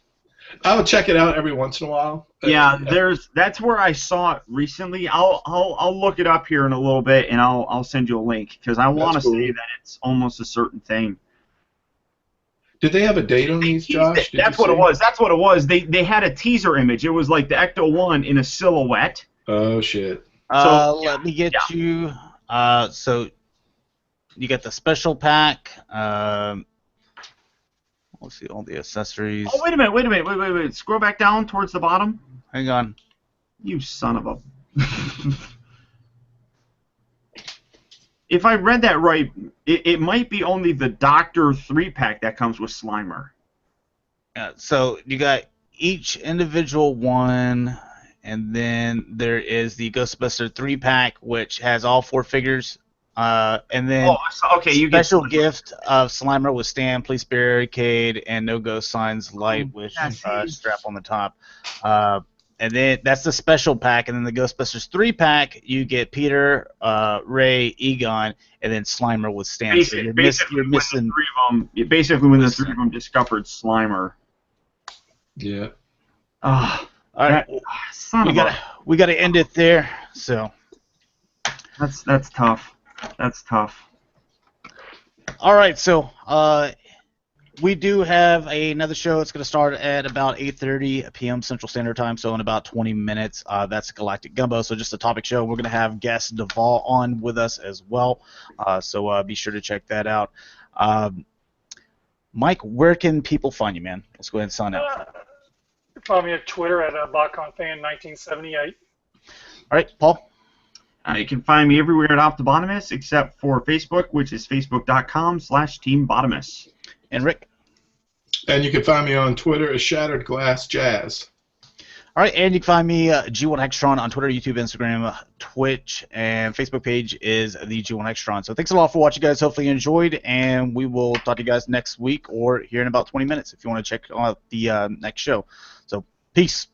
I would check it out every once in a while. Yeah, that's where I saw it recently. I'll look it up here in a little bit, and I'll send you a link because I want to say that it's almost a certain thing. Did they have a date on these, Josh? That's what it was. That's what it was. They had a teaser image. It was like the Ecto-1 in a silhouette. Oh shit. Let me get you. So you get the special pack. Let's see all the accessories. Oh, wait a minute. Wait. Scroll back down towards the bottom. Hang on. You son of a... If I read that right, it might be only the Doctor 3-pack that comes with Slimer. So you got each individual one, and then there is the Ghostbuster 3-pack, which has all 4 figures. And then you special gift of Slimer with stand, police barricade, and no ghost signs light with strap on the top. And then that's the special pack. And then the Ghostbusters 3-pack, you get Peter, Ray, Egon, and then Slimer with stand. You're missing basically when the 3 of them discovered Slimer. Yeah. All right. We got to end it there. So that's tough. That's tough. All right, so we do have another show. It's going to start at about 8:30 p.m. Central Standard Time, so in about 20 minutes. That's Galactic Gumbo, so just a topic show. We're going to have guest Duvall on with us as well, so be sure to check that out. Mike, where can people find you, man? Let's go ahead and sign out. You can find me at Twitter at BotconFan1978. All right, Paul? You can find me everywhere at Optibotimus except for Facebook, which is facebook.com/TeamBotimus. And Rick? And you can find me on Twitter as Shatrdglassjazz. All right, and you can find me G1 Hextron on Twitter, YouTube, Instagram, Twitch, and Facebook page is the G1 Hextron. So thanks a lot for watching, guys. Hopefully you enjoyed, and we will talk to you guys next week or here in about 20 minutes if you want to check out the next show. So peace.